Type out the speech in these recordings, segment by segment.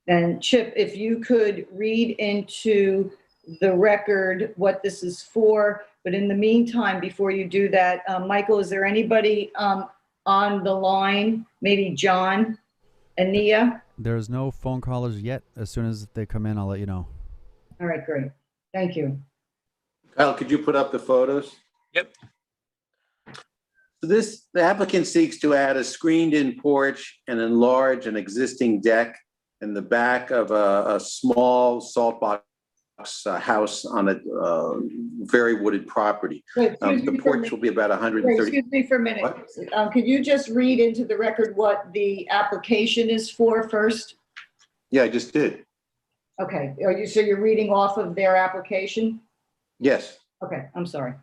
And Chip, if you could read into the record what this is for, but in the meantime, before you do that, Michael, is there anybody on the line? Maybe John and Nia? There's no phone callers yet. As soon as they come in, I'll let you know. All right, great. Thank you. Kyle, could you put up the photos? Yep. So the applicant seeks to add a screened-in porch and enlarge an existing deck in the back of a small salt box house on a very wooded property. Wait, The porch will be about 130. Excuse me for a minute. Could you just read into the record what the application is for first? Yeah, I just did. Okay. So you're reading off of their application? Yes. Okay, I'm sorry.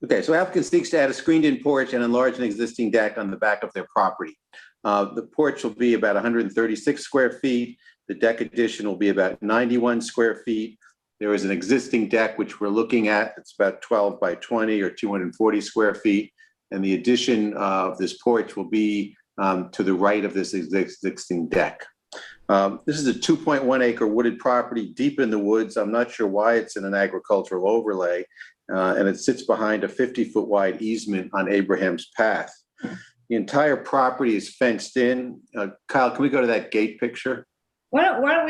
Okay, so applicant seeks to add a screened-in porch and enlarge an existing deck on the back of their property. The porch will be about 136 square feet. The deck addition will be about 91 square feet. There is an existing deck, which we're looking at. It's about 12 by 20 or 240 square feet. And the addition of this porch will be to the right of this existing deck. This is a 2.1 acre wooded property deep in the woods. I'm not sure why it's in an agricultural overlay. And it sits behind a 50-foot wide easement on Abraham's Path. The entire property is fenced in. Kyle, can we go to that gate picture? Why don't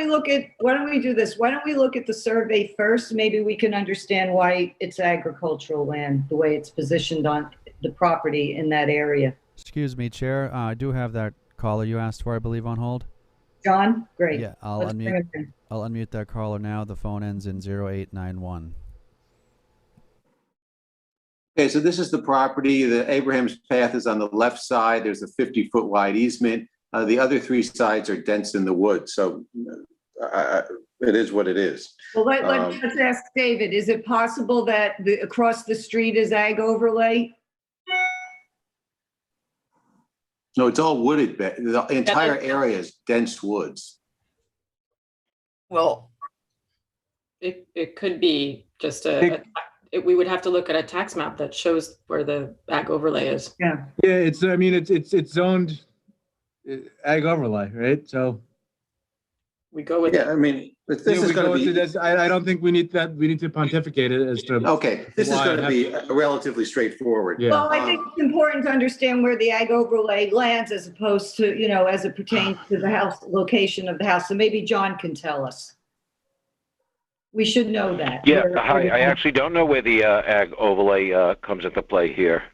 we do this? Why don't we look at the survey first? Maybe we can understand why it's agricultural land, the way it's positioned on the property in that area. Excuse me, Chair. I do have that caller you asked for, I believe, on hold. John, great. Yeah, I'll unmute that caller now. The phone ends in 0891. Okay, so this is the property. The Abraham's Path is on the left side. There's a 50-foot wide easement. The other three sides are dense in the woods, so it is what it is. Well, let's ask David. Is it possible that across the street is ag overlay? No, it's all wooded. The entire area is dense woods. Well, it could be just we would have to look at a tax map that shows where the ag overlay is. Yeah. Yeah, it's zoned ag overlay, right? So we go with I mean, this is going to be. This. I don't think we need that. We need to pontificate it as to. Okay, this is going to be relatively straightforward. Yeah. Well, I think it's important to understand where the ag overlay lands as opposed to, as it pertains to the house, location of the house. So maybe John can tell us. We should know that. Yeah, I actually don't know where the ag overlay comes into play here.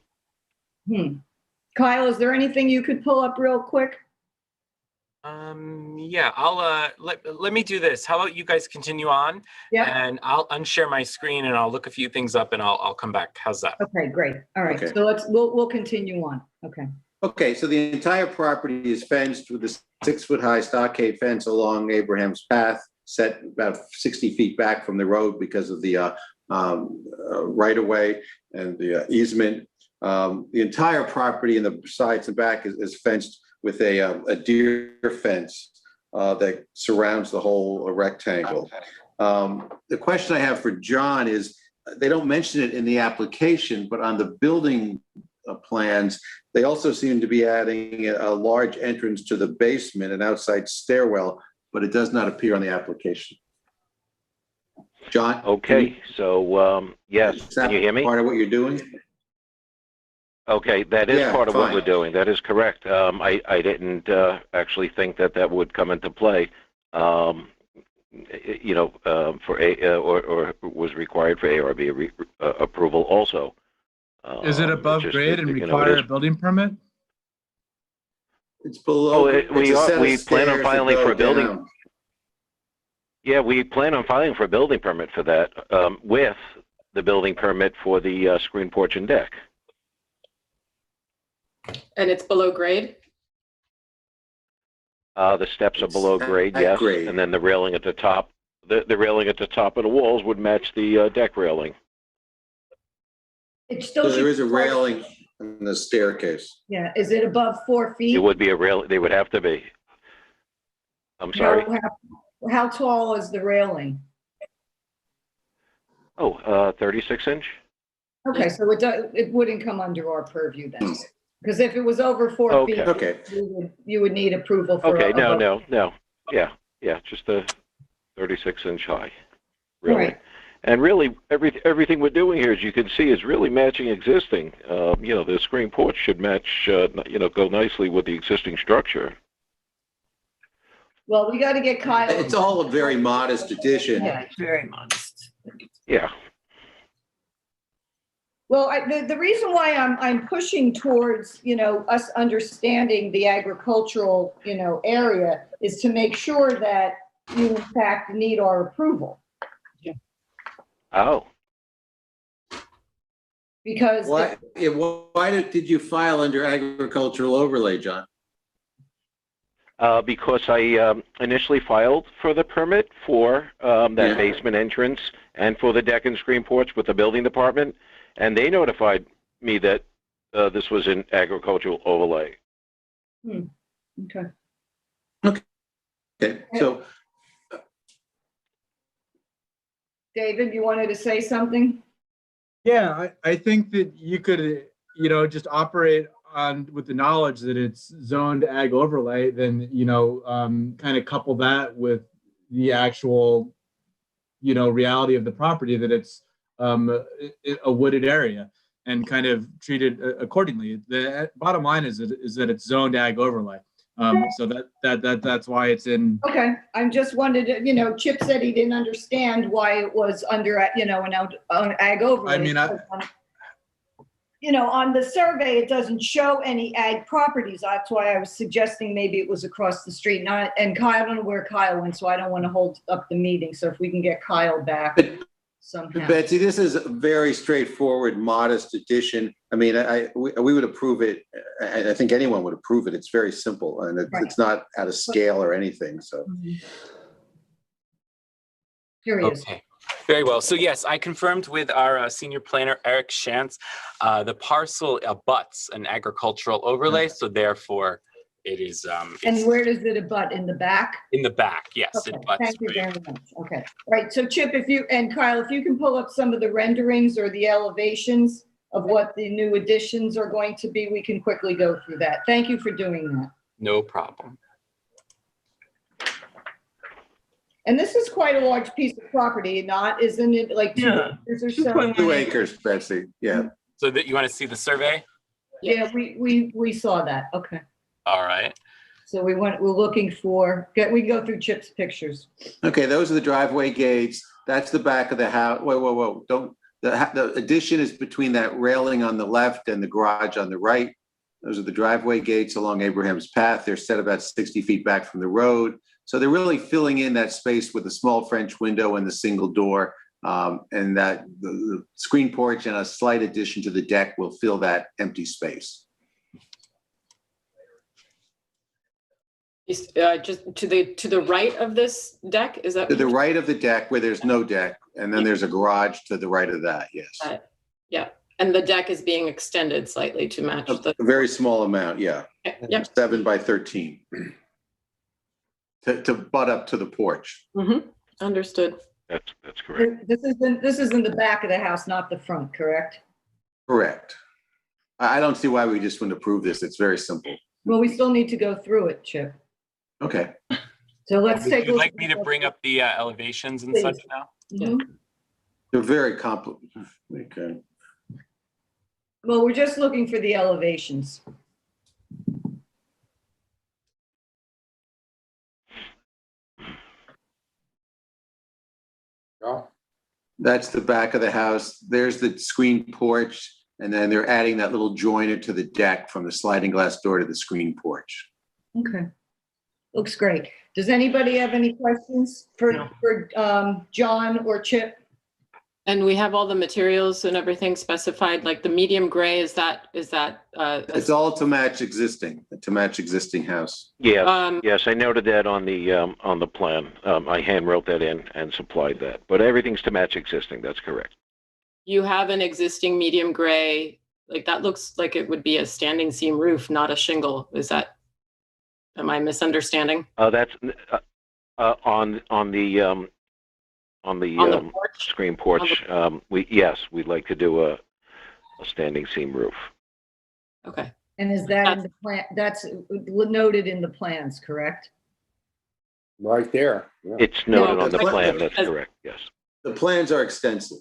Kyle, is there anything you could pull up real quick? Yeah, I'll let me do this. How about you guys continue on? Yeah. And I'll unshare my screen and I'll look a few things up and I'll come back. How's that? Okay, great. All right. Okay. So we'll continue on. Okay. Okay, so the entire property is fenced with a 6-foot high stockade fence along Abraham's Path, set about 60 feet back from the road because of the right-of-way and the easement. The entire property in the sides and back is fenced with a deer fence that surrounds the whole rectangle. The question I have for John is, they don't mention it in the application, but on the building plans, they also seem to be adding a large entrance to the basement, an outside stairwell, but it does not appear on the application. John? Okay, so yes, can you hear me? Part of what you're doing? Okay, that is part of what fine. we're doing. That is correct. I didn't actually think that would come into play. For or was required for ARB approval also. Is it above grade and require a building permit? It's below. We plan on filing for a building. Yeah, we plan on filing for a building permit for that with the building permit for the screen porch and deck. And it's below grade? The steps are below grade, yes. Grade. And then the railing at the top, the railing at the top of the walls would match the deck railing. It still So there is a railing in the staircase. Yeah. Is it above 4 feet? It would be a rail. They would have to be. I'm sorry. How tall is the railing? 36 inch. Okay, so it wouldn't come under our purview then. Because if it was over 4 feet, Okay. you would need approval for. Okay, no. Yeah, just a 36-inch high, really. Right. And really, everything we're doing here, as you can see, is really matching existing. The screen porch should match, go nicely with the existing structure. Well, we got to get Kyle. It's all a very modest addition. Yeah, it's very modest. Yeah. Well, the reason why I'm pushing towards, us understanding the agricultural, area is to make sure that you in fact need our approval. Oh. Because Why did you file under agricultural overlay, John? Because I initially filed for the permit for that basement entrance and for the deck and screen porch with the building department, and they notified me that this was an agricultural overlay. Okay. Okay, so David, you wanted to say something? Yeah, I think that you could, just operate on with the knowledge that it's zoned ag overlay, then, kind of couple that with the actual, reality of the property that it's a wooded area and kind of treat it accordingly. The bottom line is that it's zoned ag overlay. So that's why it's in. Okay, I just wanted to, Chip said he didn't understand why it was under, an ag overlay. I mean, on the survey, it doesn't show any ag properties. That's why I was suggesting maybe it was across the street. And Kyle, I don't know where Kyle went, so I don't want to hold up the meeting. So if we can get Kyle back somehow. Betsy, this is a very straightforward, modest addition. I mean, we would approve it. I think anyone would approve it. It's very simple, and it's not out of scale or anything. So Here he is. Okay. Very well. So yes, I confirmed with our senior planner, Eric Shantz, the parcel abuts an agricultural overlay. So therefore it is. And where does it abut? In the back? In the back, yes. Okay, It abuts thank you right. very much. Okay. Right. So Chip, and Kyle, if you can pull up some of the renderings or the elevations of what the new additions are going to be, we can quickly go through that. Thank you for doing that. No problem. And this is quite a large piece of property, isn't it? Like 2 acres or so? 2 acres, Betsy. Yeah. So that you want to see the survey? Yeah, we saw that. Okay. All right. So we're looking for, we can go through Chip's pictures. Okay, those are the driveway gates. That's the back of the house. Whoa. The addition is between that railing on the left and the garage on the right. Those are the driveway gates along Abraham's Path. They're set about 60 feet back from the road. So they're really filling in that space with a small French window and the single door. And that the screen porch and a slight addition to the deck will fill that empty space. Just to the right of this deck, is that? To the right of the deck where there's no deck, and then there's a garage to the right of that, yes. Yeah, and the deck is being extended slightly to match the. A very small amount, yeah. Yep. 7 by 13. To butt up to the porch. Mm-hmm. Understood. That's correct. This is in the back of the house, not the front, correct? Correct. I don't see why we just wouldn't approve this. It's very simple. Well, we still need to go through it, Chip. Okay. So let's Would take a you look. like me to bring up the elevations and Please. such now? Mhm. They're very complicated. Okay. Well, we're just looking for the elevations. That's the back of the house. There's the screen porch, and then they're adding that little joiner to the deck from the sliding glass door to the screen porch. Okay. Looks great. Does anybody have any questions for John or Chip? And we have all the materials and everything specified, like the medium gray, is that? It's all to match existing house. Yeah, yes, I noted that on the plan. I hand wrote that in and supplied that, but everything's to match existing. That's correct. You have an existing medium gray, like that looks like it would be a standing seam roof, not a shingle. Am I misunderstanding? That's on the porch? screen porch. We'd like to do a standing seam roof. Okay. And is that in the plan? That's noted in the plans, correct? Right there. Yeah. It's noted No, on the but- plan, that's correct, yes. The plans are extensive.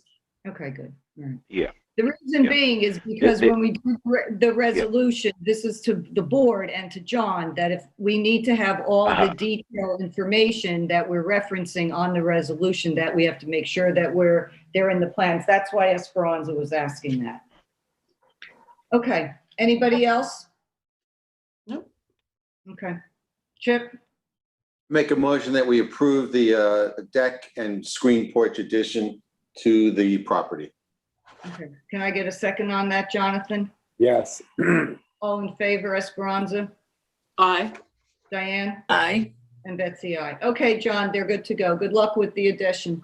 Okay, good. All right. Yeah. The reason Yeah. being is because It- when we do the resolution, this is to the board and to John, that if we need to have all the Uh-huh. detailed information that we're referencing on the resolution, that we have to make sure that they're in the plans. That's why Esperanza was asking that. Okay, anybody else? Nope. Okay. Chip, Make a motion that we approve the deck and screen porch addition to the property. okay. Can I get a second on that, Jonathan? Yes. All in favor, Esperanza? Aye. Diane? Aye. And Betsy, aye. Okay, John, they're good to go. Good luck with the addition.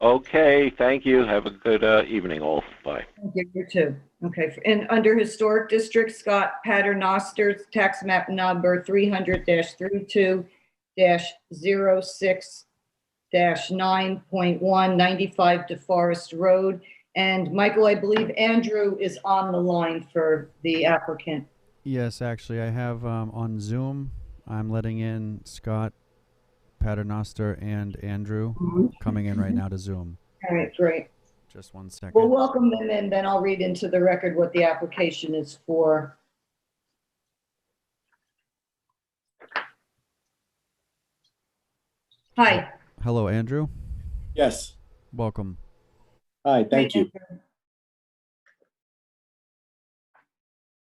Okay, thank you. Have a good evening all. Bye. Thank you, you too. Okay, and under Historic District, Scott Paternoster, tax map number 300-32-06-9.1, 95 DeForest Road. And Michael, I believe Andrew is on the line for the applicant. Yes, actually, I have on Zoom. I'm letting in Scott Paternoster and Andrew coming in right now to Zoom. All right, great. Just one second. We'll welcome them in, then I'll read into the record what the application is for. Hi. Hello, Andrew. Yes. Welcome. Hi, thank you.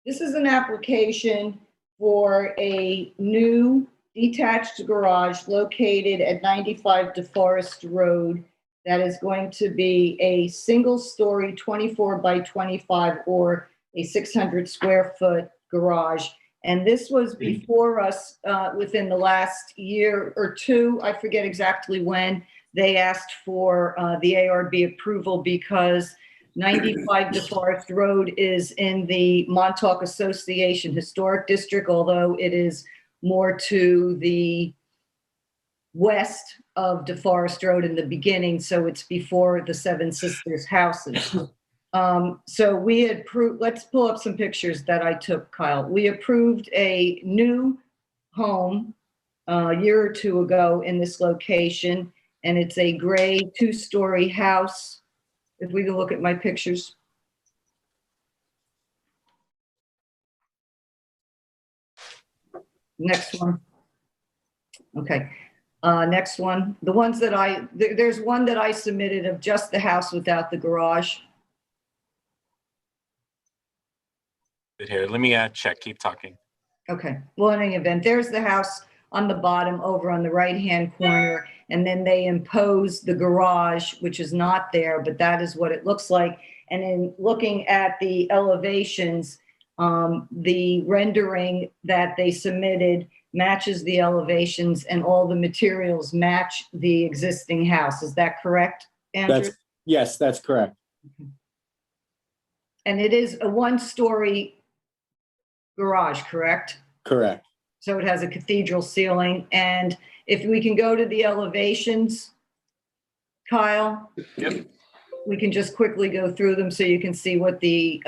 This is an application for a new detached garage located at 95 DeForest Road that is going to be a single-story 24 by 25 or a 600 square foot garage. And this was before us within the last year or two. I forget exactly when. They asked for the ARB approval because 95 DeForest Road is in the Montauk Association Historic District, although it is more to the west of DeForest Road in the beginning, so it's before the Seven Sisters houses. So we had let's pull up some pictures that I took, Kyle. We approved a new home a year or two ago in this location, and it's a gray 2-story house. If we can look at my pictures. Next one. Okay. Next one. The ones that there's one that I submitted of just the house without the garage. Here, let me check. Keep talking. Okay. Well, in any event, there's the house on the bottom over on the right-hand corner. And then they impose the garage, which is not there, but that is what it looks like. And in looking at the elevations, the rendering that they submitted matches the elevations and all the materials match the existing house. Is that correct, Andrew? Yes, that's correct. And it is a 1-story garage, correct? Correct. So it has a cathedral ceiling. And if we can go to the elevations, Kyle? Yep. We can just quickly go through them so you can see what the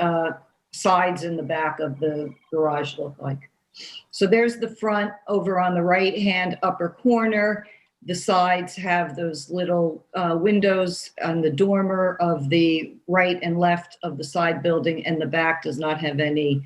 sides and the back of the garage look like. So there's the front over on the right-hand upper corner. The sides have those little windows on the dormer of the right and left of the side building, and the back does not have any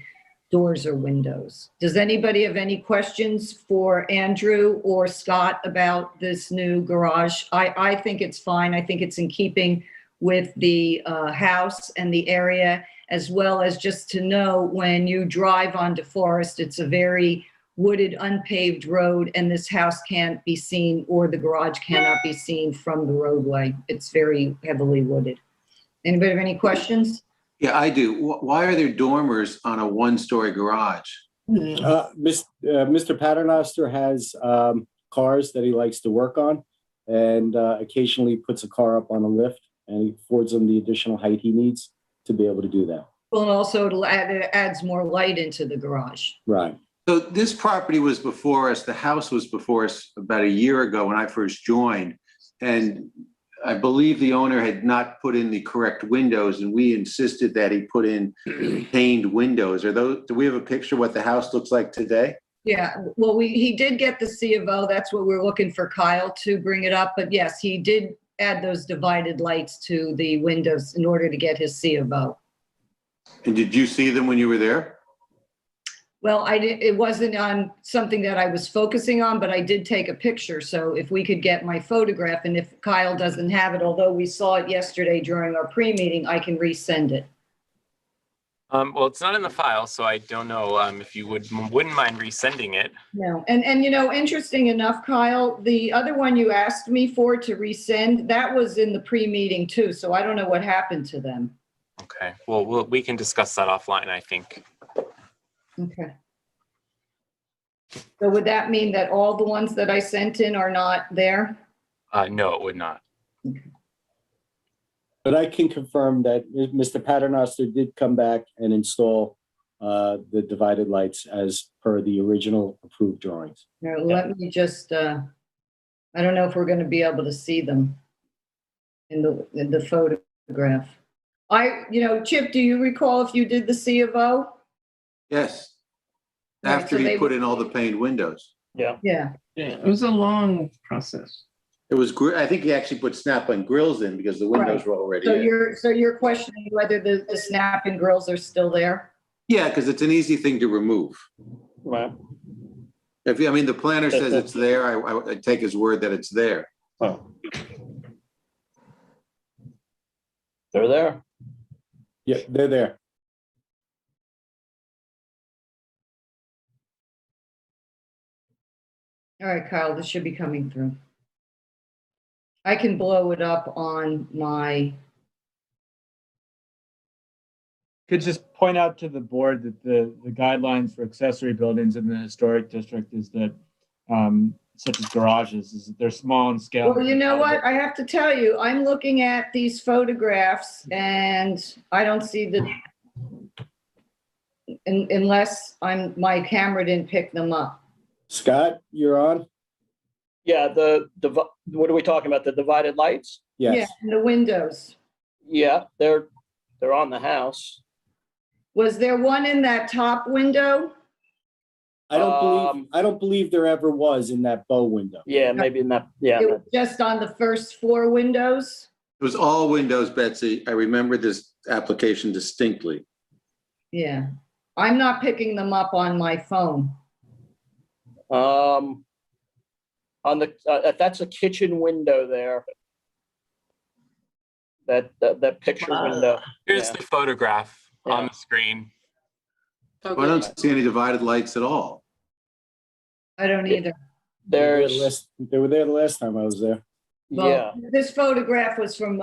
doors or windows. Does anybody have any questions for Andrew or Scott about this new garage? I think it's fine. I think it's in keeping with the house and the area, as well as just to know when you drive on DeForest, it's a very wooded, unpaved road, and this house can't be seen, or the garage cannot be seen from the roadway. It's very heavily wooded. Anybody have any questions? Yeah, I do. Why are there dormers on a 1-story garage? Mr. Paternoster has cars that he likes to work on, and occasionally puts a car up on a lift, and he affords him the additional height he needs to be able to do that. Well, and also it adds more light into the garage. Right. So this property was before us, the house was before us about a year ago when I first joined. And I believe the owner had not put in the correct windows, and we insisted that he put in pained windows. Do we have a picture of what the house looks like today? Yeah, well, he did get the C of O. That's what we're looking for Kyle to bring it up. But yes, he did add those divided lights to the windows in order to get his C of O. And did you see them when you were there? Well, it wasn't on something that I was focusing on, but I did take a picture. So if we could get my photograph, and if Kyle doesn't have it, although we saw it yesterday during our pre-meeting, I can resend it. Well, it's not in the file, so I don't know if you wouldn't mind resending it. No, and interesting enough, Kyle, the other one you asked me for to resend, that was in the pre-meeting too. So I don't know what happened to them. Okay, well, we can discuss that offline, I think. Okay. So would that mean that all the ones that I sent in are not there? No, it would not. But I can confirm that Mr. Paternoster did come back and install the divided lights as per the original approved drawings. Now, let me just, I don't know if we're going to be able to see them in the photograph. Chip, do you recall if you did the C of O? Yes. Right, After so he they put in all the paned windows. Yeah. Yeah, it was a long process. It was, I think he actually put snap-on grills in because the windows Right. were already So in. you're questioning whether the snap-in grills are still there? Yeah, because it's an easy thing to remove. Wow. The planner says it's there, I take his word that it's there. Oh. They're there. Yeah, they're there. All right, Kyle, this should be coming through. I can blow it up on my, Could just point out to the board that the guidelines for accessory buildings in the historic district is that, such as garages, is that they're small in scale. well, you know what? I have to tell you, I'm looking at these photographs and I don't see unless my camera didn't pick them up. Scott, you're on? Yeah, what are we talking about? The divided lights? Yeah, Yes. and the windows. Yeah, they're on the house. Was there one in that top window? I don't believe there ever was in that bow window. Yeah, maybe in that. Yeah. It was just on the first floor windows? It was all windows, Betsy. I remember this application distinctly. Yeah. I'm not picking them up on my phone. On the that's a kitchen window there. That picture window. Here's Yeah. the photograph on Yeah. the screen. Oh, I don't good. see any divided lights at all. I don't either. They were There's there the last time I was there. yeah, Well, this photograph was from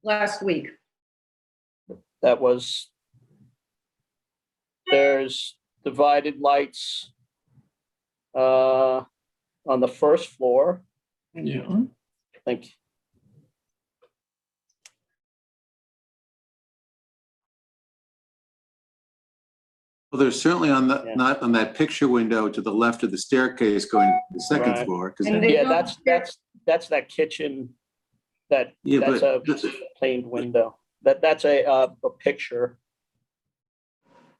last week. there's divided lights on the first floor. Yeah. I think. Well, there's certainly Yeah. not on that picture window to the left of the staircase going to the second Right. floor. 'Cause And they Yeah, don't- that's that kitchen. That's but a planed window. That's a picture.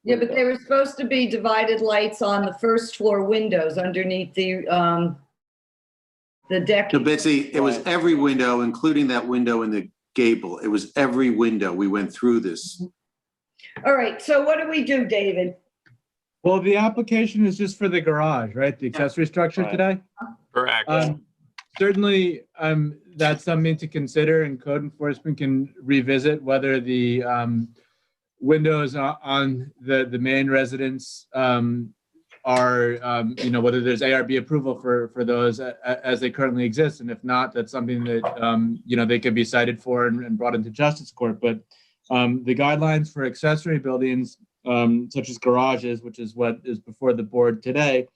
Yeah, but they were supposed to be divided lights on the first floor windows underneath the deck. So Betsy, it was every window, including that window in the gable. It was every window. We went through this. All right, so what do we do, David? Well, the application is just for the garage, right? The accessory structure Right. today? Correct. Certainly, that's something to consider, and code enforcement can revisit whether the windows on the main residence are, whether there's ARB approval for those as they currently exist, and if not, that's something that they could be cited for and brought into justice court. But the guidelines for accessory buildings, such as garages, which is what is before the board today,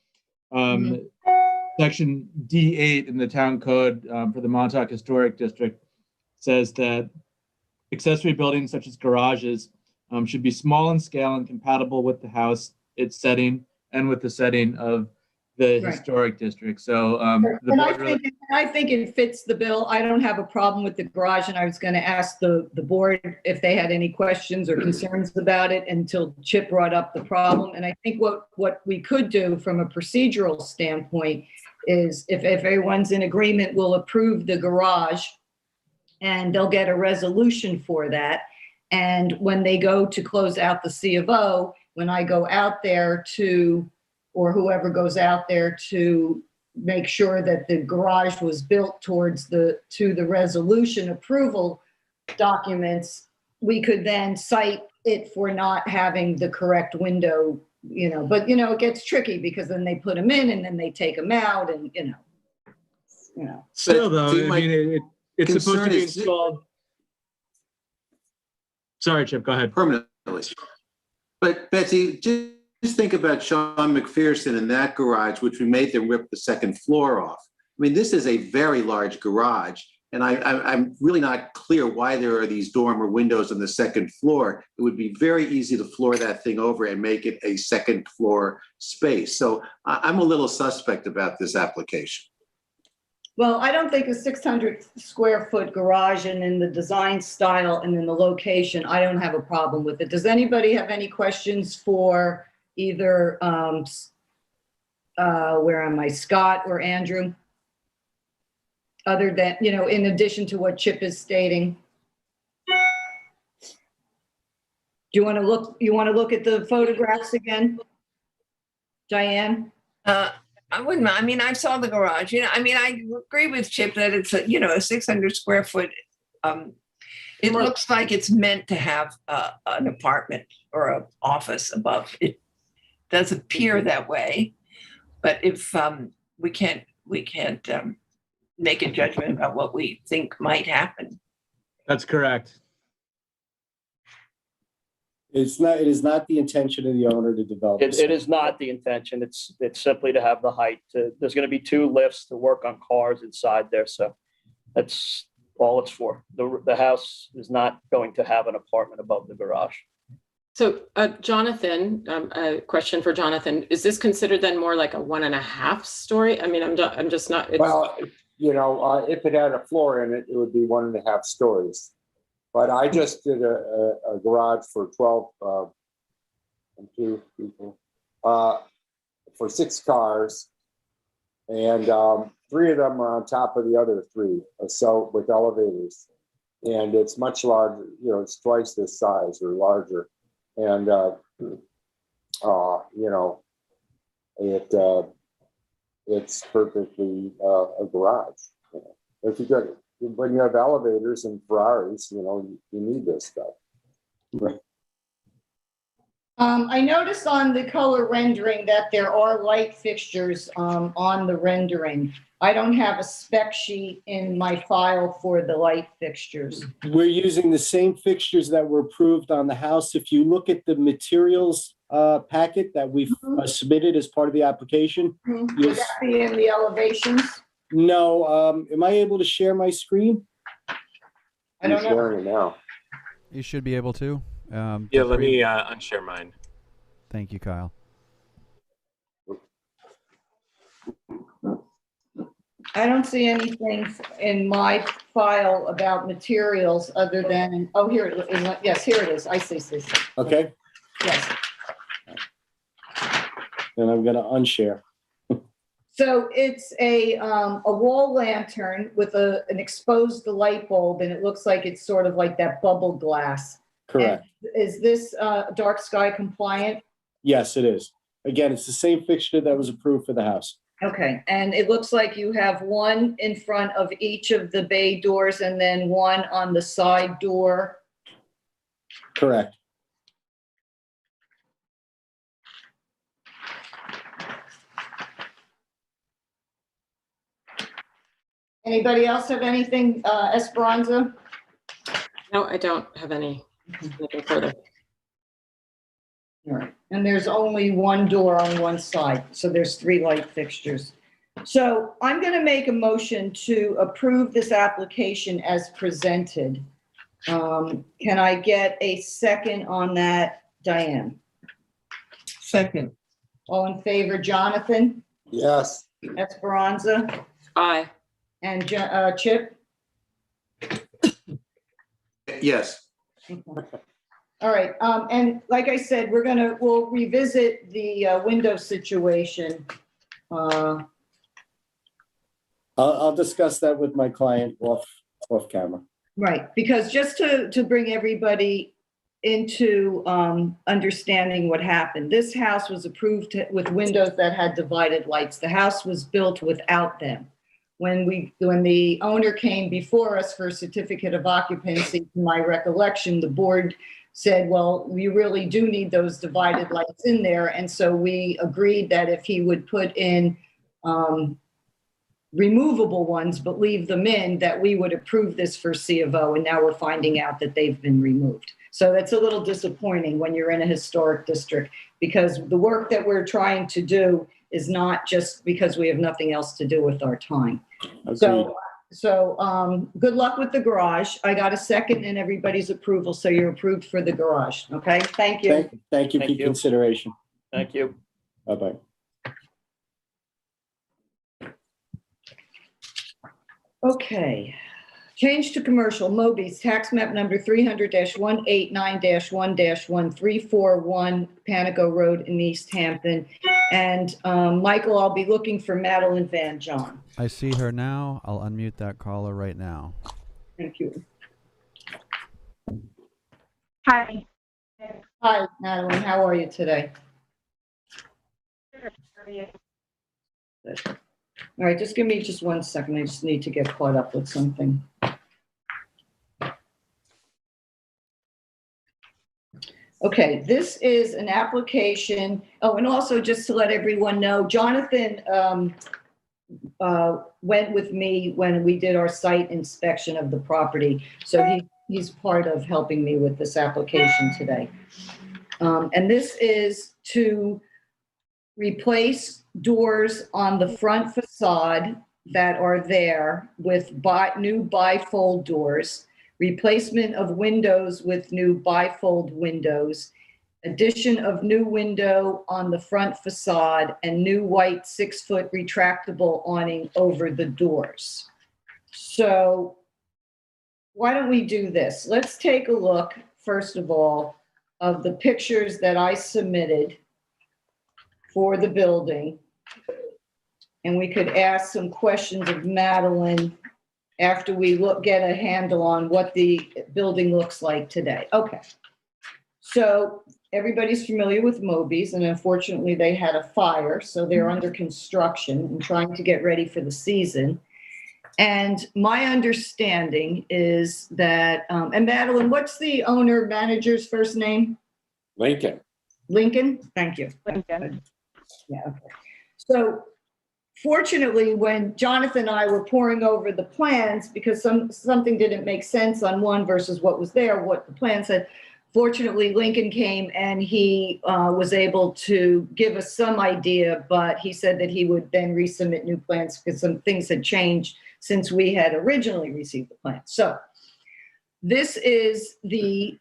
Section D8 in the town code for the Montauk Historic District says that accessory buildings such as garages should be small in scale and compatible with the house, its setting, and with the setting of the Right. historic district. So the And I board really, think, I think it fits the bill. I don't have a problem with the garage, and I was going to ask the board if they had any questions or concerns about it until Chip brought up the problem. And I think what we could do from a procedural standpoint is if everyone's in agreement, we'll approve the garage and they'll get a resolution for that. And when they go to close out the C of O, when I go out there to, or whoever goes out there to make sure that the garage was built towards to the resolution approval documents, we could then cite it for not having the correct window, but it gets tricky because then they put them in and then they take them out and, still though, See, I my mean, it's supposed to concern be is- installed. Sorry, Chip, go ahead. permanently. But Betsy, just think about Sean McPherson in that garage, which we made them rip the second floor off. I mean, this is a very large garage, and I'm really not clear why there are these dormer windows on the second floor. It would be very easy to floor that thing over and make it a second floor space. So I'm a little suspect about this application. Well, I don't think a 600 square foot garage and in the design style and in the location, I don't have a problem with it. Does anybody have any questions for either, where am I, Scott or Andrew? Other than, in addition to what Chip is stating? Do you want to look at the photographs again? Diane? I wouldn't, I mean, I saw the garage, I agree with Chip that it's a 600 square foot. It looks like it's meant to have an apartment or an office above. It does appear that way, but if we can't make a judgment about what we think might happen. That's correct. It is not the intention of the owner to develop. It is not the intention. It's simply to have the height. There's going to be 2 lifts to work on cars inside there. So that's all it's for. The house is not going to have an apartment above the garage. So Jonathan, a question for Jonathan, is this considered then more like a 1.5 story? I mean, I'm just not. Well, if it had a floor in it, it would be 1.5 stories. But I just did a garage for 12, and 2 people, for 6 cars. And 3 of them are on top of the other 3, so with elevators. And it's much larger, it's twice this size or larger. And, it's perfectly a garage. If you got, when you have elevators and Ferraris, you need this stuff. Right. I noticed on the color rendering that there are light fixtures on the rendering. I don't have a spec sheet in my file for the light fixtures. We're using the same fixtures that were approved on the house. If you look at the materials packet that we've submitted as part of the application. Would that be in the elevations? No, am I able to share my screen? I don't know. Sharing it now. You should be able to. Yeah, let me unshare mine. Thank you, Kyle. I don't see anything in my file about materials other than, oh, here it is. Yes, here it is. I see. Okay, Yes. then I'm gonna unshare. So it's a wall lantern with an exposed light bulb, and it looks like it's sort of like that bubble glass. Correct. And is this dark sky compliant? Yes, it is. Again, it's the same fixture that was approved for the house. Okay, and it looks like you have one in front of each of the bay doors and then one on the side door. Correct. Anybody else have anything, Esperanza? No, I don't have anything further. All right, and there's only one door on one side, so there's 3 light fixtures. So I'm going to make a motion to approve this application as presented. Can I get a second on that, Diane? Second. All in favor, Jonathan? Yes. Esperanza, Aye. and Chip? Yes. All right, and like I said, we'll revisit the window situation. I'll discuss that with my client off camera. Right, because just to bring everybody into understanding what happened, this house was approved with windows that had divided lights. The house was built without them. When the owner came before us for a certificate of occupancy, to my recollection, the board said, well, we really do need those divided lights in there. And so we agreed that if he would put in removable ones, but leave them in, that we would approve this for C of O. And now we're finding out that they've been removed. So that's a little disappointing when you're in a historic district, because the work that we're trying to do is not just because we have nothing else to do with our time. Agreed. So good luck with the garage. I got a second and everybody's approval. So you're approved for the garage. Okay, thank you. Thank you for Thank you. consideration. Thank you. Bye-bye. Okay. Change to commercial, Moby's, tax map number 300-189-1-1341 Panago Road in East Hampton. And Michael, I'll be looking for Madeline Van John. I see her now. I'll unmute that caller right now. Thank you. Hi. Hi, Madeline, how are you today? Good. All right, just give me just 1 second. I just need to get caught up with something. Okay, this is an application. Oh, and also just to let everyone know, Jonathan went with me when we did our site inspection of the property. So he's part of helping me with this application today. And this is to replace doors on the front facade that are there with new bifold doors, replacement of windows with new bifold windows, addition of new window on the front facade, and new white 6-foot retractable awning over the doors. So why don't we do this? Let's take a look, first of all, of the pictures that I submitted for the building. And we could ask some questions of Madeline after we get a handle on what the building looks like today. Okay. So everybody's familiar with Moby's, and unfortunately they had a fire, so they're under construction and trying to get ready for the season. And my understanding is that, and Madeline, what's the owner manager's first name? Lincoln. Lincoln? Thank you. Lincoln. Yeah, okay. So fortunately, when Jonathan and I were poring over the plans, because something didn't make sense on one versus what was there, what the plan said, fortunately, Lincoln came and he was able to give us some idea, but he said that he would then resubmit new plans because some things had changed since we had originally received the plan. So this is the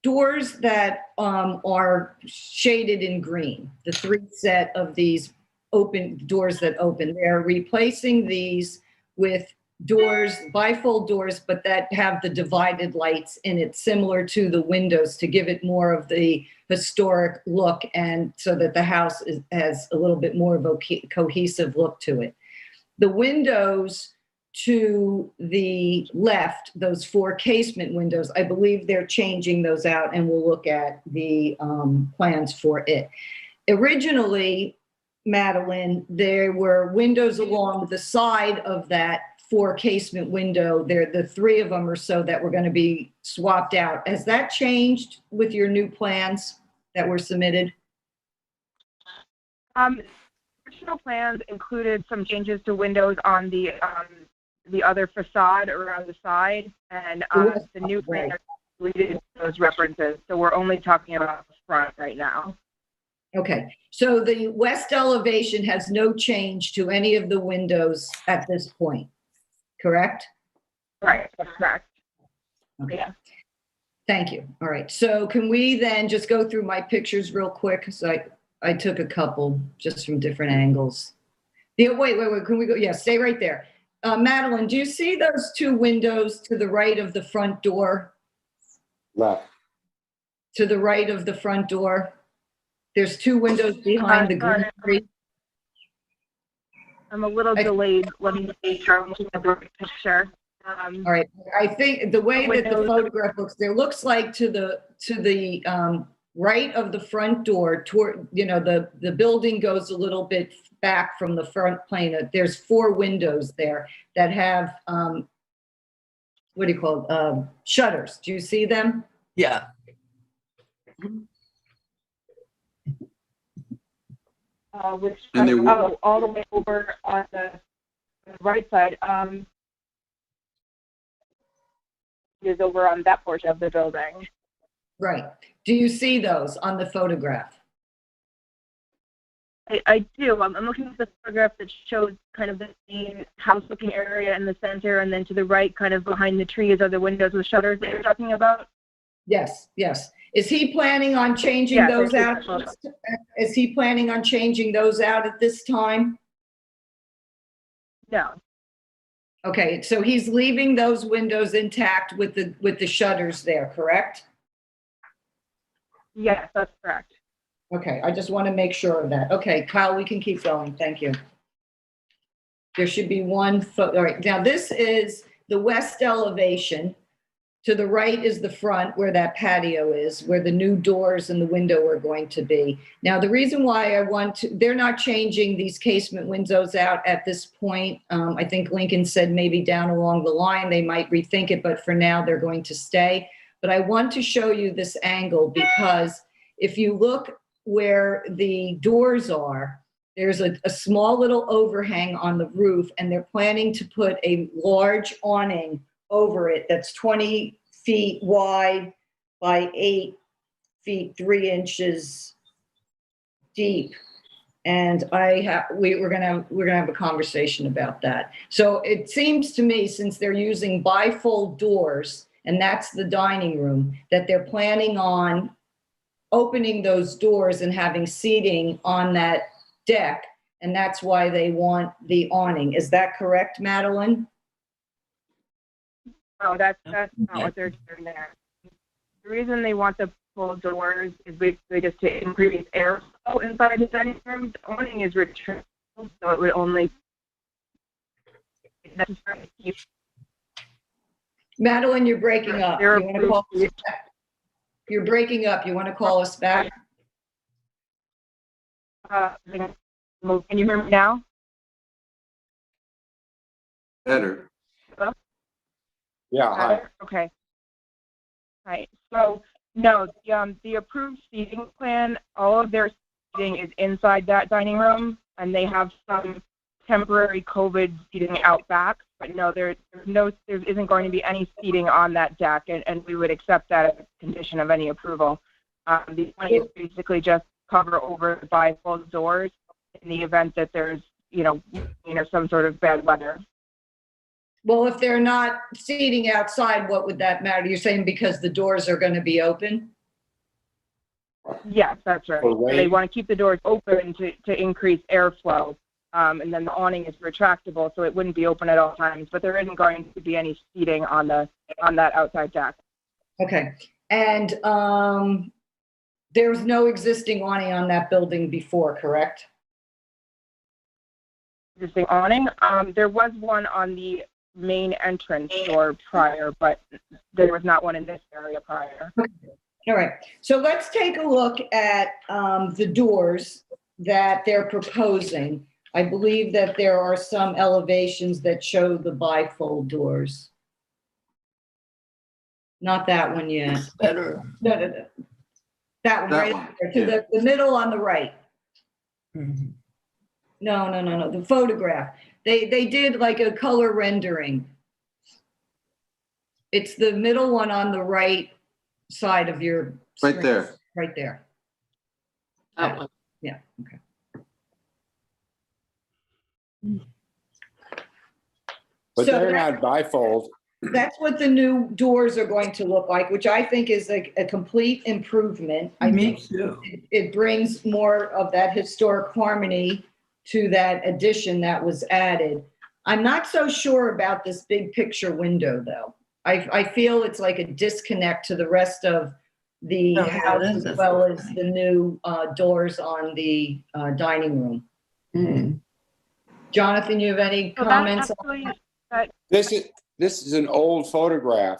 doors that are shaded in green, the 3 set of these open doors that open. They're replacing these with doors, bifold doors, but that have the divided lights in it, similar to the windows, to give it more of the historic look, and so that the house has a little bit more of a cohesive look to it. The windows to the left, those 4 casement windows, I believe they're changing those out, and we'll look at the plans for it. Originally, Madeline, there were windows along the side of that 4 casement window. There, the 3 of them or so that were going to be swapped out. Has that changed with your new plans that were submitted? Original plans included some changes to windows on the other facade around the side, and the new plan deleted those references. So we're only talking about the front right now. Okay, so the west elevation has no change to any of the windows at this point, correct? Right, that's correct. Okay. Yeah. Thank you. All right, so can we then just go through my pictures real quick? So I took a couple just from different angles. Yeah, wait, can we go? Yeah, stay right there. Madeline, do you see those two windows to the right of the front door? Left. To the right of the front door? There's two windows behind the green tree. I'm a little delayed. Let me make sure I'm looking at the right picture. All right, I think the way that the photograph looks, there looks like to the right of the front door, toward, you know, the building goes a little bit back from the front plane. There's 4 windows there that have, what do you call it? Shutters. Do you see them? Yeah. Which And there oh, all the way over on the right side. Is over on that portion of the building. Right. Do you see those on the photograph? I do. I'm looking at the photograph that shows kind of the main house-looking area in the center, and then to the right, kind of behind the trees, are the windows with shutters that you're talking about? Yes, yes. Is he planning on changing Yes, those I see out? that photo. Is he planning on changing those out at this time? No. Okay, so he's leaving those windows intact with the shutters there, correct? Yes, that's correct. Okay, I just want to make sure of that. Okay, Kyle, we can keep going. Thank you. There should be one photo. All right, now this is the west elevation. To the right is the front where that patio is, where the new doors and the window are going to be. Now, the reason why I want to, they're not changing these casement windows out at this point. I think Lincoln said maybe down along the line, they might rethink it, but for now they're going to stay. But I want to show you this angle because if you look where the doors are, there's a small little overhang on the roof, and they're planning to put a large awning over it that's 20 feet wide by 8 feet 3 inches deep. And we're gonna have a conversation about that. So it seems to me, since they're using bifold doors, and that's the dining room, that they're planning on opening those doors and having seating on that deck, and that's why they want the awning. Is that correct, Madeline? No, that's not what they're doing there. The reason they want the full doors is basically just to increase airflow inside the dining room. The awning is retractable, so it would only necessarily keep. Madeline, you're breaking up. You want to call us back? You're breaking up. You want to call us back? Can you hear me now? Better. Hello? Yeah, hi. Okay. Right. So no, the approved seating plan, all of their seating is inside that dining room, and they have some temporary COVID seating out back. But no, there isn't going to be any seating on that deck, and we would accept that as a condition of any approval. The plan is basically just cover over the bifold doors in the event that there's some sort of bad weather. Well, if they're not seating outside, what would that matter? You're saying because the doors are going to be open? Yes, that's right. They want to keep the doors open to increase airflow, and then the awning is retractable, so it wouldn't be open at all times. But there isn't going to be any seating on that outside deck. Okay, and there was no existing awning on that building before, correct? Existing awning? There was one on the main entrance door prior, but there was not one in this area prior. Okay. All right, so let's take a look at the doors that they're proposing. I believe that there are some elevations that show the bifold doors. Not that one yet. Better. No. That one, That right one, there, to the middle on the right. Mm-hmm. No, the photograph. They did like a color rendering. It's the middle one on the right side of your Right screen. there. Right there. That one. Yeah, okay. But So they're that- not bifold. That's what the new doors are going to look like, which I think is a complete improvement. I Me think too. it brings more of that historic harmony to that addition that was added. I'm not so sure about this big picture window, though. I feel it's like a disconnect to the rest of the No, house, that as is well as disconnect. the new doors on the dining room. Mm. Jonathan, you have any So comments? that actually, that, This is an old photograph,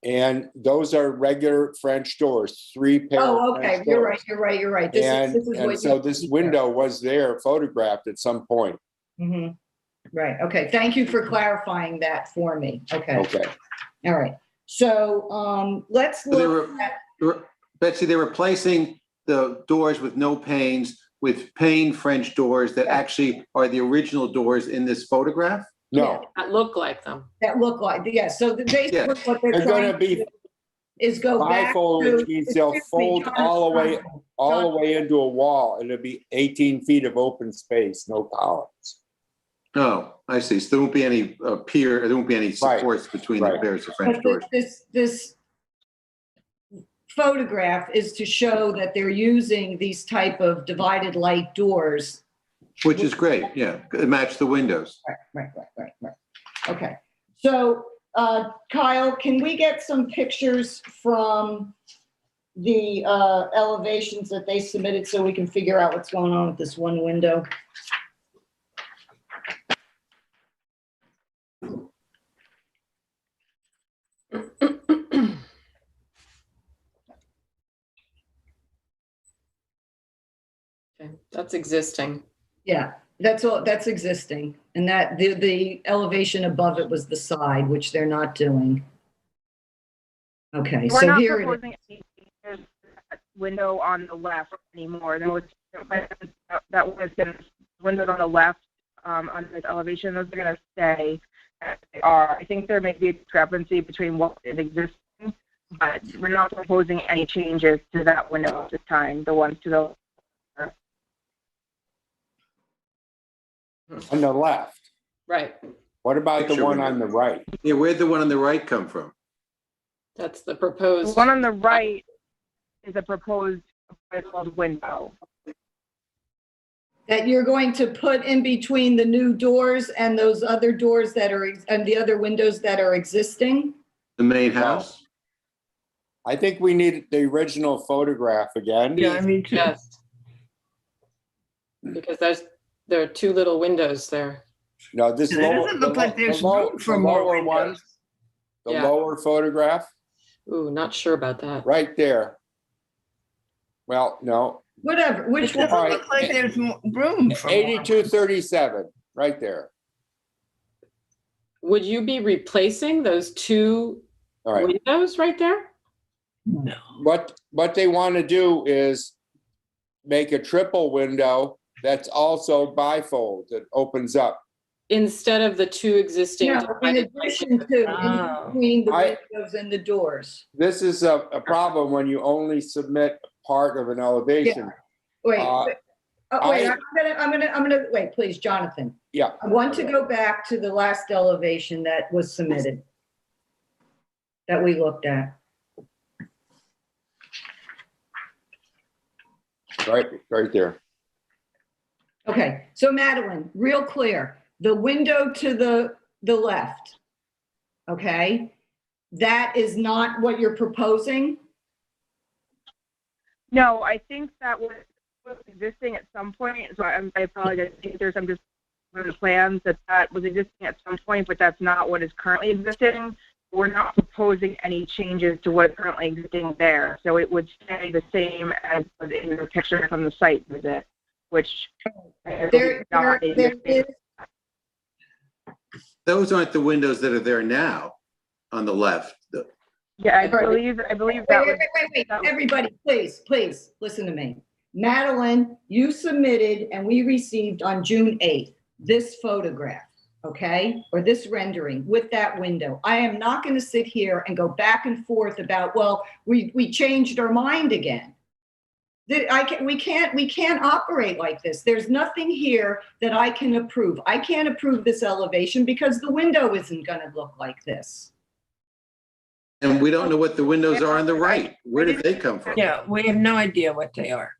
and those are regular French doors, 3 pair of Oh, French okay, you're doors. right, you're right, you're right. And This is what so you this see window was there photographed at some point. there. Mhm. Right, okay, thank you for clarifying that for me, okay, Okay. all right. So, let's So they look were- at, Betsy, they're replacing the doors with no panes with pane French doors that actually are the original doors in this photograph? No, That look like them. that look like, yeah, so basically Yeah. what they're they're trying gonna to be do is go back bifold, to. which means they'll Excuse me, fold all the way, Jonathan. all the way into a wall, and it'll be 18 feet of open space, no columns. Oh, I see. So there won't be any there won't be any supports between the right. pairs of French But doors. this photograph is to show that they're using these type of divided light doors. Which is great, yeah. It matched the windows. Right. Okay, so, Kyle, can we get some pictures from the elevations that they submitted so we can figure out what's going on with this one window? Okay, that's existing. Yeah, that's all, that's existing. And that, the elevation above it was the side, which they're not doing. Okay, we're so not here it is. proposing any changes to that window on the left anymore. There was, that was the windows on the left, on this elevation, those are gonna stay as they are. I think there may be a discrepancy between what is existing, but we're not proposing any changes to that window at this time, the ones to the On the left. Right. What about the Picture one window. on the right? Yeah, where'd the one on the right come from? That's the The proposed. one on the right is a proposed window. That you're going to put in between the new doors and those other doors that are, and the other windows that are existing? The main house? I think we need the original photograph again. Yeah, I mean, too. Yes. Because there are two little windows there. No, this It lower, doesn't look like there's room for the more lower one, windows. the Yeah. lower photograph, Ooh, not sure about that. right there. Well, no, Whatever, It which one? doesn't All right. look like there's room for more. 8237, right there. Would you be replacing those two All right. windows right there? No. What they want to do is make a triple window that's also bifold that opens up. Instead of the two existing. No, in divided addition windows? to, Oh. in between the I- windows and the doors. This is a problem when you only submit part of an elevation. Wait, Uh, wait, I- I'm gonna, wait, please, Jonathan. Yeah, I want to go back to the last elevation that was submitted, that we looked at. right there. Okay, so Madeline, real clear, the window to the left, okay? That is not what you're proposing? No, I think that was existing at some point, so I apologize if there's some just on the plans that was existing at some point, but that's not what is currently existing. We're not proposing any changes to what is currently existing there, so it would stay the same as was in the picture from the site visit, which There is, Those aren't the windows that are there now on the left. Yeah, I believe that was. wait, everybody, please, listen to me. Madeline, you submitted and we received on June 8th, this photograph, okay? Or this rendering with that window. I am not gonna sit here and go back and forth about, well, we changed our mind again. We can't operate like this. There's nothing here that I can approve. I can't approve this elevation because the window isn't gonna look like this. And we don't know what the windows are on the right. Where did they come from? Yeah, we have no idea what they are.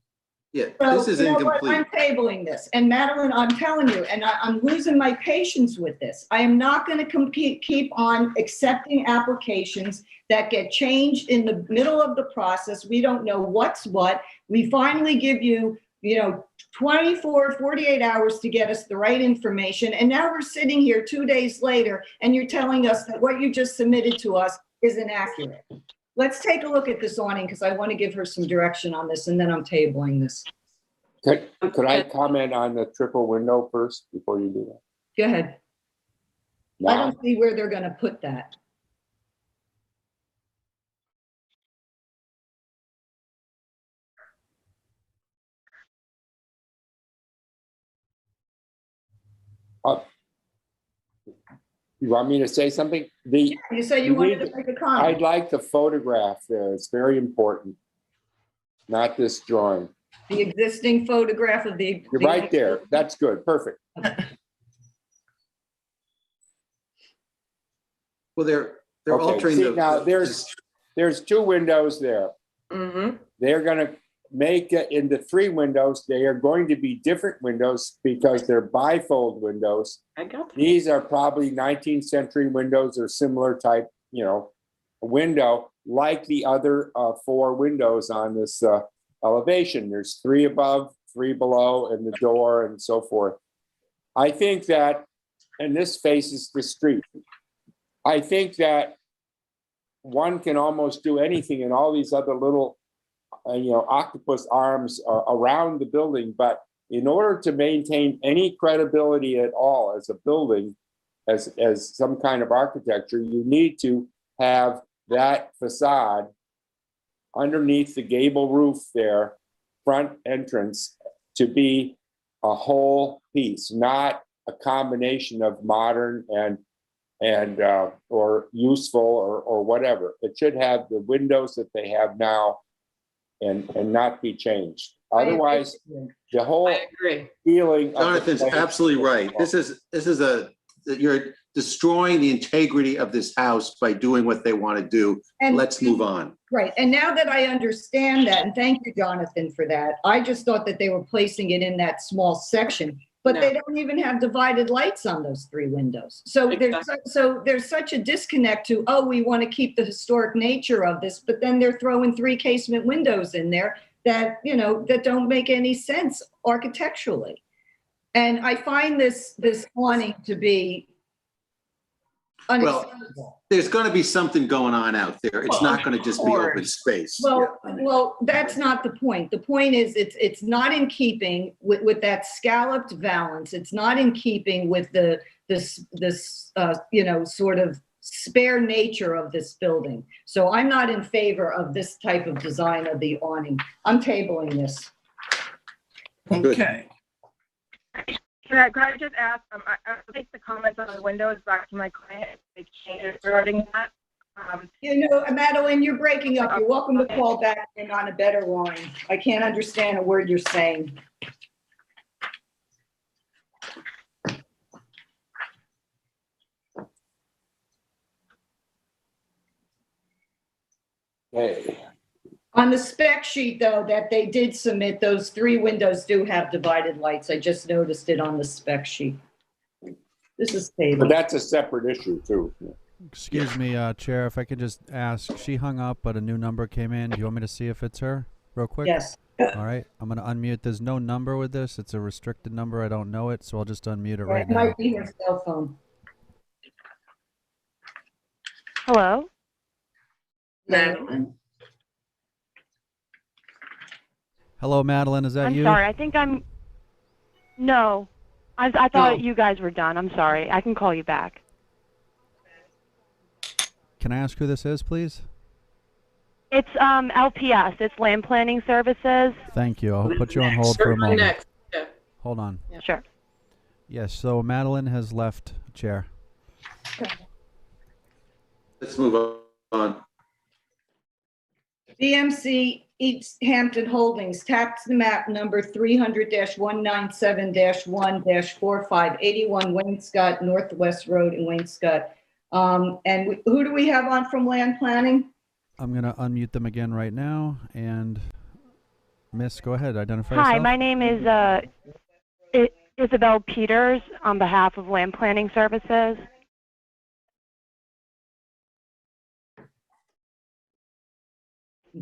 Yeah, So, this is you know what? incomplete. I'm tabling this. And Madeline, I'm telling you, and I'm losing my patience with this. I am not going to keep on accepting applications that get changed in the middle of the process. We don't know what's what. We finally give you, 24, 48 hours to get us the right information. And now we're sitting here 2 days later, and you're telling us that what you just submitted to us is inaccurate. Let's take a look at this awning because I want to give her some direction on this, and then I'm tabling this. Could I comment on the triple window first before you do that? Go ahead. I don't see where they're going to put that. You want me to say something? You say you wanted to make a comment. I'd like the photograph there. It's very important. Not this drawing. The existing photograph of the. You're right there. That's good. Perfect. Well, they're Okay, altering see, the. now there's two windows there. Mm-hmm. They're going to make it into three windows. They are going to be different windows because they're bifold windows. I got that. These are probably 19th century windows or similar type, window like the other four windows on this elevation. There's three above, three below, and the door and so forth. I think that, and this faces the street. I think that one can almost do anything in all these other little, octopus arms around the building. But in order to maintain any credibility at all as a building, as some kind of architecture, you need to have that facade underneath the gable roof there, front entrance, to be a whole piece, not a combination of modern and or useful or whatever. It should have the windows that they have now and not be changed. Otherwise, the whole I agree. feeling. Jonathan's absolutely right. You're destroying the integrity of this house by doing what they want to do. And- Let's move on. Right. And now that I understand that, and thank you, Jonathan, for that, I just thought that they were placing it in that small section, but they don't even have divided lights on those three windows. So there's such a disconnect to, we want to keep the historic nature of this, but then they're throwing three casement windows in there that, that don't make any sense architecturally. And I find this awning to be unacceptable. Well, there's going to be something going on out there. It's not going to just be open space. Well, that's not the point. The point is it's not in keeping with that scalloped valance. It's not in keeping with this sort of spare nature of this building. So I'm not in favor of this type of design of the awning. I'm tabling this. Okay. Can I just ask, I'll take the comments on the windows back to my client, make changes regarding that. Madeline, you're breaking up. You're welcome to call back and on a better line. I can't understand a word you're saying. Hey. On the spec sheet, though, that they did submit, those three windows do have divided lights. I just noticed it on the spec sheet. This is But stable. that's a separate issue too. Excuse me, Chair, if I could just ask, she hung up, but a new number came in. Do you want me to see if it's her real quick? Yes. All right, I'm going to unmute. There's no number with this. It's a restricted number. I don't know it, so I'll just unmute it right It now. might be her cell phone. Hello? Madeline. Hello, Madeline, is that I'm you? sorry. I think no. I thought Oh. you guys were done. I'm sorry. I can call you back. Can I ask who this is, please? It's LPS. It's Land Planning Services. Thank you. I'll put you on hold for a moment. Next. Yeah. Hold on. Yeah. Sure. Yes, so Madeline has left chair. Let's move on. BMC East Hampton Holdings, tax map number 300-197-1-4581 Wayne Scott Northwest Road in Wayne Scott. And who do we have on from land planning? I'm going to unmute them again right now. And Miss, go ahead, identify yourself. Hi, my name is Isabel Peters on behalf of Land Planning Services.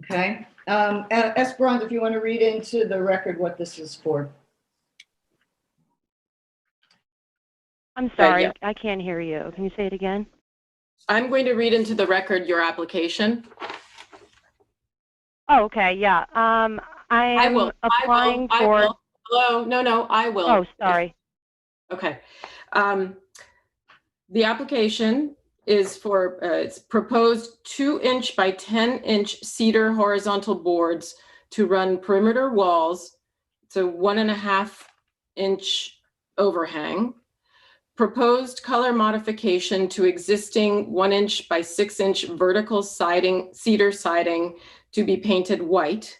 Okay. Esperanza, if you want to read into the record what this is for. I'm sorry, yeah. I can't hear you. Can you say it again? I'm going to read into the record your application. Oh, okay, yeah. I'm applying for. Hello, no, I will. Oh, sorry. Okay. The application is for, it's proposed 2-inch by 10-inch cedar horizontal boards to run perimeter walls. It's a 1.5-inch overhang. Proposed color modification to existing 1-inch by 6-inch vertical siding, cedar siding to be painted white.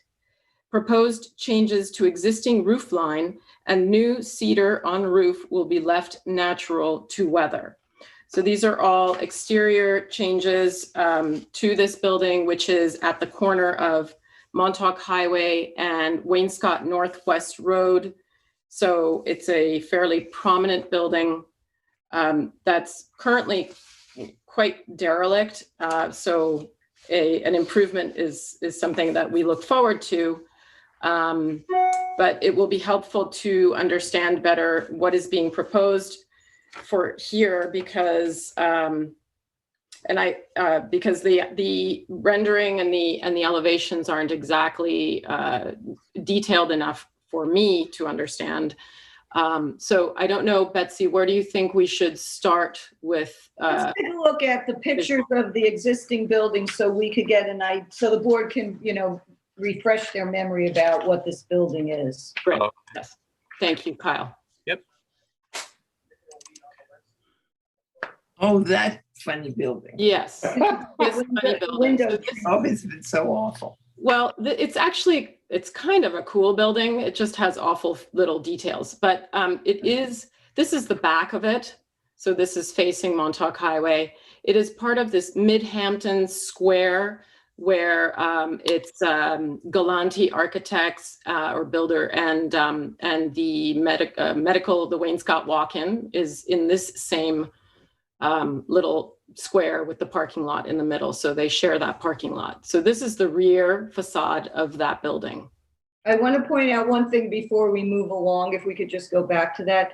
Proposed changes to existing roof line and new cedar on roof will be left natural to weather. So these are all exterior changes to this building, which is at the corner of Montauk Highway and Wainscott Northwest Road. So it's a fairly prominent building that's currently quite derelict. So an improvement is something that we look forward to. But it will be helpful to understand better what is being proposed for here because because the rendering and the elevations aren't exactly detailed enough for me to understand. So I don't know, Betsy, where do you think we should start with? Let's take a look at the pictures of the existing building so we could get an idea, so the board can, refresh their memory about what this building is. Great. Yes. Thank you, Kyle. Yep. Oh, that funny building. Yes. This funny building. So it's been so awful. Well, it's kind of a cool building. It just has awful little details, but this is the back of it. So this is facing Montauk Highway. It is part of this Mid-Hampton Square where it's Galanti Architects or builder and the medical, the Wainscott Walk-In is in this same little square with the parking lot in the middle. So they share that parking lot. So this is the rear facade of that building. I want to point out one thing before we move along, if we could just go back to that.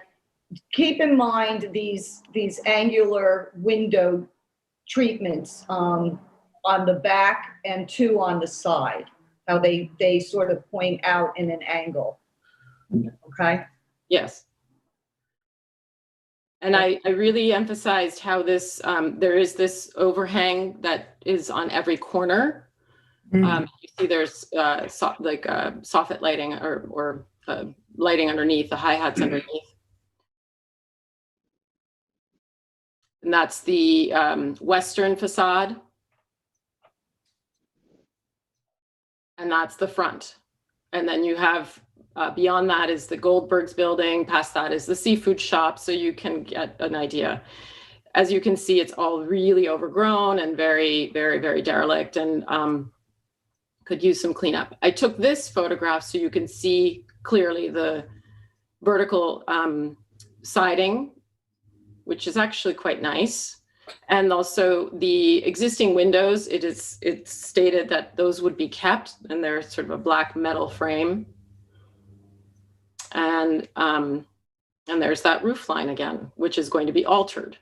Keep in mind these angular window treatments on the back and 2 on the side, how they sort of point out in an angle. Okay? Yes. And I really emphasized how this, there is this overhang that is on every corner. You see there's soffit lighting or lighting underneath, the hi-hats underneath. And that's the western facade. And that's the front. And then you have beyond that is the Goldberg's building. Past that is the seafood shop. So you can get an idea. As you can see, it's all really overgrown and very, very, very derelict and could use some cleanup. I took this photograph so you can see clearly the vertical siding, which is actually quite nice. And also the existing windows, it's stated that those would be kept and they're sort of a black metal frame. And there's that roof line again, which is going to be altered.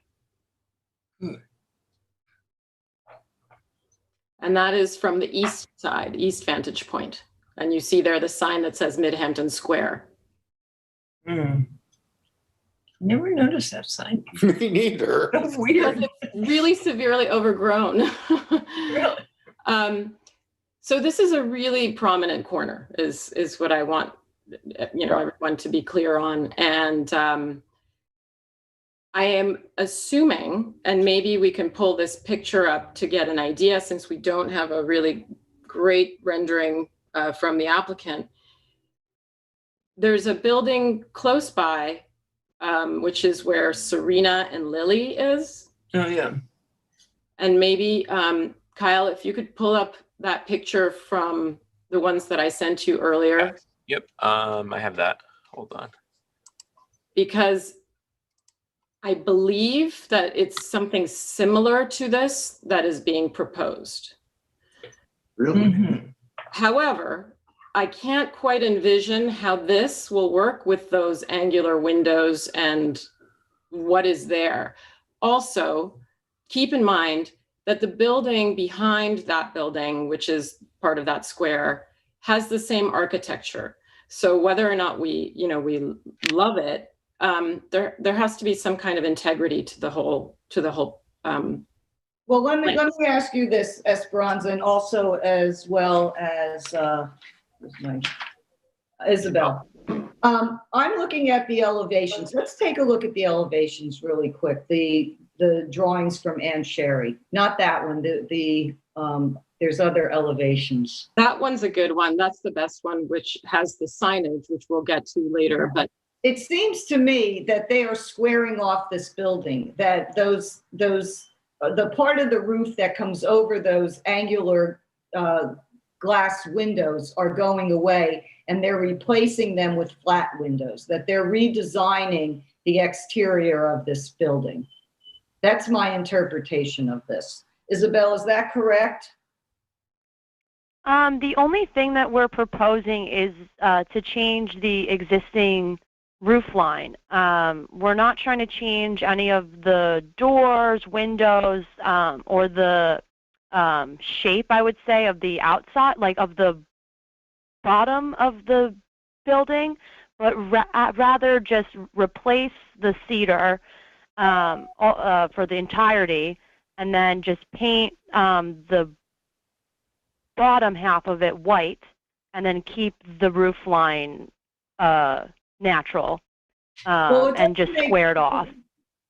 And that is from the east side, east vantage point. And you see there the sign that says Mid-Hampton Square. Never noticed that sign. Me neither. That's weird. Because it's really severely overgrown. Really? So this is a really prominent corner is what I want everyone to be clear on. And I am assuming, and maybe we can pull this picture up to get an idea since we don't have a really great rendering from the applicant. There's a building close by, which is where Serena and Lily is. Oh, yeah. And maybe, Kyle, if you could pull up that picture from the ones that I sent you earlier. Yep, I have that. Hold on. Because I believe that it's something similar to this that is being proposed. Really? However, I can't quite envision how this will work with those angular windows and what is there. Also, keep in mind that the building behind that building, which is part of that square, has the same architecture. So whether or not we love it, there has to be some kind of integrity to the whole. Well, let me ask you this, Esperanza, and also as well as Isabel. I'm looking at the elevations. Let's take a look at the elevations really quick. The drawings from Ann Sherry, not that one. There's other elevations. That one's a good one. That's the best one, which has the signage, which we'll get to later. But it seems to me that they are squaring off this building. That the part of the roof that comes over those angular glass windows are going away, and they're replacing them with flat windows, that they're redesigning the exterior of this building. That's my interpretation of this. Isabel, is that correct? The only thing that we're proposing is to change the existing roof line. We're not trying to change any of the doors, windows, or the shape, I would say, of the outside, like of the bottom of the building, but rather just replace the cedar for the entirety, and then just paint the bottom half of it white, and then keep the roof line natural, and just squared off.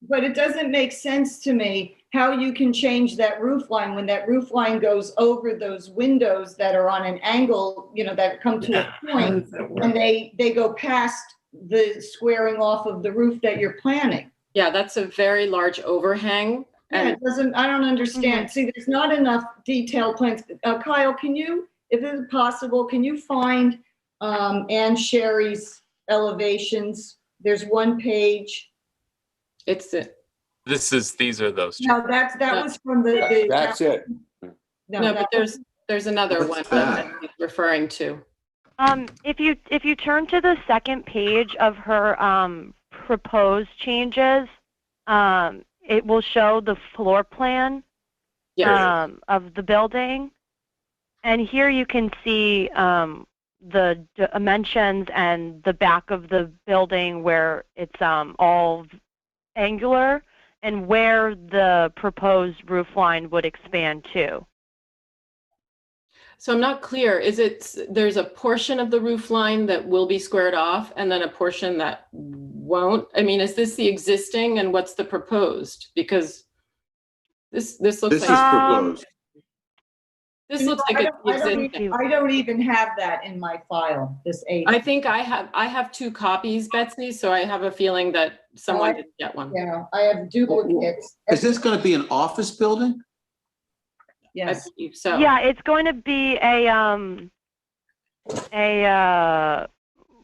But it doesn't make sense to me how you can change that roof line when that roof line goes over those windows that are on an angle, that come to a point, and they go past the squaring off of the roof that you're planning. Yeah, that's a very large overhang. Yeah, I don't understand. See, there's not enough detailed plans. Kyle, can you, if it's possible, can you find Ann Sherry's elevations? There's one page. These are those. No, that was from the That's it. No, but there's another one that I'm referring to. If you turn to the second page of her proposed changes, it will show the floor plan of the building, and here you can see the dimensions and the back of the building where it's all angular, and where the proposed roof line would expand to. So I'm not clear. There's a portion of the roof line that will be squared off and then a portion that won't? I mean, is this the existing, and what's the proposed? Because this looks like. This is proposed. This looks like it's existing. I don't even have that in my file, this 8. I think I have 2 copies, Betsy, so I have a feeling that someone didn't get one. Yeah, I have duplicates. Is this going to be an office building? Yes. I believe so. Yeah, it's going to be a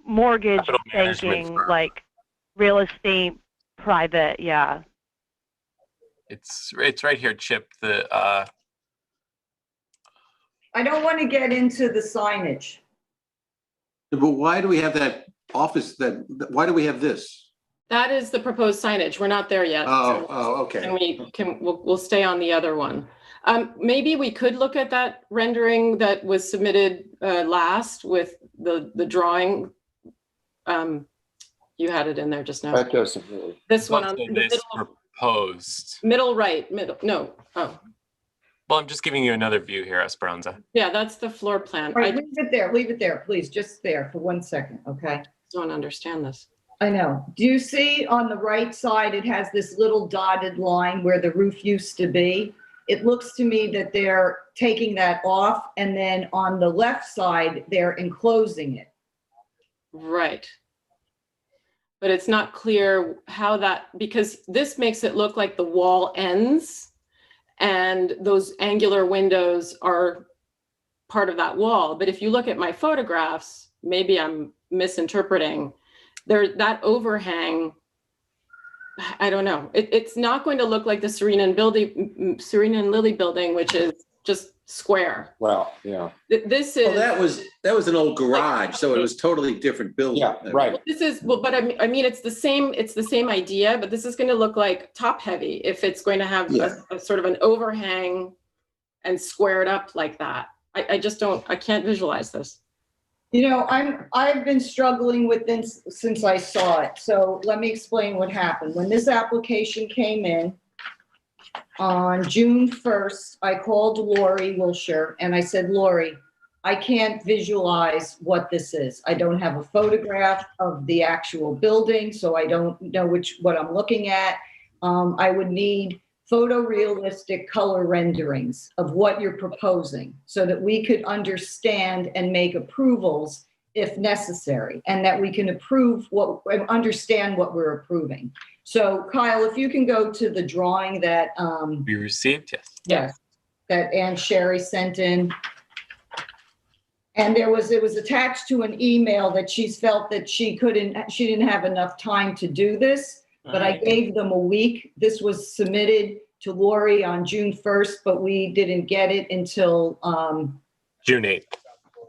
mortgage banking, like real estate, private. Yeah. It's right here, Chip. I don't want to get into the signage. But why do we have that office? Why do we have this? That is the proposed signage. We're not there yet. Okay. And we'll stay on the other one. Maybe we could look at that rendering that was submitted last with the drawing. You had it in there just now. That doesn't really. This one on the middle, proposed. Middle right, no. Oh. Well, I'm just giving you another view here, Esperanza. Yeah, that's the floor plan. All right, leave it there, please, just there for 1 second, okay? I don't understand this. I know. Do you see on the right side, it has this little dotted line where the roof used to be? It looks to me that they're taking that off, and then on the left side, they're enclosing it. Right. But it's not clear how because this makes it look like the wall ends, and those angular windows are part of that wall. But if you look at my photographs, maybe I'm misinterpreting, that overhang, I don't know. It's not going to look like the Serena and Lily building, which is just square. Well, yeah. This is. Well, that was an old garage, so it was totally different building. Yeah, right. This is, well, but I mean, it's the same idea, but this is going to look like top heavy if it's going to have a sort of an overhang and squared up like that. I just don't, I can't visualize this. You know, I've been struggling with this since I saw it. So let me explain what happened. When this application came in on June 1st, I called Lori Wilshire and I said, Lori, I can't visualize what this is. I don't have a photograph of the actual building, so I don't know what I'm looking at. I would need photorealistic color renderings of what you're proposing so that we could understand and make approvals if necessary, and that we can understand what we're approving. So Kyle, if you can go to the drawing that We received, yes. yes, that Ann Sherry sent in. And it was attached to an email that she's felt that she didn't have enough time to do this. But I gave them a week. This was submitted to Lori on June 1st, but we didn't get it until June 8th.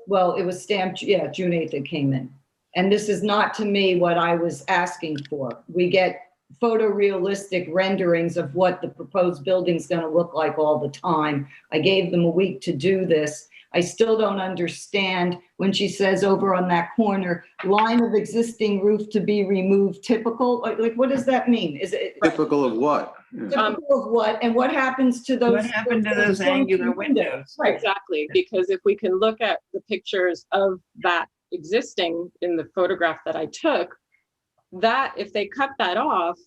well, it was stamped, June 8th it came in. And this is not to me what I was asking for. We get photorealistic renderings of what the proposed building's gonna look like all the time. I gave them a week to do this. I still don't understand when she says over on that corner, line of existing roof to be removed, typical, like what does that mean? Is it? Typical of what? Typical of what, and what happens to those? What happened to those angular windows? Right. Exactly, because if we can look at the pictures of that existing in the photograph that I took, that if they cut that off,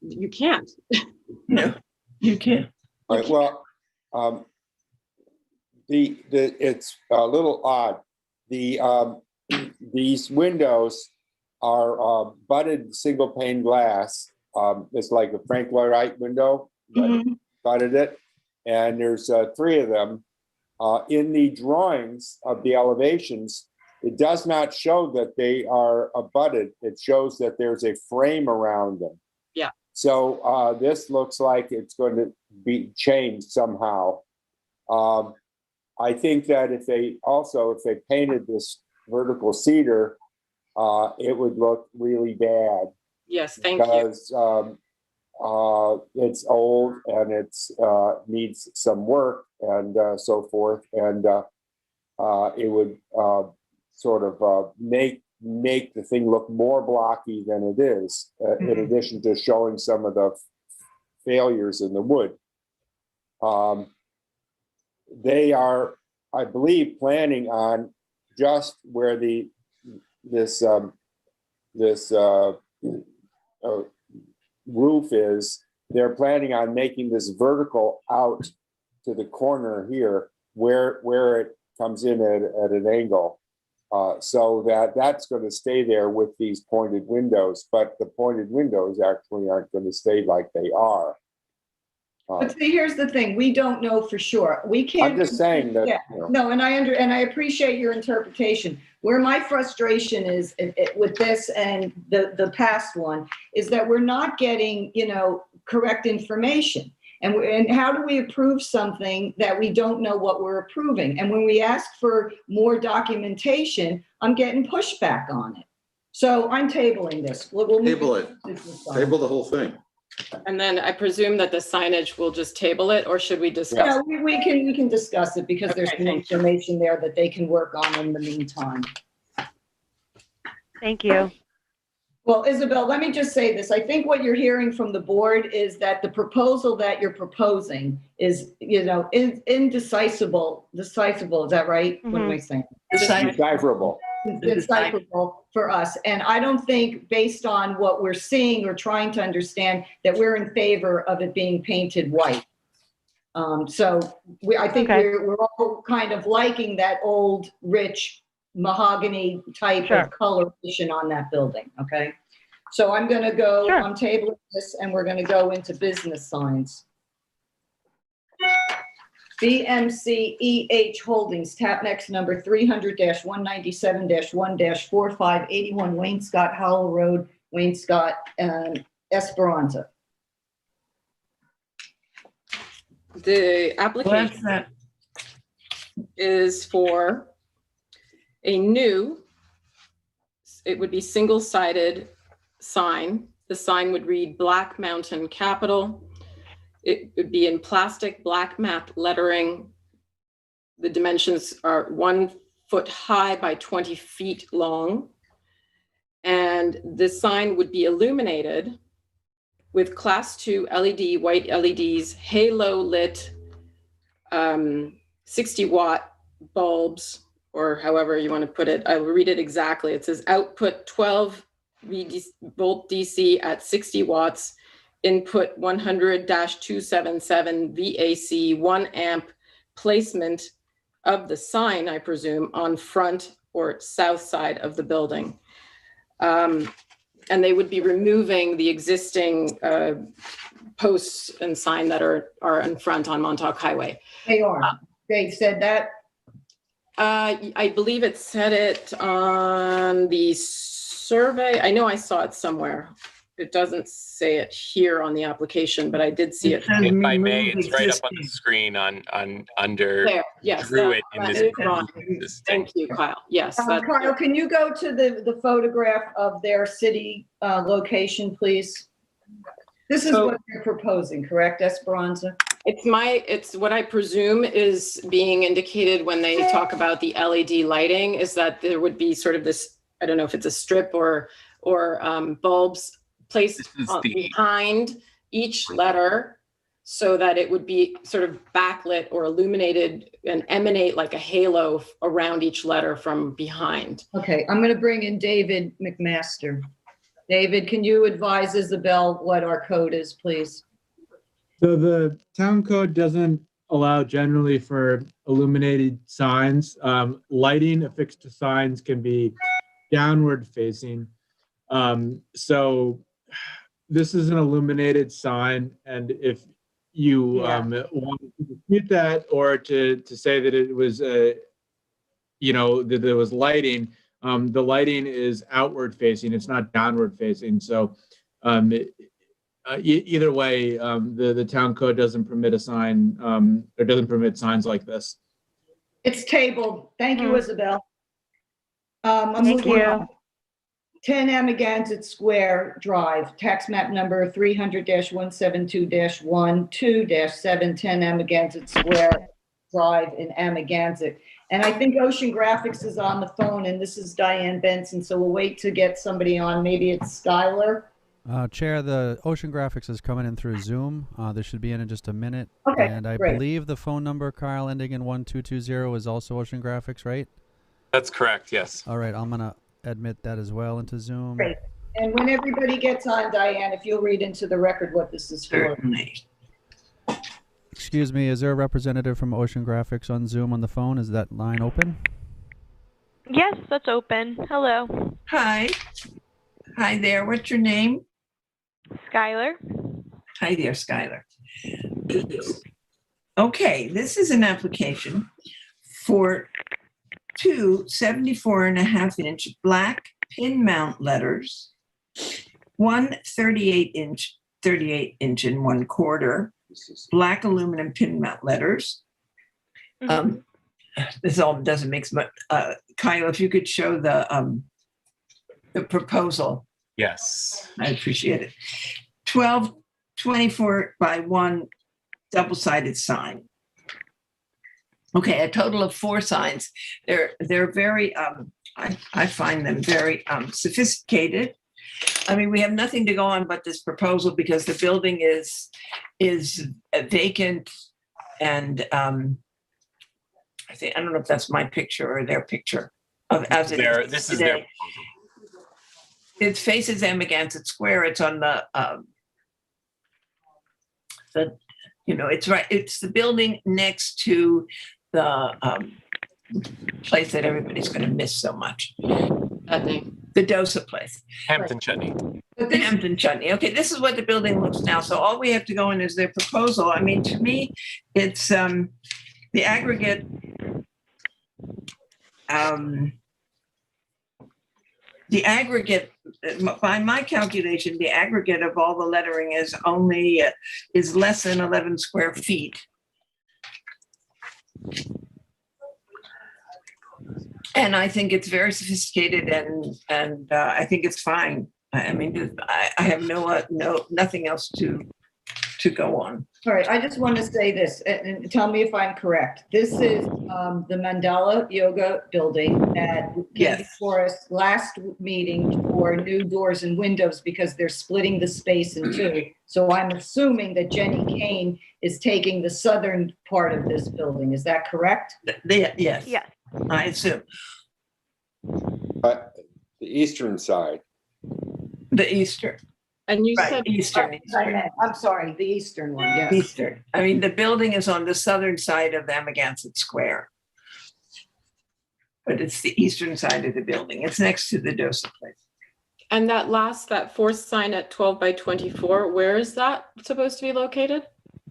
you can't. No, you can't. All right, well, it's a little odd. These windows are butted single pane glass. It's like a Frank Lloyd Wright window, but butted it. And there's 3 of them. In the drawings of the elevations, it does not show that they are abutted. It shows that there's a frame around them. Yeah. So this looks like it's going to be changed somehow. I think that if they painted this vertical cedar, it would look really bad. Yes, thank you. Because it's old and it's needs some work and so forth, and it would sort of make the thing look more blocky than it is, in addition to showing some of the failures in the wood. They are, I believe, planning on just where this roof is. They're planning on making this vertical out to the corner here, where it comes in at an angle, so that's going to stay there with these pointed windows. But the pointed windows actually aren't going to stay like they are. But see, here's the thing, we don't know for sure. We can't. I'm just saying that. Yeah. You know. No, and I appreciate your interpretation. Where my frustration is with this and the past one is that we're not getting, correct information. And how do we approve something that we don't know what we're approving? And when we ask for more documentation, I'm getting pushback on it. So I'm tabling this. We'll Table it. Table the whole thing. And then I presume that the signage will just table it, or should we discuss? No, we can discuss it because there's some information there that they can work on in the meantime. Thank you. Well, Isabel, let me just say this. I think what you're hearing from the board is that the proposal that you're proposing is, indecipherable. Is that right? What am I saying? Decipherable. Decipherable for us. And I don't think, based on what we're seeing or trying to understand, that we're in favor of it being painted white. So I think we're all kind of liking that old, rich mahogany type of coloration on that building. Okay. So I'm going to go, Sure. I'm tabling this and we're going to go into business signs. BMCEH Holdings, Tapnex number 300-197-1-4581 Wayne Scott Howell Road, Wayne Scott, Esperanza. The Well, application that's that. is for a new, it would be single-sided sign. The sign would read Black Mountain Capital. It would be in plastic black matte lettering. The dimensions are 1 foot high by 20 feet long. And this sign would be illuminated with class 2 LED, white LEDs, halo lit 60-watt bulbs, or however you want to put it. I will read it exactly. It says output 12 volt DC at 60 watts, input 100-277 VAC, 1 amp, placement of the sign, I presume, on front or south side of the building. And they would be removing the existing posts and sign that are in front on Montauk Highway. They are. They said that. I believe it said it on the survey. I know I saw it somewhere. It doesn't say it here on the application, but I did see it. If I may, it's right up on the screen on under There, yes. Druid in that this. is wrong. Thank you, Kyle. Yes. that's- Kyle, can you go to the photograph of their city location, please? This is So- what you're proposing, correct, Esperanza? It's what I presume is being indicated when they talk about the LED lighting, is that there would be sort of this, I don't know if it's a strip or bulbs placed behind each letter so that it would be sort of backlit or illuminated and emanate like a halo around each letter from behind. Okay, I'm going to bring in David McMaster. David, can you advise Isabel what our code is, please? So the town code doesn't allow generally for illuminated signs. Lighting affixed to signs can be downward facing. So this is an illuminated sign, and if you want to dispute that or to say that it was that there was lighting, the lighting is outward facing. It's not downward facing. So either way, the town code doesn't permit a sign or doesn't permit signs like this. It's tabled. Thank you, Isabel. I'm Thank moving you. on. 10 Amagansett Square Drive, tax map number 300-172-12-710 Amagansett Square Drive in Amagansett. And I think Ocean Graphics is on the phone, and this is Diane Benson, so we'll wait to get somebody on. Maybe it's Skylar. Chair, the Ocean Graphics is coming in through Zoom. They should be in just a minute. Okay, and I great. believe the phone number, Kyle, ending in 1220 is also Ocean Graphics, right? That's correct, yes. All right, I'm going to admit that as well into Zoom. Great. And when everybody gets on, Diane, if you'll read into the record what this is for. Certainly. Excuse me, is there a representative from Ocean Graphics on Zoom on the phone? Is that line open? Yes, that's open. Hello. Hi. Hi there. What's your name? Skylar. Hi there, Skylar. Okay, this is an application for two 74.5-inch black pin mount letters, one 38-inch and 1/4 black aluminum pin mount letters. This all doesn't make much. Kyle, if you could show the proposal. Yes. I appreciate it. 12/24 by 1 double-sided sign. Okay, a total of 4 signs. They're very, I find them very sophisticated. I mean, we have nothing to go on but this proposal because the building is vacant, and I don't know if that's my picture or their picture of as it is. This is their proposal. It faces Amagansett Square. It's on it's right. It's the building next to the place that everybody's going to miss so much. That name. The Dosa place. Hampton Chutney. But The this, Hampton chutney. Okay, this is what the building looks now. So all we have to go in is their proposal. I mean, to me, it's the aggregate. The aggregate, by my calculation, the aggregate of all the lettering is only is less than 11 square feet. And I think it's very sophisticated, and I think it's fine. I mean, I have nothing else to go on. all right, I just want to say this, and tell me if I'm correct. This is the Mandala Yoga building that came Yes. before us last meeting for new doors and windows because they're splitting the space in two. So I'm assuming that Jenny Kane is taking the southern part of this building. Is that correct? Yes. Yes. I assume. But the eastern side, The Eastern. And you Right, said Eastern. I'm sorry, the eastern one, yes. Eastern. I mean, the building is on the southern side of Amagansett Square. But it's the eastern side of the building. It's next to the Dosa place. And that fourth sign at 12 by 24, where is that supposed to be located?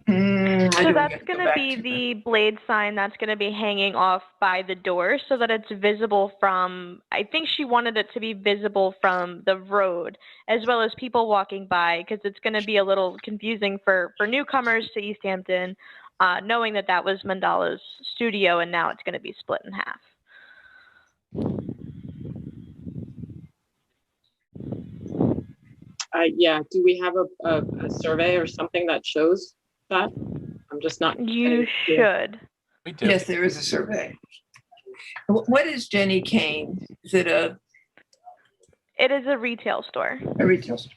So that's going to be the blade sign that's going to be hanging off by the door so that it's visible from, I think she wanted it to be visible from the road as well as people walking by, because it's going to be a little confusing for newcomers to East Hampton, knowing that that was Mandala's studio and now it's going to be split in half. Yeah, do we have a survey or something that shows that? I'm just not. You should. We do. Yes, there is a survey. What is Jenny Kane? Is it a It is a retail store. retail store?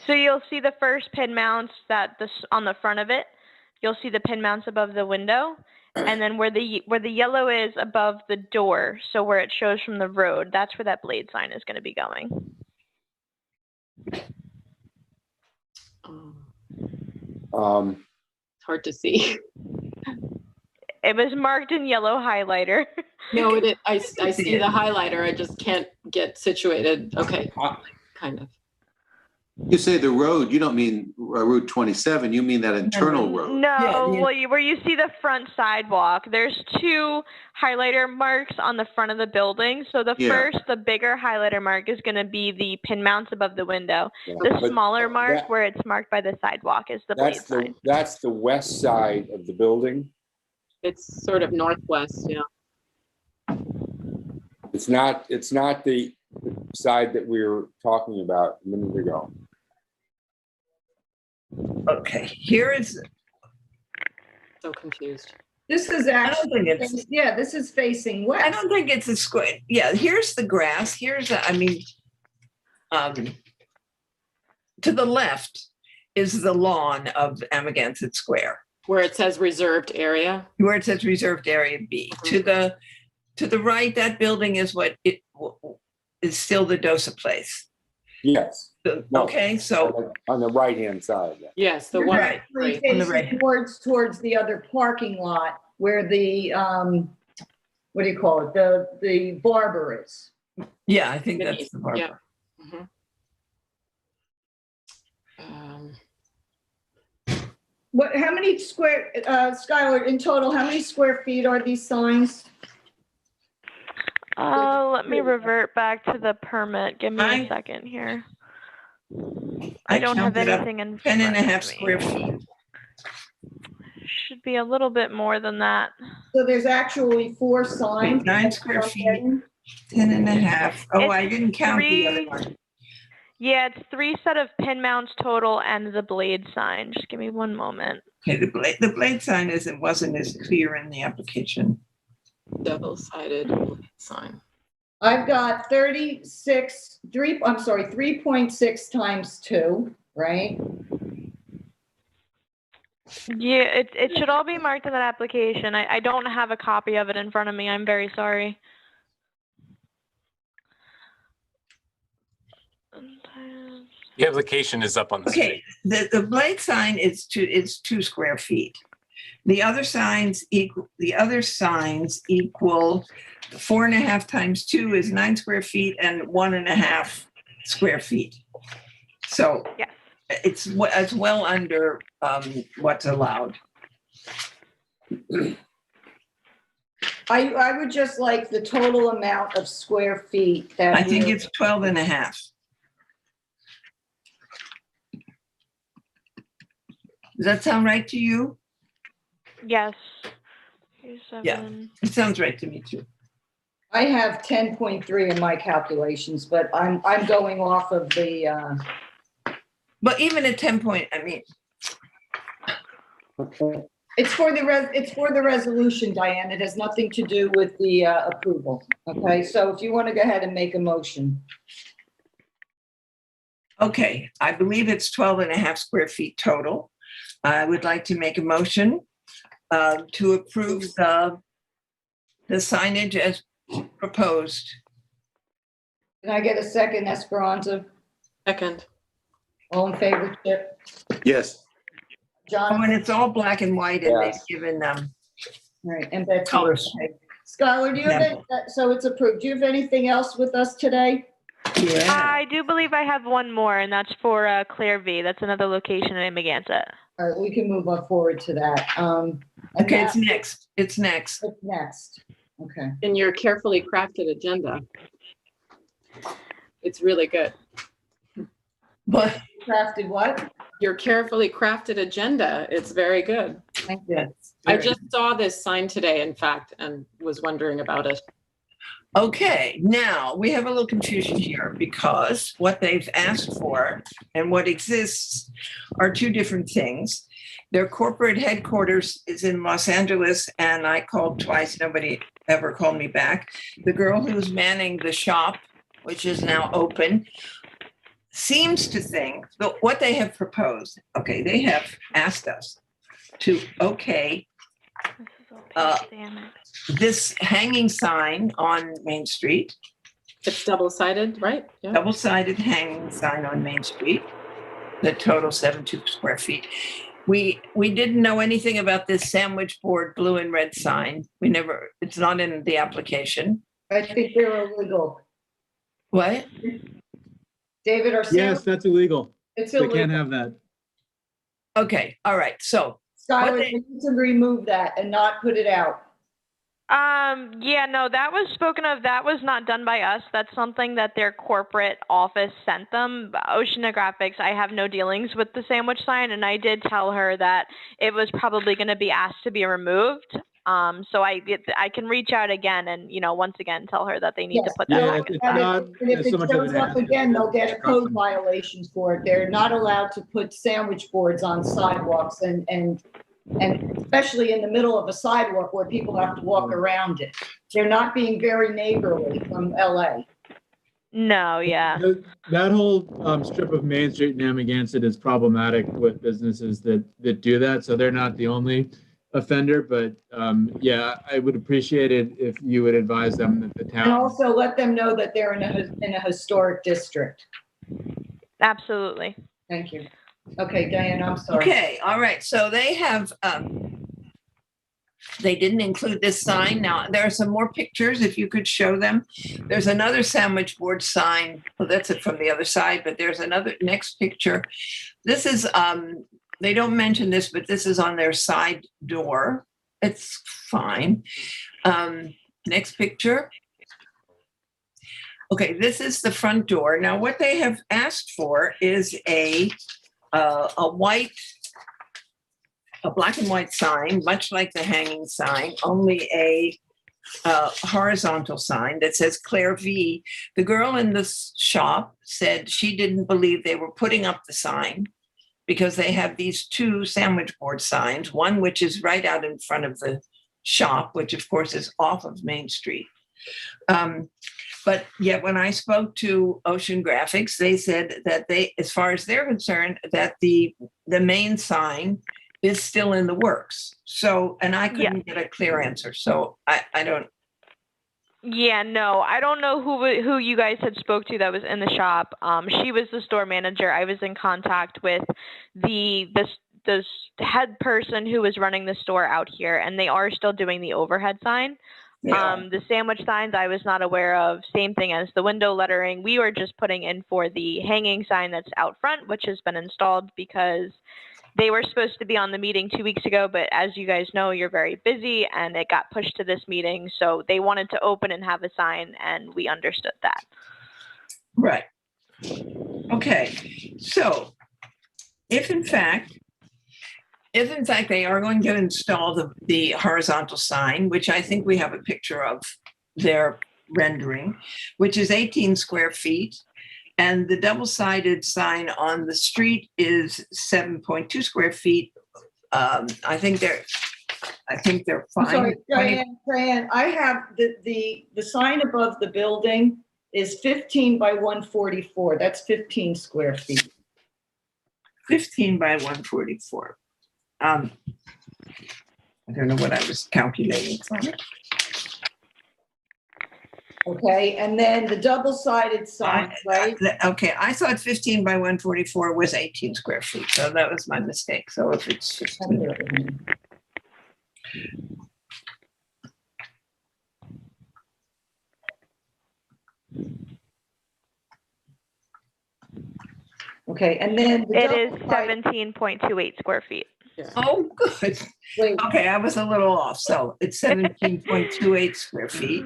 So you'll see the first pin mounts on the front of it. You'll see the pin mounts above the window, and then where the yellow is above the door, so where it shows from the road, that's where that blade sign is going to be going. It's hard to see. It was marked in yellow highlighter. No, I see the highlighter. I just can't get situated. Okay, kind of. You say the road, you don't mean Route 27, you mean that internal road. No, Yeah, well, where you see the front sidewalk, there's two highlighter marks on the front of the building. So the bigger highlighter mark is going to be the pin mounts above the window. The smaller mark where it's marked by the sidewalk is the blade sign. that's the west side of the building. It's sort of northwest, yeah. It's not the side that we were talking about a minute ago. Okay, here is. So confused. This is actually, this is facing west. I don't think it's a square. Yeah, here's the grass. Here's to the left is the lawn of Amagansett Square. Where it says reserved area? Where it says reserved area B. Mm-hmm. To the right, that building is what it is still the Dosa place. Yes. Okay, so on the right-hand side. Yes, the one right. On the right. Towards the other parking lot where the what do you call it? The barber is. Yeah, I think that's the barber. Yeah. How many square, Skylar, in total, how many square feet are these signs? Let me revert back to the permit. Give me a second here. I don't have anything in front of me. 10.5 square feet. Should be a little bit more than that. So there's actually 4 signs. 9 square feet, 10.5. Oh, I didn't count the other one. Yeah, it's 3 set of pin mounts total and the blade sign. Just give me one moment. Okay, the blade sign wasn't as clear in the application. Double-sided blade sign. I've got 3.6 times 2, right? Yeah, it should all be marked in that application. I don't have a copy of it in front of me. I'm very sorry. The application is up on the screen. Okay, the blade sign is 2 square feet. The other signs equal 4.5 times 2 is 9 square feet and 1.5 square feet. So Yes. it's well under what's allowed. I would just like the total amount of square feet that. I think it's 12.5. Does that sound right to you? Yes. Yeah, it sounds right to me too. I have 10.3 in my calculations, but I'm going off of the, But even at 10 point, I mean, it's for the resolution, Diane. It has nothing to do with the approval. Okay, so if you want to go ahead and make a motion. okay, I believe it's 12.5 square feet total. I would like to make a motion to approve the signage as proposed. Can I get a second, Esperanza? Second. All in favor, Chip? Yes. Oh, John? and it's all black and white, and Yes. they've given Right, and Betsy. colors. Okay. Skylar, do you have, so it's approved. Do you have anything else with us today? Yeah. I do believe I have one more, and that's for Claire V. That's another location in Amagansett. All right, we can move on forward to that. And Okay, that- it's next. It's next. It's next. Okay. In your carefully crafted agenda. It's really good. But Crafted what? Your carefully crafted agenda, it's very good. Thank you. I just saw this sign today, in fact, and was wondering about it. okay, now we have a little confusion here because what they've asked for and what exists are two different things. Their corporate headquarters is in Los Angeles, and I called twice. Nobody ever called me back. The girl who's manning the shop, which is now open, seems to think that what they have proposed, okay, they have asked us to, okay, this hanging sign on Main Street, It's double-sided, right? Yeah. double-sided hanging sign on Main Street, the total 72 square feet. We didn't know anything about this sandwich board blue and red sign. It's not in the application. I think they're illegal. What? David or Sarah? Yes, that's illegal. It's They can't illegal. have that. Okay, all right, so Skylar, they- you need to remove that and not put it out. Yeah, no, that was spoken of. That was not done by us. That's something that their corporate office sent them. Oceanographics, I have no dealings with the sandwich sign, and I did tell her that it was probably going to be asked to be removed. So I can reach out again and, once again, tell her that they need to Yes. put that Yeah, back in. it's not And if so it much of shows an up ask. again, they'll get a code violation for it. They're not allowed to put sandwich boards on sidewalks and especially in the middle of a sidewalk where people have to walk around it. They're not being very neighborly from LA. No, yeah. That whole strip of Main Street in Amagansett is problematic with businesses that do that. So they're not the only offender, but yeah, I would appreciate it if you would advise them that the And town. also let them know that they're in a historic district. Absolutely. Thank you. Okay, Diane, I'm sorry. okay, all right, so they have, they didn't include this sign. Now, there are some more pictures, if you could show them. There's another sandwich board sign. Well, that's it from the other side, but there's another next picture. This is, they don't mention this, but this is on their side door. It's fine. Next picture. Okay, this is the front door. Now, what they have asked for is a black and white sign, much like the hanging sign, only a horizontal sign that says Claire V. The girl in the shop said she didn't believe they were putting up the sign because they have these two sandwich board signs, one which is right out in front of the shop, which of course is off of Main Street. But yet when I spoke to Ocean Graphics, they said that they, as far as they're concerned, that the main sign is still in the works. So, and I couldn't get a clear answer. So I don't. Yeah, no, I don't know who you guys had spoke to that was in the shop. She was the store manager. I was in contact with the head person who was running the store out here, and they are still doing the overhead sign. Yeah. The sandwich signs I was not aware of. Same thing as the window lettering. We were just putting in for the hanging sign that's out front, which has been installed because they were supposed to be on the meeting 2 weeks ago, but as you guys know, you're very busy and it got pushed to this meeting. So they wanted to open and have a sign, and we understood that. Right. Okay. So if in fact they are going to install the horizontal sign, which I think we have a picture of their rendering, which is 18 square feet, and the double-sided sign on the street is 7.2 square feet. I think they're fine. I'm sorry, Diane, I have the sign above the building is 15 by 144. That's 15 square feet. 15 by 144. I don't know what I was calculating from it. Okay, and then the double-sided sign, right? Okay, I thought 15 by 144 was 18 square feet, so that was my mistake. So if it's 15. Okay, and then it is 17.28 square feet. Oh, good. Wait. Okay, I was a little off. So it's 17.28 square feet.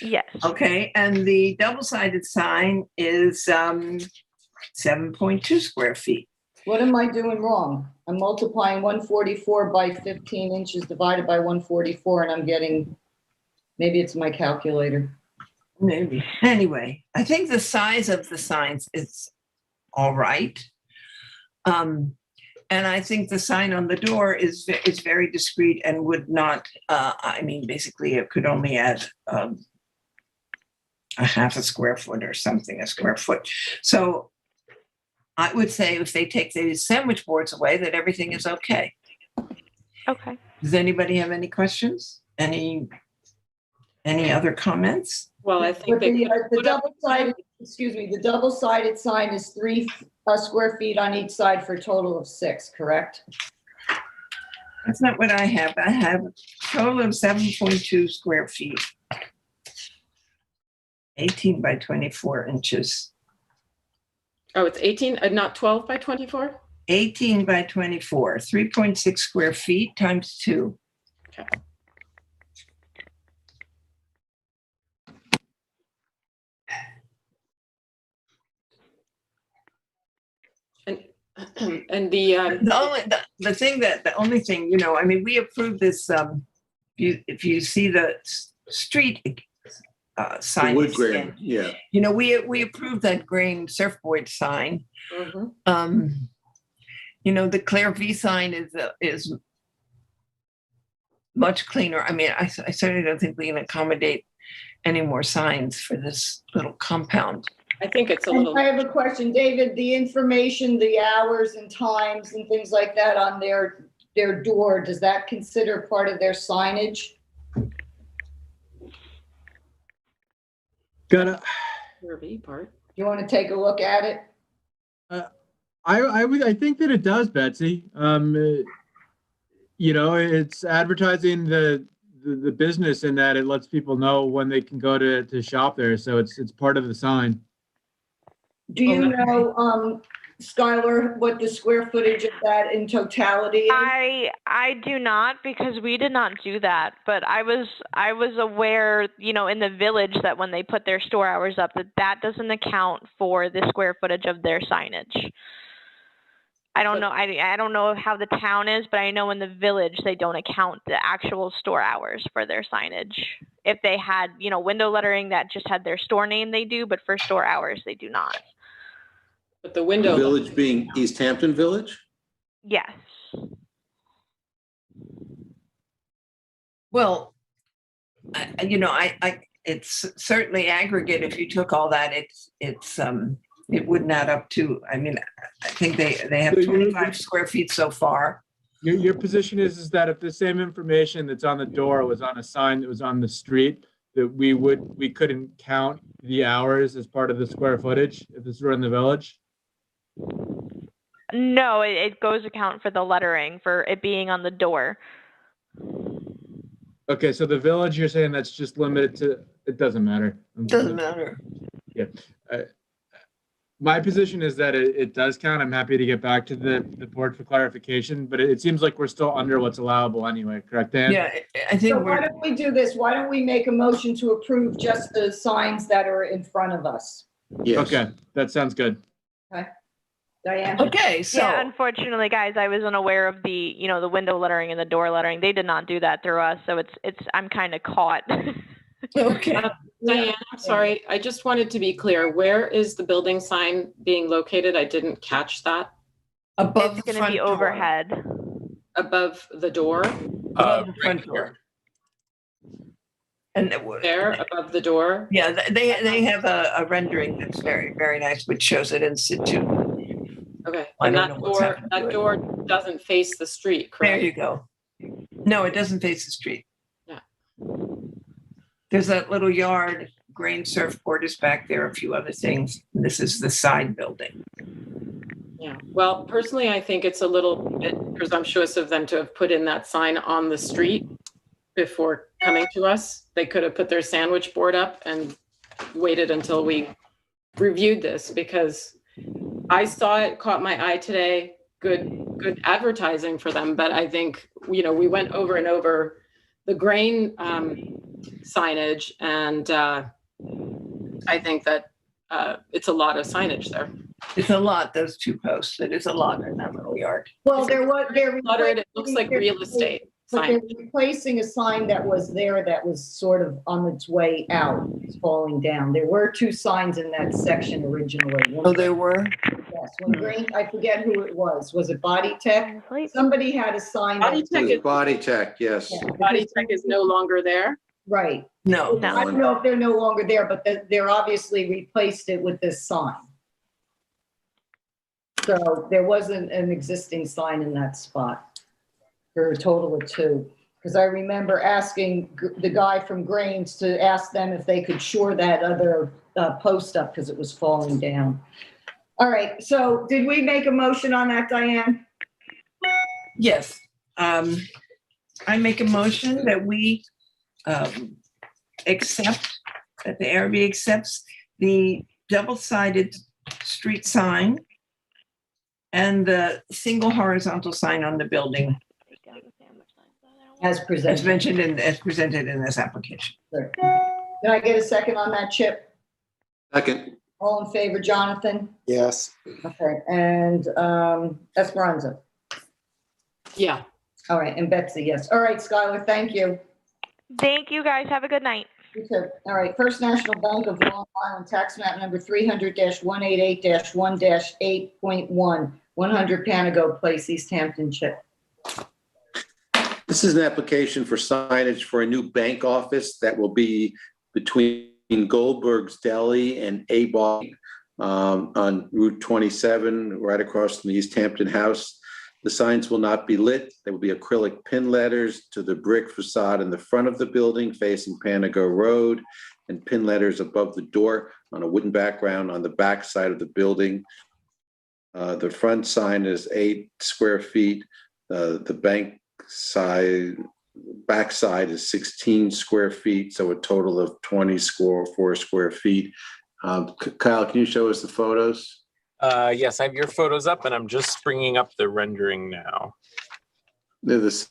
Yes. Okay, and the double-sided sign is 7.2 square feet. What am I doing wrong? I'm multiplying 144 by 15 inches divided by 144, and I'm getting, maybe it's my calculator. Maybe. Anyway, I think the size of the signs is all right. And I think the sign on the door is very discreet and would not, I mean, basically it could only add a half a square foot or something, a square foot. So I would say if they take these sandwich boards away, that everything is okay. Okay. Does anybody have any questions? Any other comments? Well, I think the double-sided, excuse me, the double-sided sign is 3 square feet on each side for a total of 6, correct? That's not what I have. I have a total of 7.2 square feet. 18 by 24 inches. Oh, it's 18, not 12 by 24? 18 by 24, 3.6 square feet times 2. Okay. And the only thing, you know, I mean, we approved this. If you see the street sign, wood grain, yeah. You know, we approved that grain surfboard sign. Mm-hmm. You know, the Claire V sign is much cleaner. I mean, I certainly don't think we can accommodate any more signs for this little compound. I think it's a little. I have a question, David. The information, the hours and times and things like that on their door, does that consider part of their signage? RV part. You want to take a look at it? I think that it does, Betsy. You know, it's advertising the business in that it lets people know when they can go to shop there. So it's part of the sign. Do you know, Skylar, what the square footage of that in totality is? I do not, because we did not do that, but I was aware, you know, in the village that when they put their store hours up, that doesn't account for the square footage of their signage. I don't know. I don't know how the town is, but I know in the village they don't account the actual store hours for their signage. If they had, you know, window lettering that just had their store name, they do, but for store hours, they do not. But the window. The village being East Hampton Village? Yes. Well, you know, it's certainly aggregate. If you took all that, it wouldn't add up to, I mean, I think they have 25 square feet so far. Your position is that if the same information that's on the door was on a sign that was on the street, that we couldn't count the hours as part of the square footage if this were in the village? No, it goes account for the lettering, for it being on the door. Okay, so the village, you're saying that's just limited to, it doesn't matter. Doesn't matter. Yeah. My position is that it does count. I'm happy to get back to the board for clarification, but it seems like we're still under what's allowable anyway, correct, Dan? Yeah, I think So why we're, don't we do this? Why don't we make a motion to approve just the signs that are in front of us? Yes. Okay, that sounds good. Diane? okay, so. Yeah, unfortunately, guys, I was unaware of the, you know, the window lettering and the door lettering. They did not do that through us, so I'm kind of caught. Okay. Diane, I'm sorry. I just wanted to be clear. Where is the building sign being located? I didn't catch that. Above It's the going to front be door. overhead. Above the door? Above the front door. And it would. There, above the door? Yeah, they have a rendering that's very, very nice, which shows it in situ. Okay, I and don't that know what's door, happened to that it. door doesn't face the street, There correct? you go. No, it doesn't face the street. Yeah. There's that little yard, grain surfboard is back there, a few other things. This is the side building. Yeah, well, personally, I think it's a little bit presumptuous of them to have put in that sign on the street before coming to us. They could have put their sandwich board up and waited until we reviewed this, because I saw it, caught my eye today. Good advertising for them, but I think, you know, we went over and over the grain signage, and I think that it's a lot of signage there. It's a lot, those two posts. It is a lot in that little yard. Well, they're Cluttered, it looks like real estate But they're sign. replacing a sign that was there that was sort of on its way out, it's falling down. There were two signs in that section originally. Oh, there were? Yes, when Green, I forget who it was. Was it Body Tech? Somebody had a sign. Body Tech is, Body Tech, yes. Body Tech is no longer there. Right. No. I don't know if they're no longer there, but they're obviously replaced it with this sign. So there wasn't an existing sign in that spot for a total of two. Because I remember asking the guy from Grains to ask them if they could shore that other post up because it was falling down. All right, so did we make a motion on that, Diane? Yes. I make a motion that we accept, that the ARB accepts the double-sided street sign and the single horizontal sign on the building As presented. as presented in this application. Sure. Can I get a second on that, Chip? Second, All in favor, Jonathan? Yes. Okay, and Esperanza? Yeah. All right, and Betsy, yes. All right, Skylar, thank you. Thank you, guys. Have a good night. You too. All right, First National Bank of Long Island, tax map number 300-188-1-8.1, 100 Panago Place, East Hampton, Chip. this is an application for signage for a new bank office that will be between Goldberg's Deli and ABOB on Route 27, right across from the East Hampton House. The signs will not be lit. There will be acrylic pin letters to the brick facade in the front of the building facing Panago Road, and pin letters above the door on a wooden background on the back side of the building. The front sign is 8 square feet. The bank side, back side is 16 square feet, so a total of 24 square feet. Kyle, can you show us the photos? Yes, I have your photos up, and I'm just bringing up the rendering now. They're the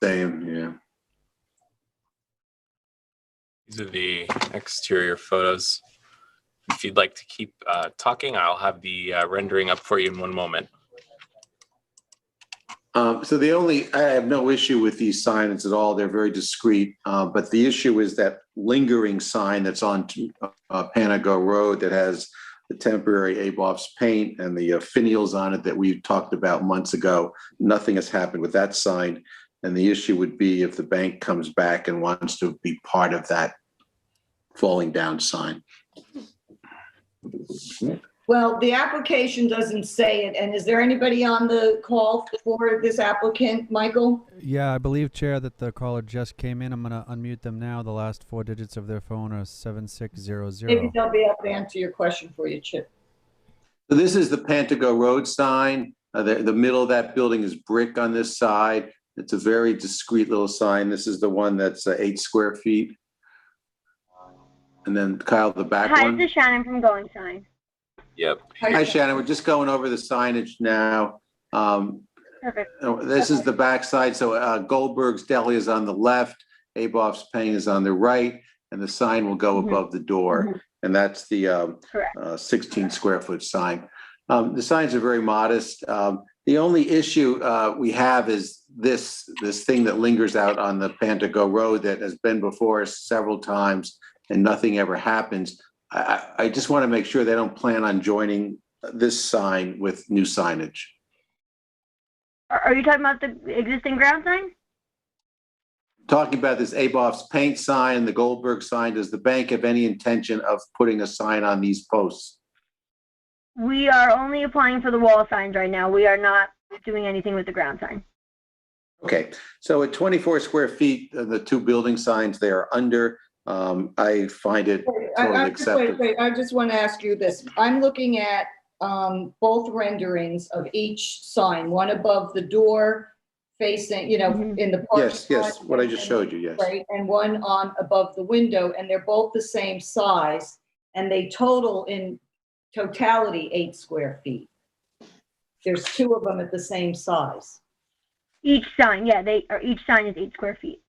same, yeah. These are the exterior photos. If you'd like to keep talking, I'll have the rendering up for you in one moment. I have no issue with these signs at all. They're very discreet. But the issue is that lingering sign that's on Panago Road that has the temporary ABOF's paint and the finials on it that we talked about months ago. Nothing has happened with that sign. And the issue would be if the bank comes back and wants to be part of that falling down sign. Well, the application doesn't say it, and is there anybody on the call for this applicant, Michael? Yeah, I believe, Chair, that the caller just came in. I'm going to unmute them now. The last 4 digits of their phone are 7600. Maybe they'll be able to answer your question for you, Chip. So this is the Panago Road sign. The middle of that building is brick on this side. It's a very discreet little sign. This is the one that's 8 square feet. And then Kyle, the back Hi, one. this is Shannon from Going Sign. Yep. Hi, Shannon. We're just going over the signage now. Perfect. This is the back side. So Goldberg's Deli is on the left, Aboff's Paint is on the right, and the sign will go above the door. And that's the 16 square foot sign. The signs are very modest. The only issue we have is this thing that lingers out on the Pantago Road that has been before us several times and nothing ever happens. I just want to make sure they don't plan on joining this sign with new signage. Are you talking about the existing ground sign? Talking about this Aboff's Paint sign, the Goldberg sign, does the bank have any intention of putting a sign on these posts? We are only applying for the wall signs right now. We are not doing anything with the ground sign. Okay, so at 24 square feet, the 2 building signs they are under. I find it totally acceptable. Wait, I just want to ask you this. I'm looking at both renderings of each sign, one above the door facing, in the park. Yes, what I just showed you, yes. Right, and one on above the window, and they're both the same size, and they total in totality 8 square feet. There's 2 of them at the same size. Each sign, each sign is 8 square feet.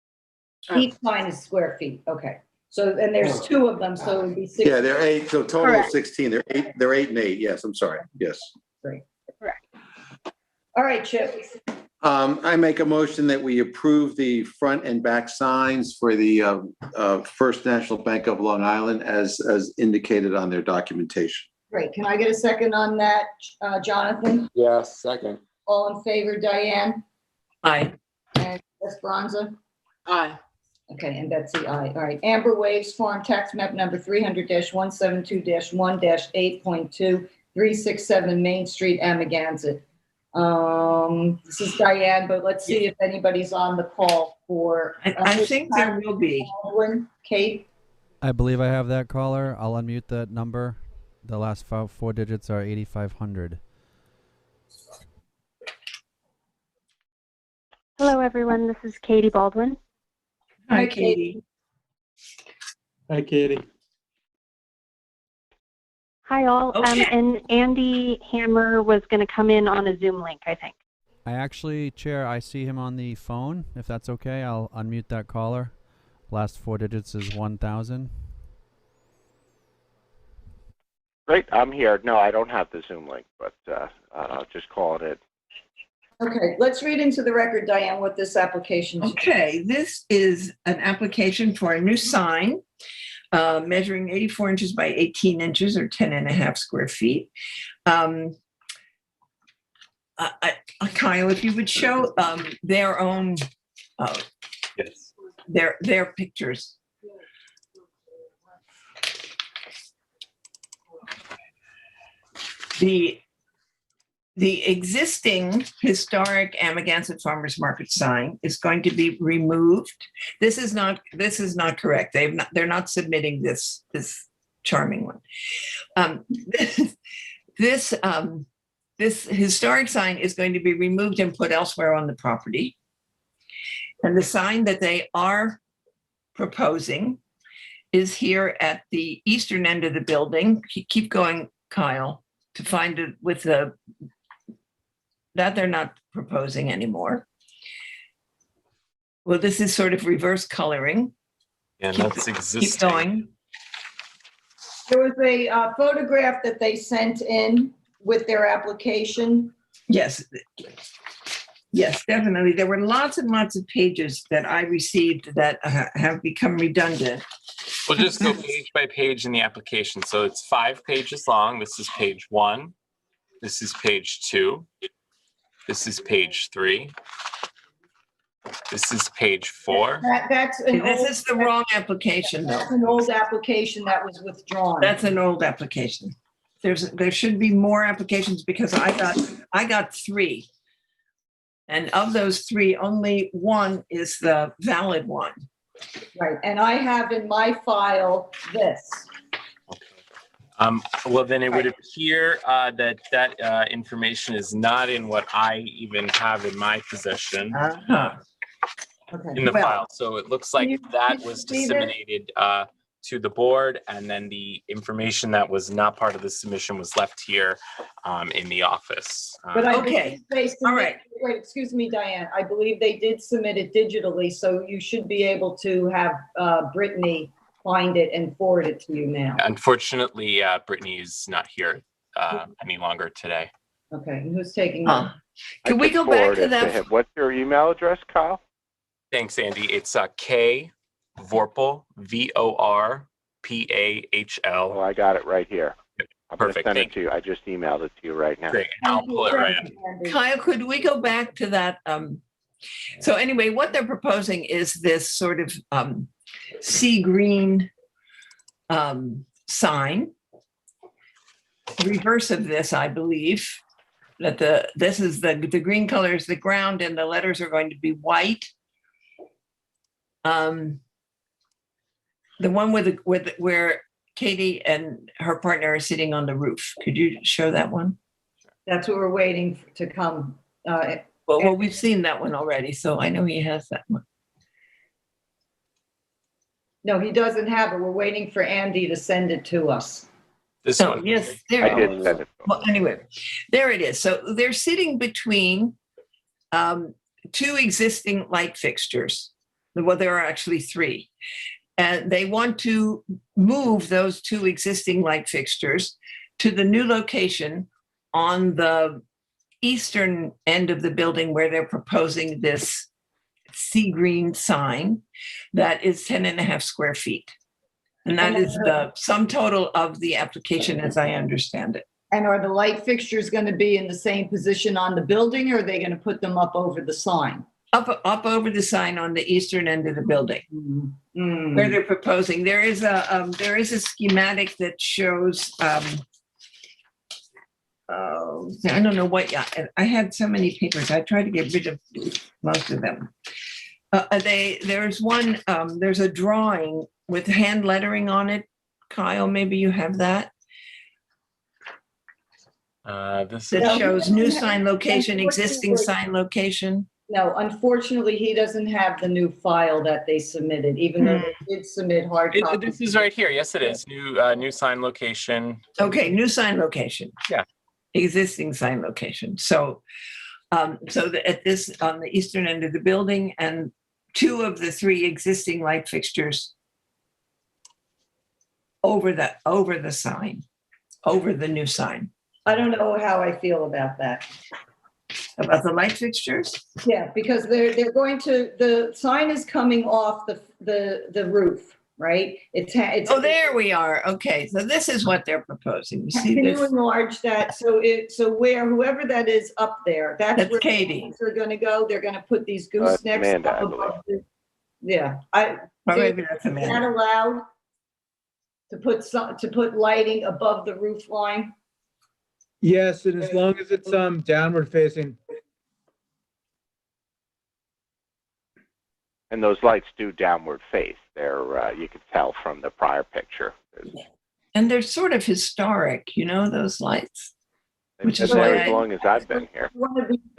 Each sign is square feet, okay. So, and there's 2 of them, so it would be 6. Yeah, they're 8, so total Correct. of 16. They're 8 and 8, yes, I'm sorry, yes. Great. Correct. All right, Chip. I make a motion that we approve the front and back signs for the First National Bank of Long Island as indicated on their documentation. Great. Can I get a second on that, Jonathan? Yes, second. All in favor, Diane? Aye. And Esperanza? Aye. Okay, and Betsy, aye. All right. Amber Waves Farm Tax Map Number 300-172-1-8.2, 367 Main Street, Amagansett. This is Diane, but let's see if anybody's on the call for. I think there will be. Kate? I believe I have that caller. I'll unmute that number. The last 4 digits are 8500. Hello, everyone. This is Katie Baldwin. Hi, Katie. Hi, Katie. Hi, all. Okay. And Andy Hammer was going to come in on a Zoom link, I think. I actually, Chair, I see him on the phone. If that's okay, I'll unmute that caller. Last 4 digits is 1000. Great, I'm here. No, I don't have the Zoom link, but I'll just call it in. Okay, let's read into the record, Diane, what this application is. Okay, this is an application for a new sign measuring 84 inches by 18 inches or 10 and a half square feet. Kyle, if you would show their own, Yes. their pictures. The existing historic Amagansett Farmers Market sign is going to be removed. This is not correct. They're not submitting this charming one. This historic sign is going to be removed and put elsewhere on the property. And the sign that they are proposing is here at the eastern end of the building. Keep going, Kyle, to find it with the that they're not proposing anymore. Well, this is sort of reverse coloring. And that's existing. Keep going. There was a photograph that they sent in with their application. Yes. Yes, definitely. There were lots and lots of pages that I received that have become redundant. We'll just go page by page in the application. So it's 5 pages long. This is page 1. This is page 2. This is page 3. This is page 4. This is the wrong application, though. That's an old application that was withdrawn. That's an old application. There should be more applications because I got 3. And of those 3, only 1 is the valid one. Right, and I have in my file this. Well, then it would appear that information is not in what I even have in my possession in the file. So it looks like that was disseminated to the board, and then the information that was not part of the submission was left here in the office. But I Okay. believe they All right. Wait, excuse me, Diane. I believe they did submit it digitally, so you should be able to have Brittany find it and forward it to you now. Unfortunately, Brittany is not here any longer today. Okay, and who's taking that? Can we go back to that? What's your email address, Kyle? Thanks, Andy. It's K Vorpal, VORPAHL. Oh, I got it right here. I'm Perfect. Gonna send Thank it to you. I just emailed it to you right now. Great. I'll pull it right up. Kyle, could we go back to that? So anyway, what they're proposing is this sort of sea green sign. Reverse of this, I believe, that this is the green color is the ground and the letters are going to be white. The one where Katie and her partner are sitting on the roof. Could you show that one? That's what we're waiting to come. Well, we've seen that one already, so I know he has that one. No, he doesn't have it. We're waiting for Andy to send it to us. This So one. yes, there I it did is. send it. Well, anyway, there it is. So they're sitting between two existing light fixtures. Well, there are actually three. And they want to move those two existing light fixtures to the new location on the eastern end of the building where they're proposing this sea green sign that is 10.5 square feet. And that is the sum total of the application as I understand it. And are the light fixtures going to be in the same position on the building, or are they going to put them up over the sign? Up over the sign on the eastern end of the building where they're proposing. There is a schematic that shows, I don't know what, I had so many papers. I tried to get rid of most of them. There's one, there's a drawing with hand lettering on it. Kyle, maybe you have that. This That shows new sign location, existing sign location. No, unfortunately, he doesn't have the new file that they submitted, even though they did submit hard copies. This is right here. Yes, it is. New sign location. Okay, new sign location. Yeah. Existing sign location. So, at this on the eastern end of the building, and two of the three existing light fixtures over the sign, over the new sign. I don't know how I feel about that. About the light fixtures? Yeah, because they're going to, the sign is coming off the roof, right? It's Oh, there we are. Okay, so this is what they're proposing. You see Can this? you enlarge that? So whoever that is up there, that's where Katie. they're going to go. They're going to put these goosenecks. Amanda, up I above yeah. Or maybe that's Is that allowed to put lighting above the roof line? Yes, and as long as it's downward facing. And those lights do downward face. They're you can tell from the prior picture. And they're sort of historic, those lights. Which is They've been there why as long as I've been here.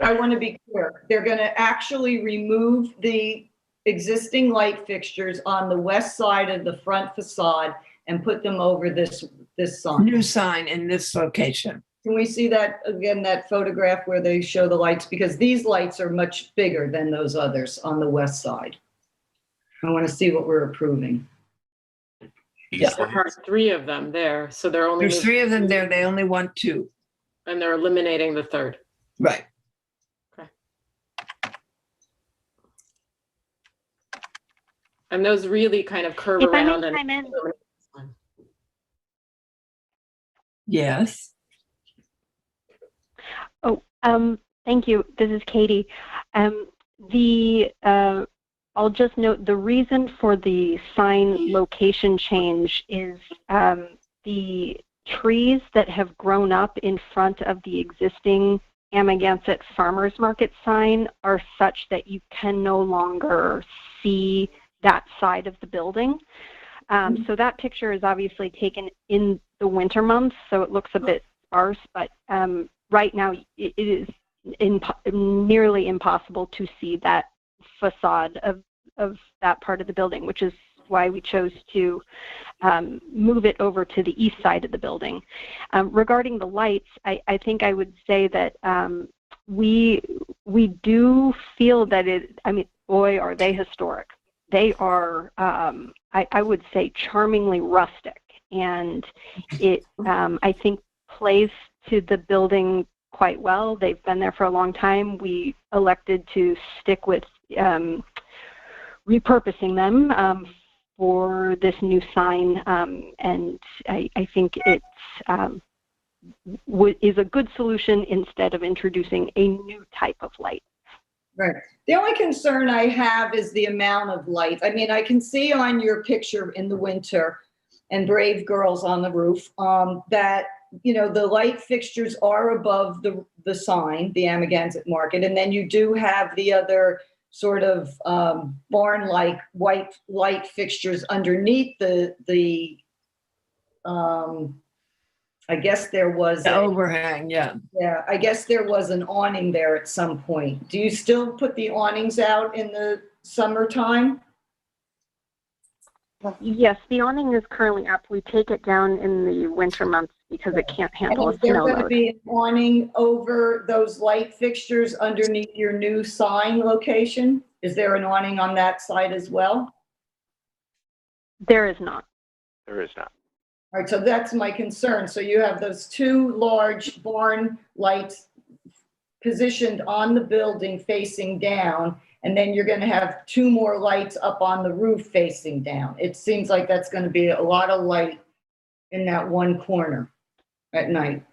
I want to be clear. They're going to actually remove the existing light fixtures on the west side of the front facade and put them over this sign. New sign in this location. Can we see that again, that photograph where they show the lights? Because these lights are much bigger than those others on the west side. I want to see what we're approving. Yeah, there are three of them there, so they're only. There's three of them there. They only want two. And they're eliminating the third. Right. Okay. And those really kind of curve If I around. may chime in. Yes. Oh, thank you. This is Katie. I'll just note the reason for the sign location change is the trees that have grown up in front of the existing Amagansett Farmers Market sign are such that you can no longer see that side of the building. So that picture is obviously taken in the winter months, so it looks a bit sparse, but right now it is nearly impossible to see that facade of that part of the building, which is why we chose to move it over to the east side of the building. Regarding the lights, I think I would say that we do feel that I mean, boy, are they historic. They are, I would say, charmingly rustic, and it, I think, plays to the building quite well. They've been there for a long time. We elected to stick with repurposing them for this new sign, and I think it's is a good solution instead of introducing a new type of light. Right. The only concern I have is the amount of light. I mean, I can see on your picture in the winter and Brave Girls on the roof that, you know, the light fixtures are above the sign, the Amagansett Market, and then you do have the other sort of barn-like white light fixtures underneath the I guess there was The overhang, yeah. Yeah, I guess there was an awning there at some point. Do you still put the awnings out in the summertime? Yes, the awning is currently up. We take it down in the winter months because it can't handle a Is there snow going to load. be an awning over those light fixtures underneath your new sign location? Is there an awning on that side as well? There is not. There is not. All right, so that's my concern. So you have those two large barn lights positioned on the building facing down, and then you're going to have two more lights up on the roof facing down. It seems like that's going to be a lot of light in that one corner at night.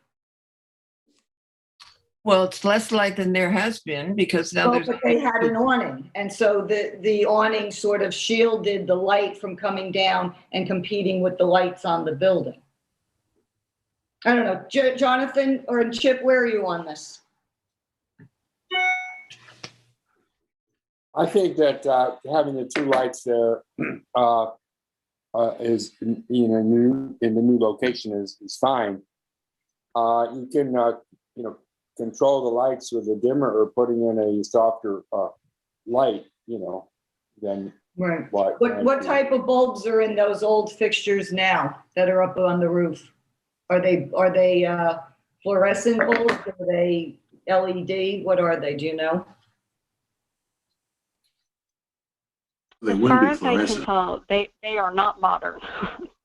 Well, it's less light than there has been because now Well, but they had an awning, and so the awning sort of shielded the light from coming down and competing with the lights on the building. I don't know, Jonathan or Chip, where are you on this? I think that having the two lights there is, you know, in the new location is fine. You can, you know, control the lights with a dimmer or putting in a softer light, you know, than Right. what type of bulbs are in those old fixtures now that are up on the roof? Are they fluorescent bulbs? Are they LED? What are they? Do you know? They As wouldn't far be as I can fluorescent. tell, they are not modern.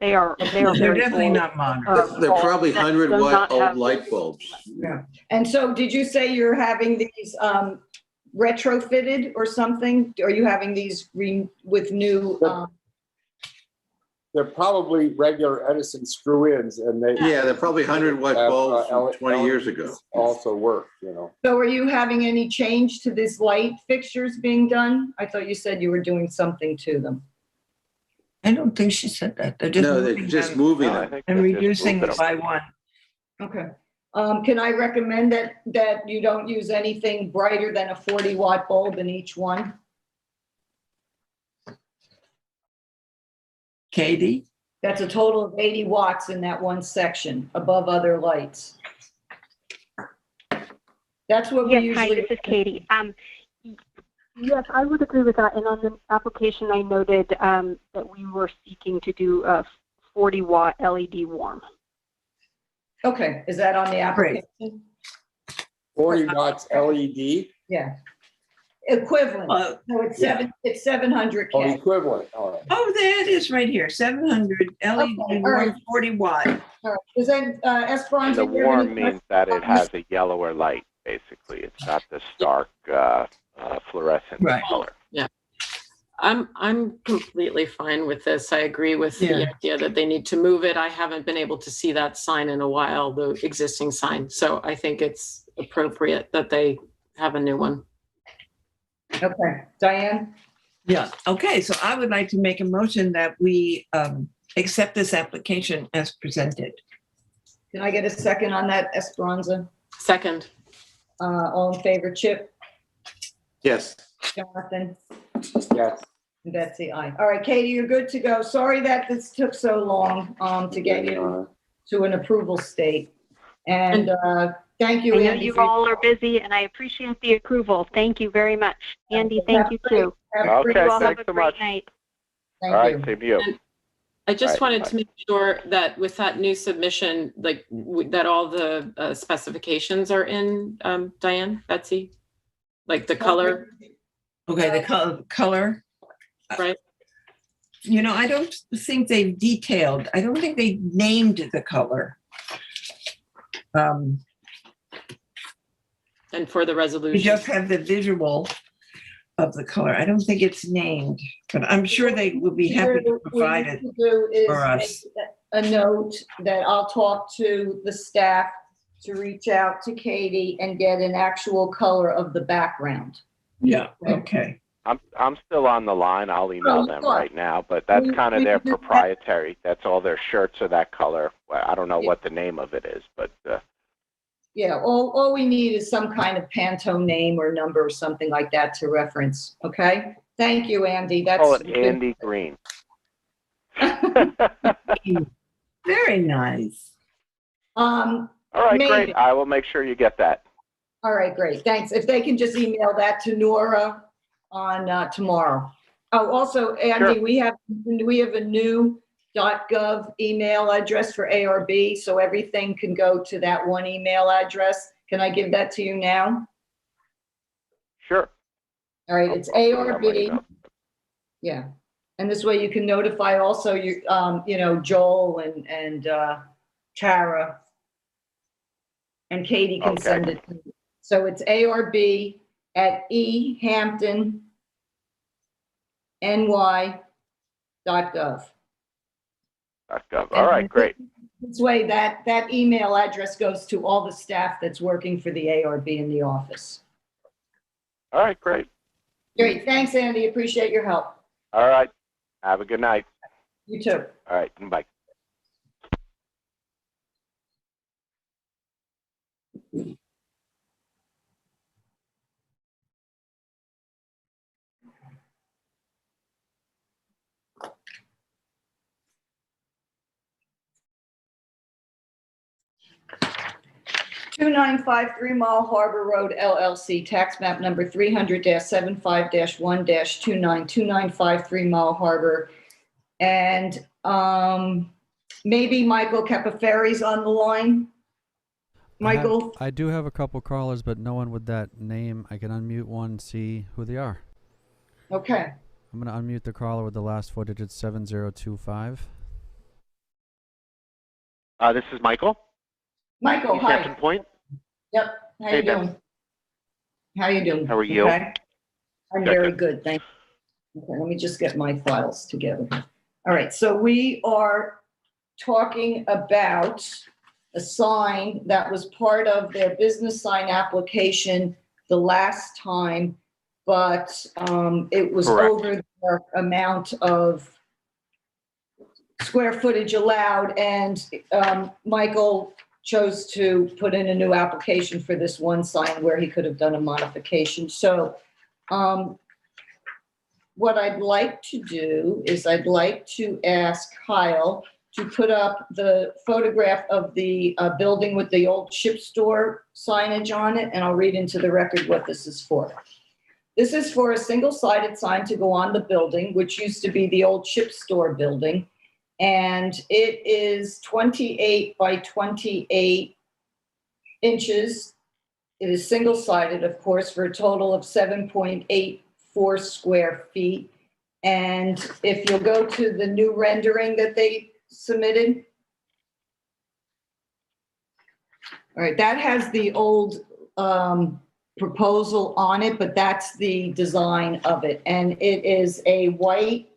they are They're very definitely old. not modern. They're probably that 100 does watt not old have- light bulbs. Yeah. And so did you say you're having these retrofitted or something? Are you having these with new? they're probably regular Edison screw-ins, and they Yeah, they're probably 100 watt bulbs from 20 years ago. also work, you know. So are you having any change to these light fixtures being done? I thought you said you were doing something to them. I don't think she said that. They're just No, moving they're just them moving No, I them. think and they just reducing moved it by one. Okay. Can I recommend that you don't use anything brighter than a 40 watt bulb in each one? Katie? That's a total of 80 watts in that one section above other lights. That's what we Yes, hi, usually. this is Katie. Yes, I would agree with that. And on the application, I noted that we were seeking to do a 40 watt LED warm. Okay, is that on the application? 40 watts LED. Yeah. Equivalent. So it's Yeah. it's 700 Oh, K. equivalent. All right. Oh, there it is right here, 700 LED, Okay, all right. 140 watt. All right. Is that Esperanza? And the do you have any warm means that it has a yellower light, basically. It's not the stark fluorescent Right. color. I'm completely fine with this. I agree with Yeah. the idea that they need to move it. I haven't been able to see that sign in a while, the existing sign. So I think it's appropriate that they have a new one. Okay, Diane? Yeah, okay, so I would like to make a motion that we accept this application as presented. Can I get a second on that, Esperanza? Second. All in favor, Chip, Yes. Jonathan, Yes. Betsy, aye. All right, Katie, you're good to go. Sorry that this took so long to get you to an approval state. And thank you, I know Andy. you all are busy, and I appreciate the approval. Thank you very much. Andy, thank you too. Okay, You all have thanks a so great much. night. Thank All right, you. same to you. And I just All right, wanted to make sure that with that new submission, like that all the specifications are in, Diane, Betsy? Like the color, Okay, the color. right? You know, I don't think they've detailed, I don't think they named the color. And for the We resolution. just have the visual of the color. I don't think it's named, but I'm sure they will be happy to provide it for us. A note that I'll talk to the staff to reach out to Katie and get an actual color of the background. Yeah, okay. I'm still on the line. I'll email them right now, but that's kind of their proprietary. That's all their shirts are that color. Well, I don't know what the name of it is, but yeah, all we need is some kind of Pantone name or number or something like that to reference. Okay. Thank you, Andy. That's call it Andy Green. Very nice. All right, great. I will make sure you get that. All right, great. Thanks. If they can just email that to Nora on tomorrow. Oh, also, Andy, Sure. we have a new .gov email address for ARB, so everything can go to that one email address. Can I give that to you now? Sure. All right, it's ARB. Yeah, and this way you can notify also you, you know, Joel and Tara, and Katie can send it. So it's ARB at ehamptonny.gov. All right, great. This way, that email address goes to all the staff that's working for the ARB in the office. All right, great. Great, thanks, Andy. Appreciate your help. All right. Have a good night. You too. All right, bye. 2953 Mile Harbor Road LLC, tax map number 300-75-1-292953 Mile Harbor. And maybe Michael Capaferi's on the line. Michael? I do have a couple callers, but no one with that name. I can unmute one, see who they are. Okay. I'm going to unmute the caller with the last four digits, 7025. This is Michael. Michael, hi. Hampton Point. Yep. How you doing? How you doing? How are you? Okay. I'm very good, thank you. Okay, let me just get my files together. All right, so we are talking about a sign that was part of their business sign application the last time, but it was Correct. over the amount of square footage allowed, and Michael chose to put in a new application for this one sign where he could have done a modification. So what I'd like to do is I'd like to ask Kyle to put up the photograph of the building with the old ship store signage on it, and I'll read into the record what this is for. This is for a single-sided sign to go on the building, which used to be the old ship store building. And it is 28 by 28 inches. It is single-sided, of course, for a total of 7.84 square feet. And if you'll go to the new rendering that they submitted. All right, that has the old proposal on it, but that's the design of it. And it is a white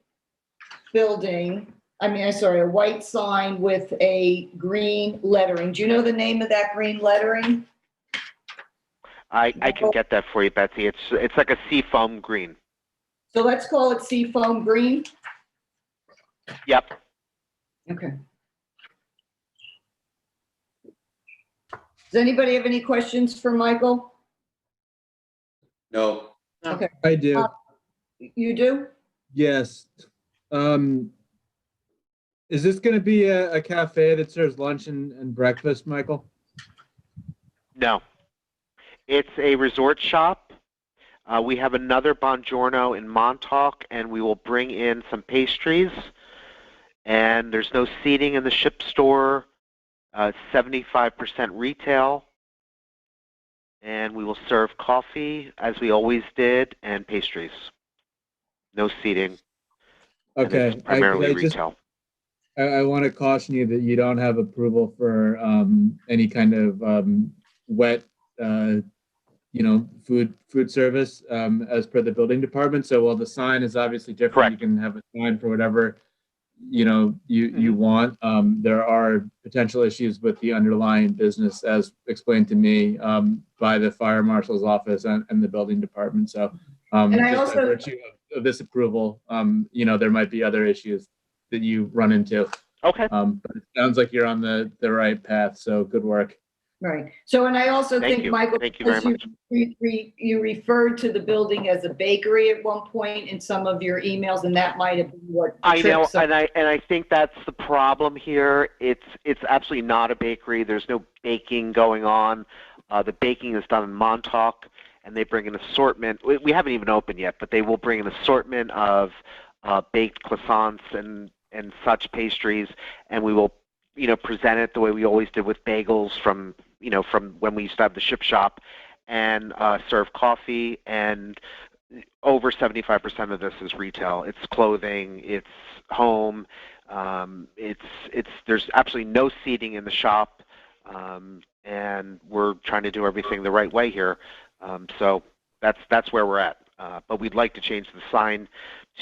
building. A white sign with a green lettering. Do you know the name of that green lettering? I can get that for you, Betsy. It's like a seafoam green. So let's call it seafoam green. Yep. Okay. Does anybody have any questions for Michael? No. Okay. I do. You do? Yes. Is this going to be a cafe that serves lunch and breakfast, Michael? No, it's a resort shop. We have another Buongiorno in Montauk, and we will bring in some pastries. And there's no seating in the ship store. 75% retail. And we will serve coffee, as we always did, and pastries. No seating. Okay. And it's primarily retail. I want to caution you that you don't have approval for any kind of wet, food service as per the building department. So while the sign is obviously different, Correct. You can have a sign for whatever you want. There are potential issues with the underlying business, as explained to me by the fire marshal's office and the building department. So And I just by also- virtue of this approval, there might be other issues that you run into. Okay. But it sounds like you're on the right path. So good work. Right. So, and I also Thank think, you. Michael, Thank you very because much. you referred to the building as a bakery at one point in some of your emails, and that might have been what the I know, trip- so- and I think that's the problem here. It's absolutely not a bakery. There's no baking going on. The baking is done in Montauk, and they bring an assortment. We haven't even opened yet, but they will bring an assortment of baked croissants and such pastries, and we will, present it the way we always did with bagels from when we used to have the ship shop, and serve coffee. And over 75% of this is retail. It's clothing, it's home, there's absolutely no seating in the shop, and we're trying to do everything the right way here. So that's where we're at. But we'd like to change the sign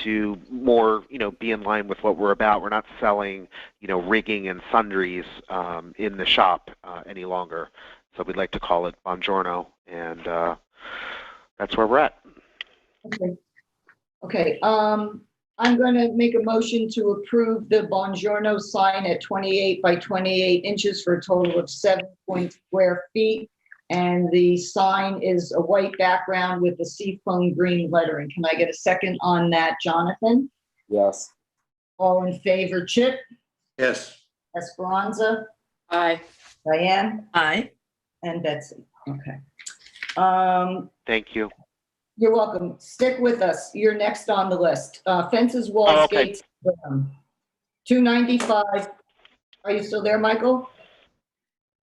to more, be in line with what we're about. We're not selling, rigging and sundries in the shop any longer. So we'd like to call it Buongiorno, and that's where we're at. Okay. Okay. I'm going to make a motion to approve the Buongiorno sign at 28 by 28 inches for a total of 7 square feet. And the sign is a white background with the seafoam green lettering. Can I get a second on that, Jonathan? Yes. All in favor, Chip? Yes. Esperanza? Aye. Diane? Aye. And Betsy. Okay. Thank you. You're welcome. Stick with us. You're next on the list. Fences, walls, Oh, okay. gates. 295. Are you still there, Michael?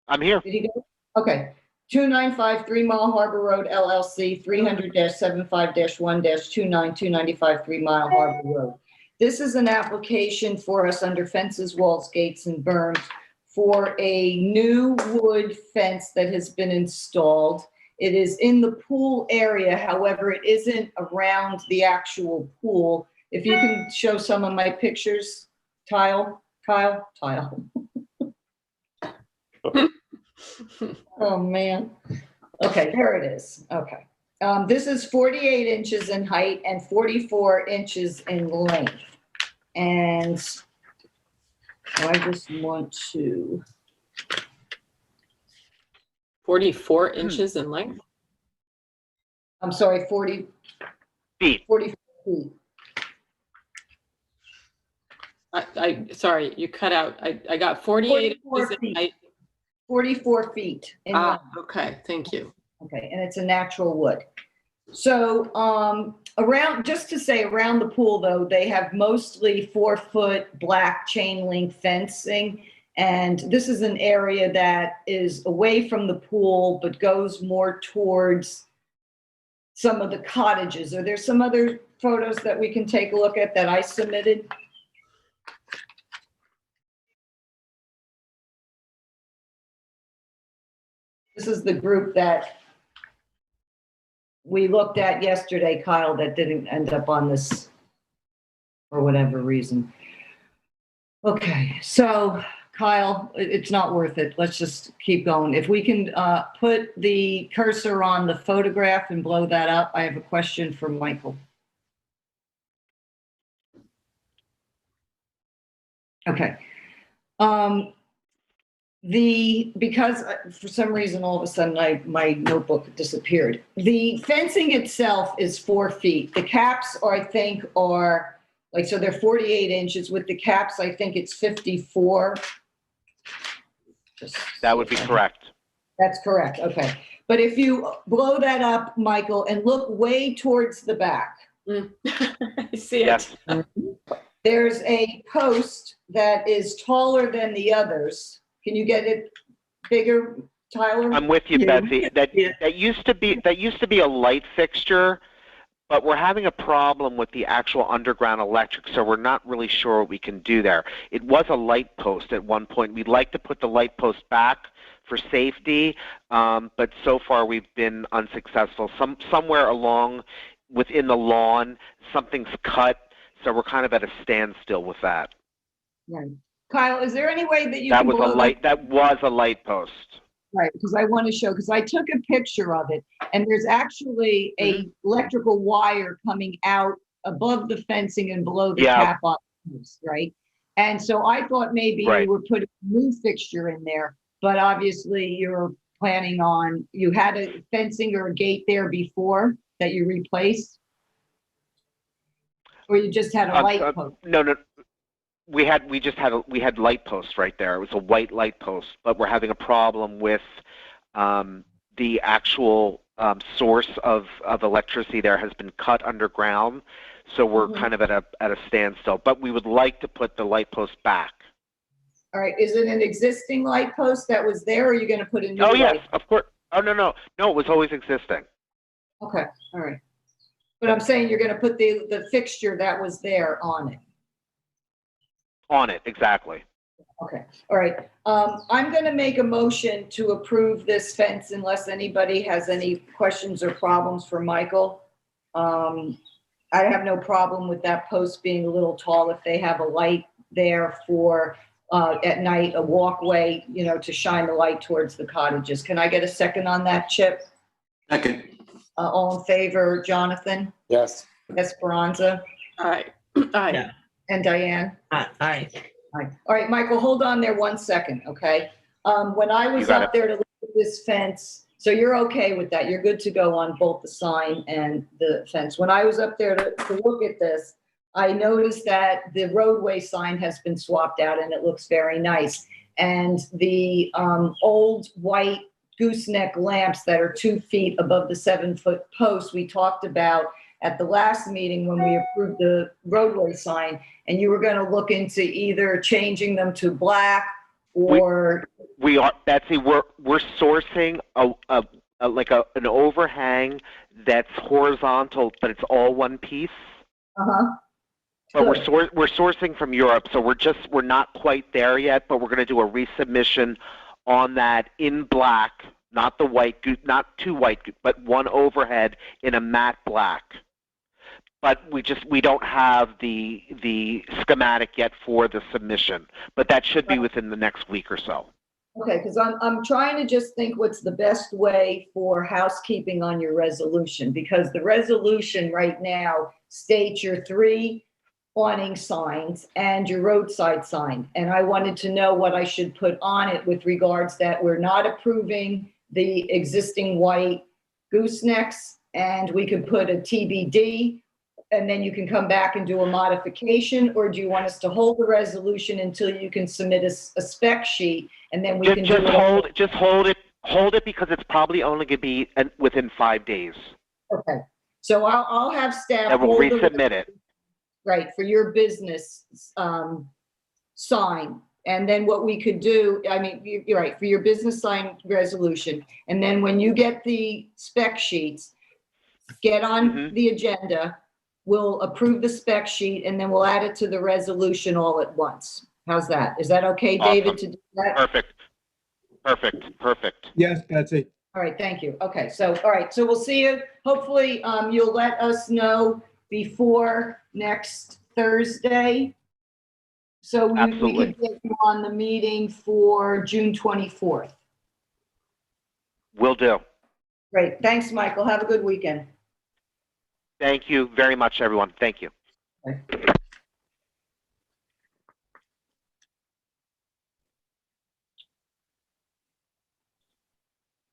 I'm here. Did he go? Okay. 295 3 Mile Harbor Road, LLC, 300-75-1-29 3 Mile Harbor Road. This is an application for us under fences, walls, gates, and berms for a new wood fence that has been installed. It is in the pool area, however, it isn't around the actual pool. If you can show some of my pictures, Kyle. Oh, man. Okay, there it is. Okay. This is 48 inches in height and 44 inches in length. And I just want to... 44 inches in length? I'm sorry, 40 feet. 44 feet. Sorry, you cut out. I got 48 inches in height. 44 feet. Okay, thank you. Okay, and it's a natural wood. So around the pool, though, they have mostly 4-foot black chain link fencing. And this is an area that is away from the pool, but goes more towards some of the cottages. Are there some other photos that we can take a look at that I submitted? This is the group that we looked at yesterday, Kyle, that didn't end up on this for whatever reason. Okay, so Kyle, it's not worth it. Let's just keep going. If we can put the cursor on the photograph and blow that up, I have a question for Michael. Okay. because for some reason, all of a sudden, my notebook disappeared. The fencing itself is 4 feet. The caps I think are so they're 48 inches. With the caps, I think it's 54. That would be correct. That's correct. Okay. But if you blow that up, Michael, and look way towards the back. I see it. Yes. There's a post that is taller than the others. Can you get it bigger, Tyler? I'm with you, Yeah. Betsy. That used to be a light fixture, but we're having a problem with the actual underground electric, so we're not really sure what we can do there. It was a light post at one point. We'd like to put the light post back for safety, but so far we've been unsuccessful. Somewhere along within the lawn, something's cut, so we're kind of at a standstill with that. Right. Kyle, is there any way that you That can was blow that was a light post. Right, because I want to show, because I took a picture of it, and there's actually a electrical wire coming out above the fencing and below the cap on the post, right? And so I thought maybe you were putting a new fixture in there, but obviously you're planning on, you had a fencing or a gate there before that you replaced? Or you just had a light post? No. We had light posts right there. It was a white light post, but we're having a problem with the actual source of electricity there has been cut underground, so we're kind of at a standstill. But we would like to put the light post back. All right. Is it an existing light post that was there, or are you going to put a new? Oh yes, of course. Oh no, it was always existing. Okay. All right. But I'm saying you're going to put the fixture that was there on it. On it, exactly. Okay, all right. I'm going to make a motion to approve this fence unless anybody has any questions or problems for Michael. I have no problem with that post being a little tall if they have a light there for at night, a walkway, to shine the light towards the cottages. Can I get a second on that, Chip? Second. All in favor, Jonathan? Yes. Esperanza? Aye. Yeah. And Diane? Aye. Aye. All right, Michael, hold on there 1 second, okay? When I was up there to look at this fence, so you're okay with that? You're good to go on both the sign and the fence. When I was up there to look at this, I noticed that the roadway sign has been swapped out and it looks very nice. And the old white gooseneck lamps that are 2 feet above the 7-foot post we talked about at the last meeting when we approved the roadway sign, and you were going to look into either changing them to black or. We are, Betsy. We're sourcing an overhang that's horizontal, but it's all one piece. But we're sourcing from Europe, so we're not quite there yet. But we're going to do a resubmission on that in black, not the white, not two white, but one overhead in a matte black. But we don't have the schematic yet for the submission, but that should be within the next week or so. Okay, because I'm trying to just think what's the best way for housekeeping on your resolution, because the resolution right now states your 3 awning signs and your roadside sign, and I wanted to know what I should put on it with regards that we're not approving the existing white goosenecks, and we could put a TBD. And then you can come back and do a modification, or do you want us to hold the resolution until you can submit a spec sheet, and then we can just hold it because it's probably only going to be within 5 days. Okay, so I'll have staff. And we'll resubmit it. Right, for your business sign, and then what we could do, I mean, you're right, for your business sign resolution, and then when you get the spec sheets, get on the agenda. We'll approve the spec sheet, and then we'll add it to the resolution all at once. How's that? Is that okay, David, to do that? Perfect. Yes, Betsy. All right, thank you. Okay, so, all right, so we'll see you. Hopefully, you'll let us know before next Thursday. So we can get you on the meeting for June 24th. Will do. Great. Thanks, Michael. Have a good weekend. Thank you very much, everyone. Thank you. Okay.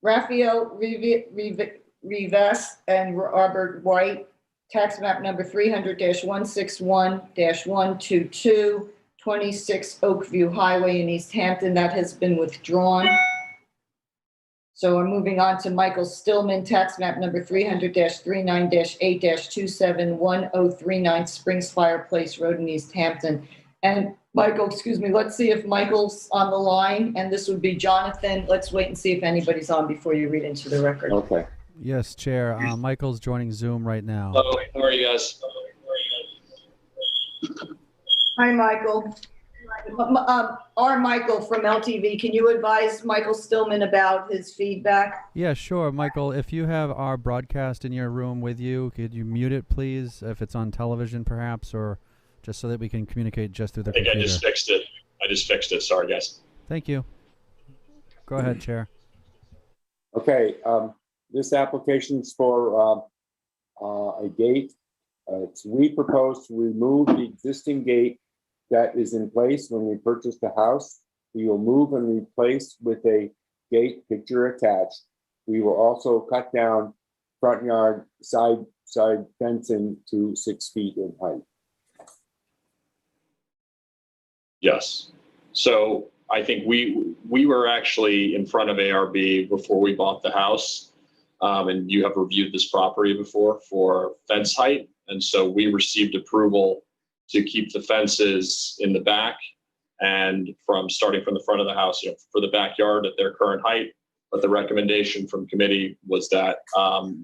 Raphael Rivas and Robert White, tax map number 300-161-122, 26 Oakview Highway in East Hampton. That has been withdrawn. So we're moving on to Michael Stillman, tax map number 300-39-8-271-1039 Springs Fireplace Road in East Hampton. And Michael, excuse me, let's see if Michael's on the line, and this would be Jonathan. Let's wait and see if anybody's on before you read into the record. Okay. Yes, Chair. Michael's joining Zoom right now. Hello, how are you guys? Hi, Michael. Our Michael from LTV, can you advise Michael Stillman about his feedback? Yeah, sure. Michael, if you have our broadcast in your room with you, could you mute it, please, if it's on television, perhaps, or just so that we can communicate just through the computer? I just fixed it. Sorry, guys. Thank you. Go ahead, Chair. Okay, this application's for a gate. We propose to remove the existing gate that is in place when we purchased the house. We will move and replace with a gate, picture attached. We will also cut down front yard side fencing to 6 feet in height. Yes. So I think we were actually in front of ARB before we bought the house. And you have reviewed this property before for fence height. And so we received approval to keep the fences in the back and starting from the front of the house, for the backyard at their current height. But the recommendation from committee was that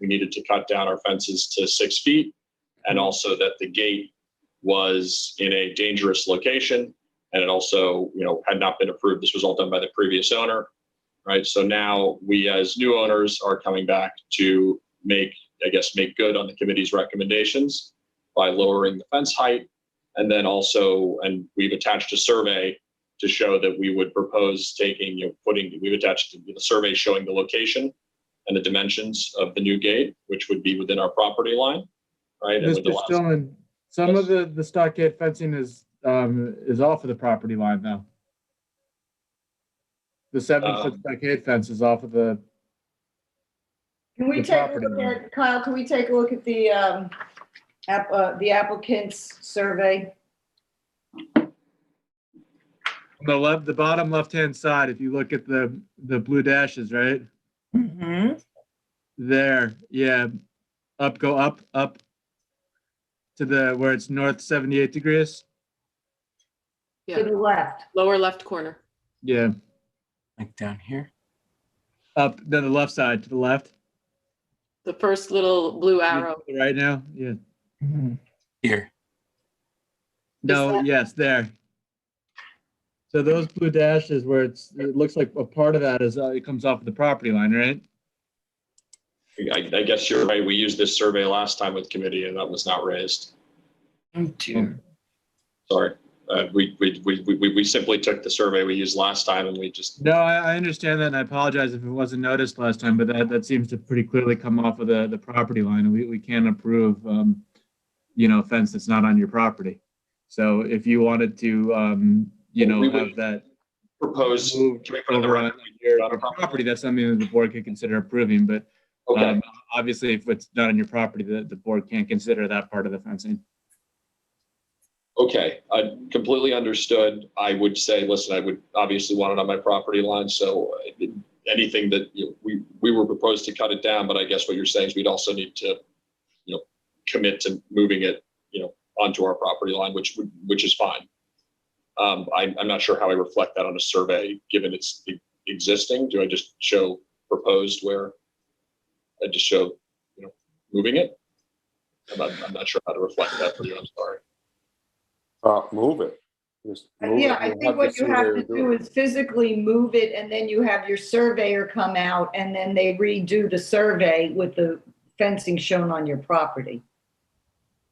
we needed to cut down our fences to 6 feet, and also that the gate was in a dangerous location, and it also, had not been approved. This was all done by the previous owner, right? So now we, as new owners, are coming back to make good on the committee's recommendations by lowering the fence height. And then also, and we've attached a survey to show that we would propose we've attached the survey showing the location and the dimensions of the new gate, which would be within our property line, right? Mr. Stillman, some of the stockade fencing is off of the property line now. The 7-foot stockade fence is off of the. Can we take a look at, Kyle, can we take a look at the applicant's survey? On the bottom left-hand side, if you look at the blue dashes, right? Mm-hmm. There, yeah. Go up to where it's north 78 degrees. Yeah. To the left. Lower left corner. Yeah. Like down here? Up, then the left side, to the left. The first little blue arrow. Right now, yeah. Mm-hmm. Here. No, yes, there. So those blue dashes where it looks like a part of that is it comes off of the property line, right? I guess you're right. We used this survey last time with committee, and that was not raised. Oh, dear. Sorry. We simply took the survey we used last time, and we just. No, I understand that, and I apologize if it wasn't noticed last time, but that seems to pretty clearly come off of the property line, and we can't approve, a fence that's not on your property. So if you wanted to, have that proposed over on your property, that's something that the board could consider approving. But okay. Obviously, if it's not on your property, the board can't consider that part of the fencing. Okay, I completely understood. I would say, listen, I would obviously want it on my property line. So anything that we were proposed to cut it down, but I guess what you're saying is we'd also need to, commit to moving it, onto our property line, which is fine. I'm not sure how I reflect that on a survey, given it's existing. Do I just show proposed where I just show, moving it? I'm not sure how to reflect that for you. I'm sorry. Move it. Yeah, I think what you have to do is physically move it, and then you have your surveyor come out, and then they redo the survey with the fencing shown on your property.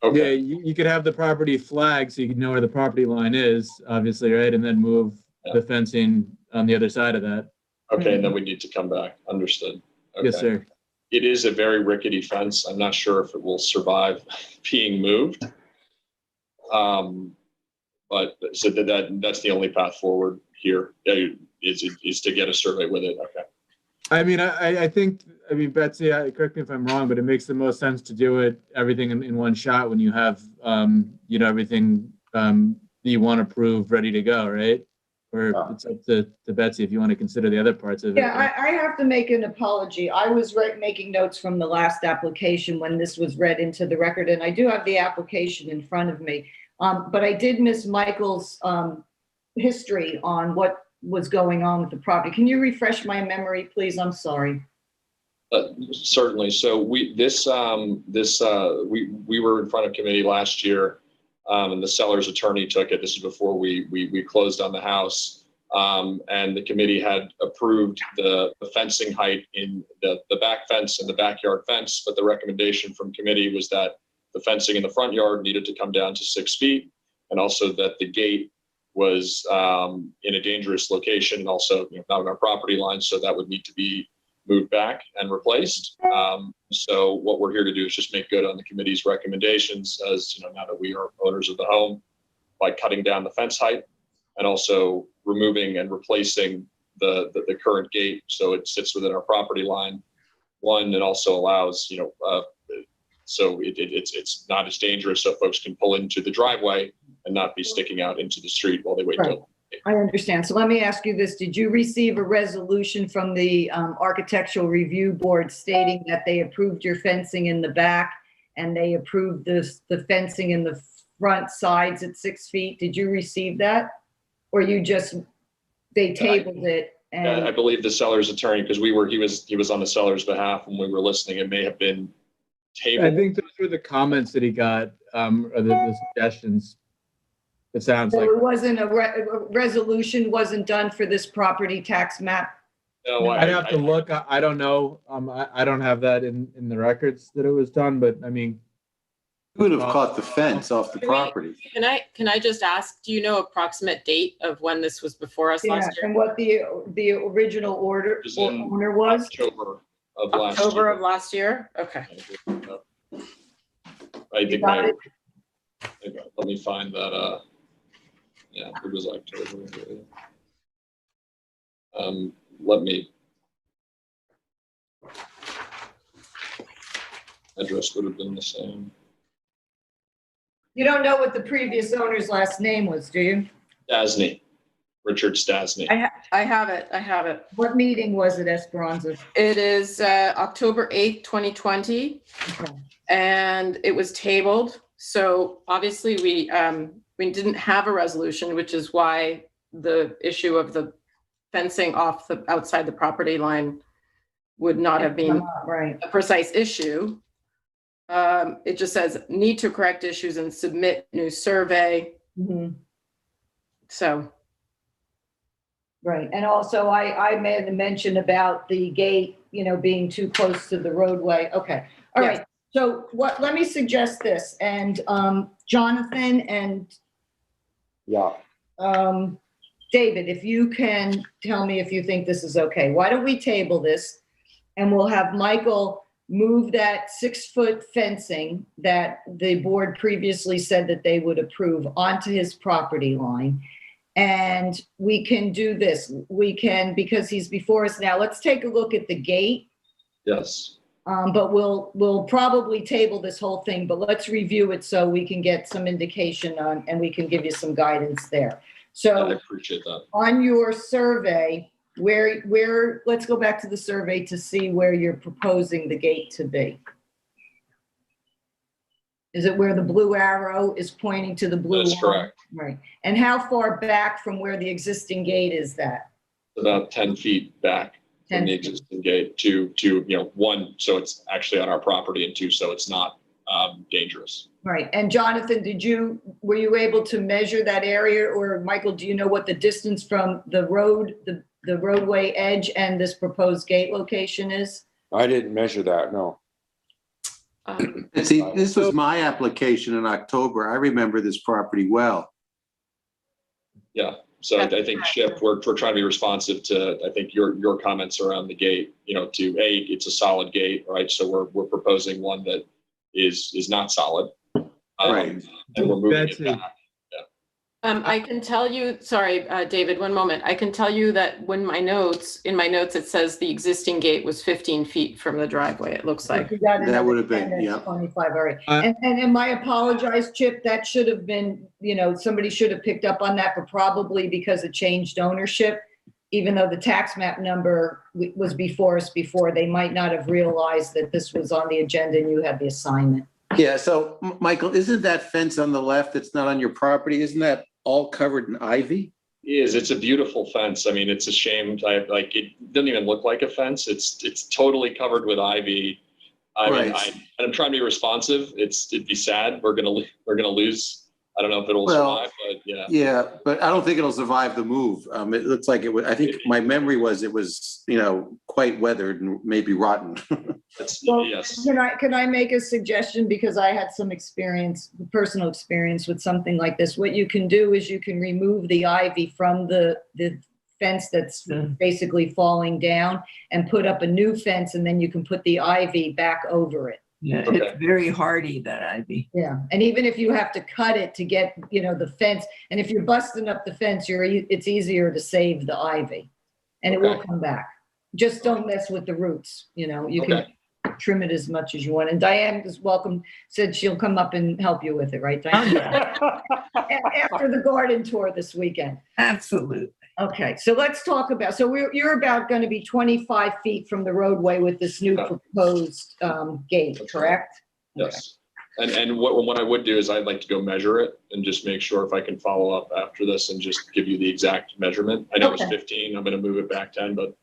Okay. Yeah, you could have the property flagged so you can know where the property line is, obviously, right? And then move the fencing on the other side of that. Okay, and then we need to come back. Understood. Okay. Yes, sir. It is a very rickety fence. I'm not sure if it will survive being moved. But so that's the only path forward here is to get a survey with it. Okay. I mean, I think, I mean, Betsy, correct me if I'm wrong, but it makes the most sense to do it, everything in one shot when you have, you know, everything that you want approved, ready to go, right? Or it's up to Betsy if you want to consider the other parts of it. Yeah, I have to make an apology. I was making notes from the last application when this was read into the record, and I do have the application in front of me. But I did miss Michael's history on what was going on with the property. Can you refresh my memory, please? I'm sorry. Certainly. So we were in front of committee last year, and the seller's attorney took it. This is before we closed on the house, and the committee had approved the fencing height in the back fence and the backyard fence. But the recommendation from committee was that the fencing in the front yard needed to come down to 6 feet, and also that the gate was in a dangerous location, and also, you know, not on our property line, so that would need to be moved back and replaced. So what we're here to do is just make good on the committee's recommendations, as you know, now that we are owners of the home, by cutting down the fence height and also removing and replacing the current gate so it sits within our property line. One, it also allows, you know, so it's not as dangerous, so folks can pull into the driveway and not be sticking out into the street while they wait. Right. I understand. So let me ask you this. Did you receive a resolution from the Architectural Review Board stating that they approved your fencing in the back and they approved the fencing in the front sides at 6 feet? Did you receive that? Or they tabled it? And I believe the seller's attorney, because he was on the seller's behalf when we were listening, it may have been tabled. I think those were the comments that he got, or the suggestions. It sounds so like it wasn't a resolution wasn't done for this property tax map? No, I'd have to look. I don't know. I don't have that in the records that it was done, but I mean, you would have caught the fence off the property. Can I just ask, do you know approximate date of when this was before us last year? And what the original owner was? October of last October year. of last year? Okay. I think let me find that. Yeah, it was October. Let me. Address would have been the same. You don't know what the previous owner's last name was, do you? Stasny, Richard Stasny. I have it. I have it. What meeting was it, Esperanza? It is October 8th, 2020. Okay. And it was tabled. So obviously we didn't have a resolution, which is why the issue of the fencing off the outside the property line would not have been a precise issue. It just says need to correct issues and submit new survey. Mm-hmm. So. Right. And also I made a mention about the gate, you know, being too close to the roadway. Okay. All right. So let me suggest this, and Jonathan and David, if you can tell me if you think this is okay. Why don't we table this and we'll have Michael move that 6-foot fencing that the board previously said that they would approve onto his property line. And we can do this. We can, because he's before us now, let's take a look at the gate. Yes. But we'll probably table this whole thing, but let's review it so we can get some indication on, and we can give you some guidance there. So I appreciate that. On your survey, where let's go back to the survey to see where you're proposing the gate to be. Is it where the blue arrow is pointing to the blue line? That's correct. Right. And how far back from where the existing gate is that? About 10 feet back from the existing gate to, you know, 1, so it's actually on our property, and 2, so it's not dangerous. Right. And Jonathan, were you able to measure that area, or Michael, do you know what the distance from the road, the roadway edge and this proposed gate location is? I didn't measure that, no. See, this was my application in October. I remember this property well. Yeah. So I think, Chip, we're trying to be responsive to, I think, your comments around the gate, you know, it's a solid gate, right? So we're proposing one that is not solid. Right. And we're moving it back. I can tell you, sorry, David, one moment. I can tell you that when in my notes, it says the existing gate was 15 feet from the driveway, it looks like. You got That another would have been, 10, that's yeah. 25, all right. And I apologize, Chip, that should have been, somebody should have picked up on that, but probably because it changed ownership, even though the tax map number was before us before, they might not have realized that this was on the agenda and you had the assignment. Yeah, so Michael, isn't that fence on the left that's not on your property, isn't that all covered in ivy? It's a beautiful fence. I mean, it's a shame. It doesn't even look like a fence. It's totally covered with ivy. I mean, I'm trying to be responsive. It'd be sad. We're gonna lose. I don't know if it'll survive, but yeah. Yeah, but I don't think it'll survive the move. It looks like it would. I think my memory was it was, quite weathered and maybe rotten. Yes. Can I make a suggestion? Because I had some personal experience with something like this. What you can do is you can remove the ivy from the fence that's basically falling down and put up a new fence, and then you can put the ivy back over it. Yeah, it's very hardy, that ivy. Yeah, and even if you have to cut it to get, the fence, and if you're busting up the fence, it's easier to save the ivy, and it will come back. Just don't mess with the roots. You can trim it as much as you want. And Diane is welcome. Said she'll come up and help you with it, right, Diane? After the garden tour this weekend. Absolutely. Okay, so let's talk about, you're about going to be 25 feet from the roadway with this new proposed gate, correct? Yes. And what I would do is I'd like to go measure it and just make sure if I can follow up after this and just give you the exact measurement. I know it's 15, I'm going to move it back 10, but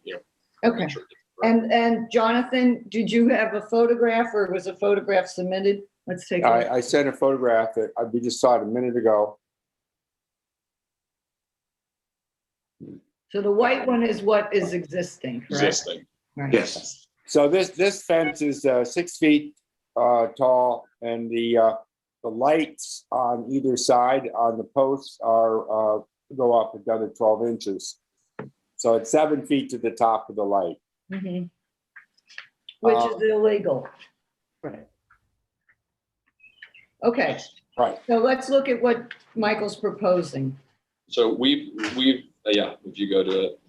Okay. Sure. And Jonathan, did you have a photograph or was a photograph submitted? Let's take a look. I sent a photograph that we just saw it a minute ago. So the white one is what is existing, correct? Existing. Right. Yes. So this fence is 6 feet tall, and the lights on either side on the posts are go up another 12 inches. So it's 7 feet to the top of the light. Mm-hmm. Which is illegal. Right. Okay. Right. So let's look at what Michael's proposing. So we've if you go to it.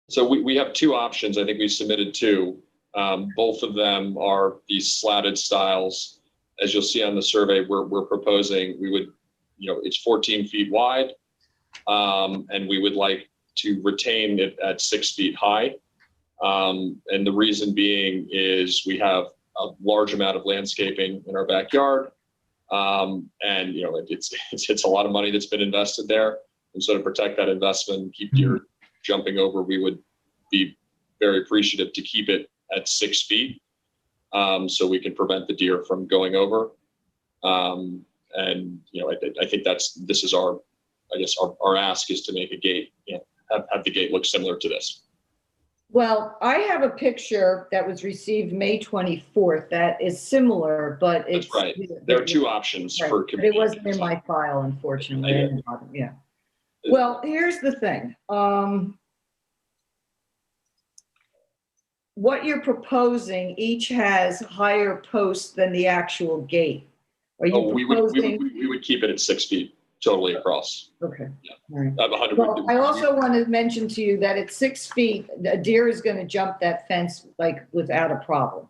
So we have two options. I think we submitted two. Both of them are these slatted styles. As you'll see on the survey, we're proposing, we would, it's 14 feet wide. And we would like to retain it at 6 feet high. And the reason being is we have a large amount of landscaping in our backyard. And it's a lot of money that's been invested there. And so to protect that investment, keep deer jumping over, we would be very appreciative to keep it at 6 feet, so we can prevent the deer from going over. And I think this is our ask is to make a gate, have the gate look similar to this. Well, I have a picture that was received May 24th that is similar, but it's. That's right. There are two options for. But it wasn't in my file, unfortunately. Yeah. Well, here's the thing. What you're proposing each has higher posts than the actual gate. Are you proposing? We would keep it at 6 feet totally across. Okay. Yeah. All right. 100. Well, I also want to mention to you that at 6 feet, a deer is going to jump that fence like without a problem.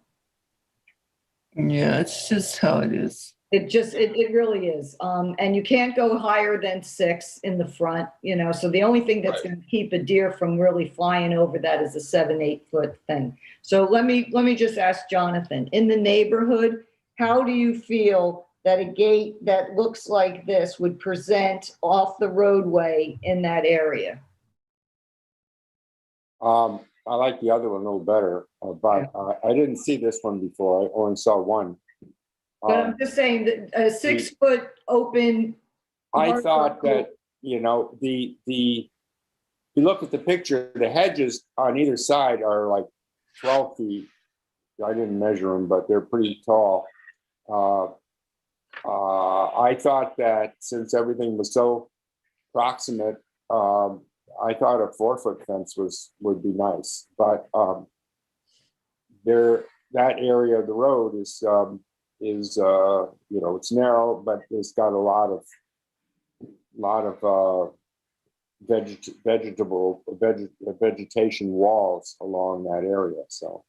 Yeah, it's just how it is. It really is. And you can't go higher than 6 in the front, so the only thing that's going to keep a deer from really flying over that is a 7-8 foot thing. So let me just ask Jonathan, in the neighborhood, how do you feel that a gate that looks like this would present off the roadway in that area? I like the other one a little better, but I didn't see this one before. I only saw one. But I'm just saying that a 6 foot open. I thought that, if you look at the picture, the hedges on either side are like 12 feet. I didn't measure them, but they're pretty tall. I thought that since everything was so proximate, I thought a 4 foot fence would be nice, but that area of the road is it's narrow, but it's got a lot of lot of vegetation walls along that area. So,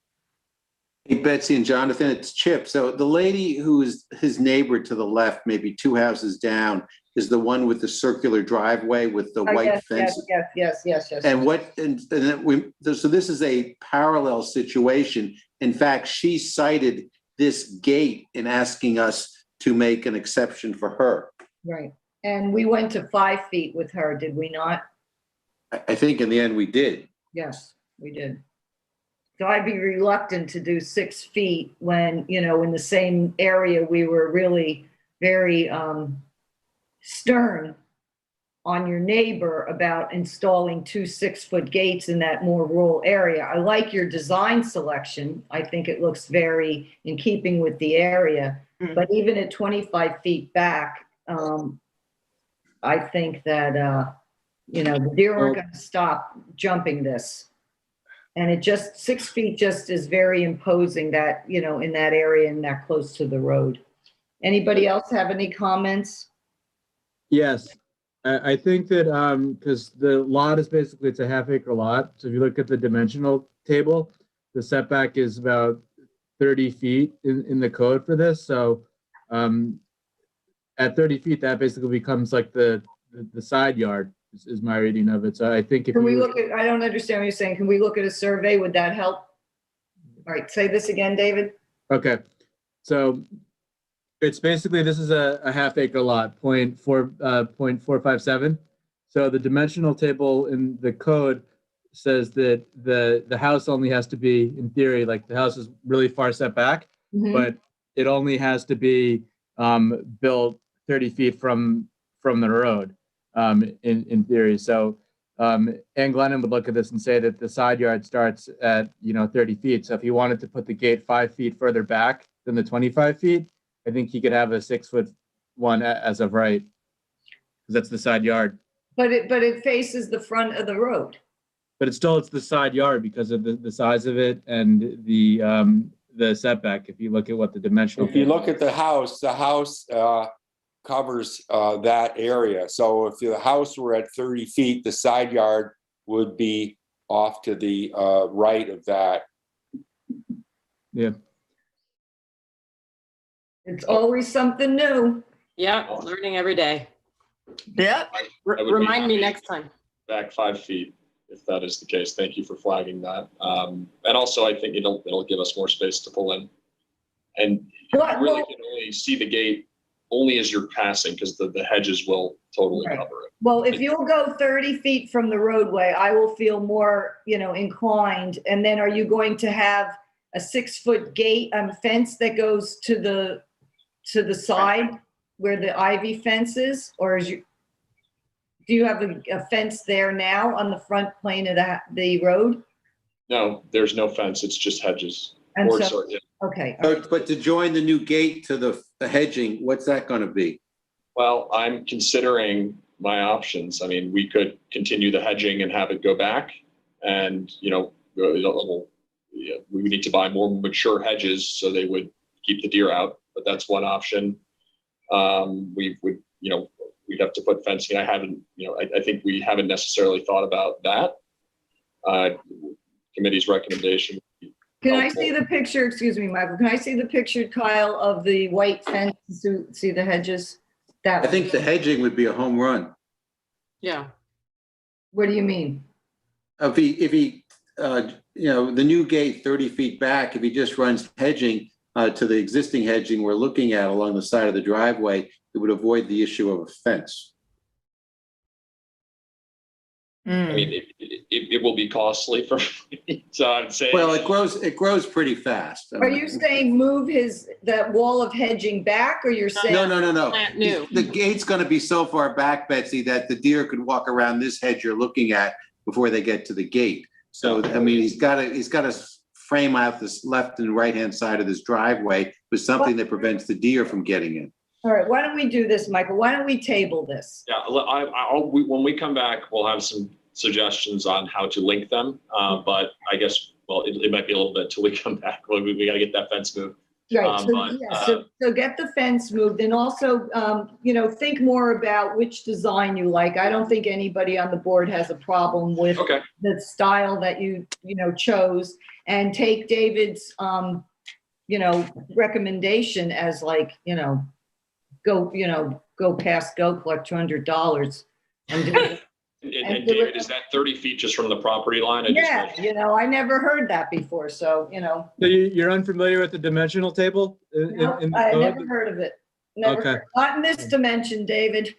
Hey, Betsy and Jonathan, it's Chip. So the lady who is his neighbor to the left, maybe 2 houses down, is the one with the circular driveway with the white Yes, fence. yes. And so this is a parallel situation. In fact, she cited this gate in asking us to make an exception for her. Right. And we went to 5 feet with her, did we not? I think in the end we did. Yes, we did. So I'd be reluctant to do 6 feet when, in the same area, we were really very stern on your neighbor about installing 2 6-foot gates in that more rural area. I like your design selection. I think it looks very in keeping with the area. But even at 25 feet back, I think that, the deer aren't going to stop jumping this. And it just, 6 feet just is very imposing that, in that area and that close to the road. Anybody else have any comments? Yes, I think that because the lot is basically, it's a half-acre lot. So if you look at the dimensional table, the setback is about 30 feet in the code for this. So at 30 feet, that basically becomes like the side yard is my reading of it. So I think if Can we you look at, I don't understand what you're saying. Can we look at a survey? Would that help? All right, say this again, David. Okay, so it's basically, this is a half-acre lot, 0.457. So the dimensional table in the code says that the house only has to be, in theory, like the house is really far set back, but it only has to be built 30 feet from the road, in theory. So Ann Glennon would look at this and say that the side yard starts at 30 feet. So if he wanted to put the gate 5 feet further back than the 25 feet, I think he could have a 6-foot one as of right, because that's the side yard. But it faces the front of the road. But it's the side yard because of the size of it and the setback. If you look at what the dimensional. if you look at the house covers that area. So if the house were at 30 feet, the side yard would be off to the right of that. Yeah. It's always something new. Yeah, learning every day. Yeah. Remind me next time. Back 5 feet, if that is the case. Thank you for flagging that. And also, I think it'll give us more space to pull in. And you really can only see the gate only as you're passing, because the hedges will totally cover it. Well, if you'll go 30 feet from the roadway, I will feel more, inclined. And then are you going to have a 6-foot gate, fence that goes to the side where the ivy fence is? Or do you have a fence there now on the front plane of the road? No, there's no fence. It's just hedges. Okay. But to join the new gate to the hedging, what's that going to be? Well, I'm considering my options. I mean, we could continue the hedging and have it go back, and we need to buy more mature hedges so they would keep the deer out. But that's one option. We'd have to put fencing. I think we haven't necessarily thought about that. Committee's recommendation. Can I see the picture? Excuse me, Michael. Can I see the picture, Kyle, of the white fence to see the hedges? I think the hedging would be a home run. Yeah. What do you mean? If he the new gate 30 feet back, if he just runs hedging to the existing hedging we're looking at along the side of the driveway, it would avoid the issue of a fence. I mean, it will be costly for me, so I'd say. Well, it grows pretty fast. Are you saying move that wall of hedging back, or you're saying? No. Plant new. The gate's going to be so far back, Betsy, that the deer could walk around this hedge you're looking at before they get to the gate. So, I mean, he's got to frame out this left and right-hand side of this driveway with something that prevents the deer from getting in. All right, why don't we do this, Michael? Why don't we table this? Yeah, when we come back, we'll have some suggestions on how to link them. But I guess, it might be a little bit till we come back. We got to get that fence moved. Right, so get the fence moved, and also, think more about which design you like. I don't think anybody on the board has a problem with the style that you chose, and take David's, recommendation as like, go past go, collect $200 and do it. And David, is that 30 feet just from the property line? I never heard that before, so. So you're unfamiliar with the dimensional table? No, I never heard of it. Never. Not in this dimension, David.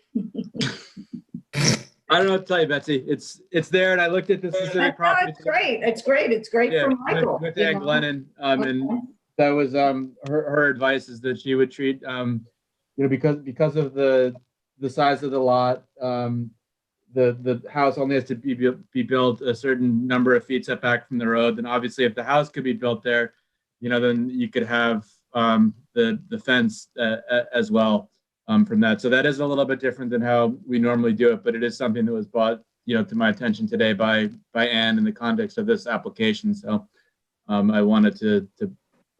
I don't know what to tell you, Betsy. It's there, and I looked at the specific property. It's great. It's great. It's great for Michael. With Ann Glennon, and that was her advice is that she would treat because of the size of the lot, the house only has to be built a certain number of feet setback from the road. Then obviously, if the house could be built there, then you could have the fence as well from that. So that is a little bit different than how we normally do it, but it is something that was brought to my attention today by Ann in the context of this application. So I wanted to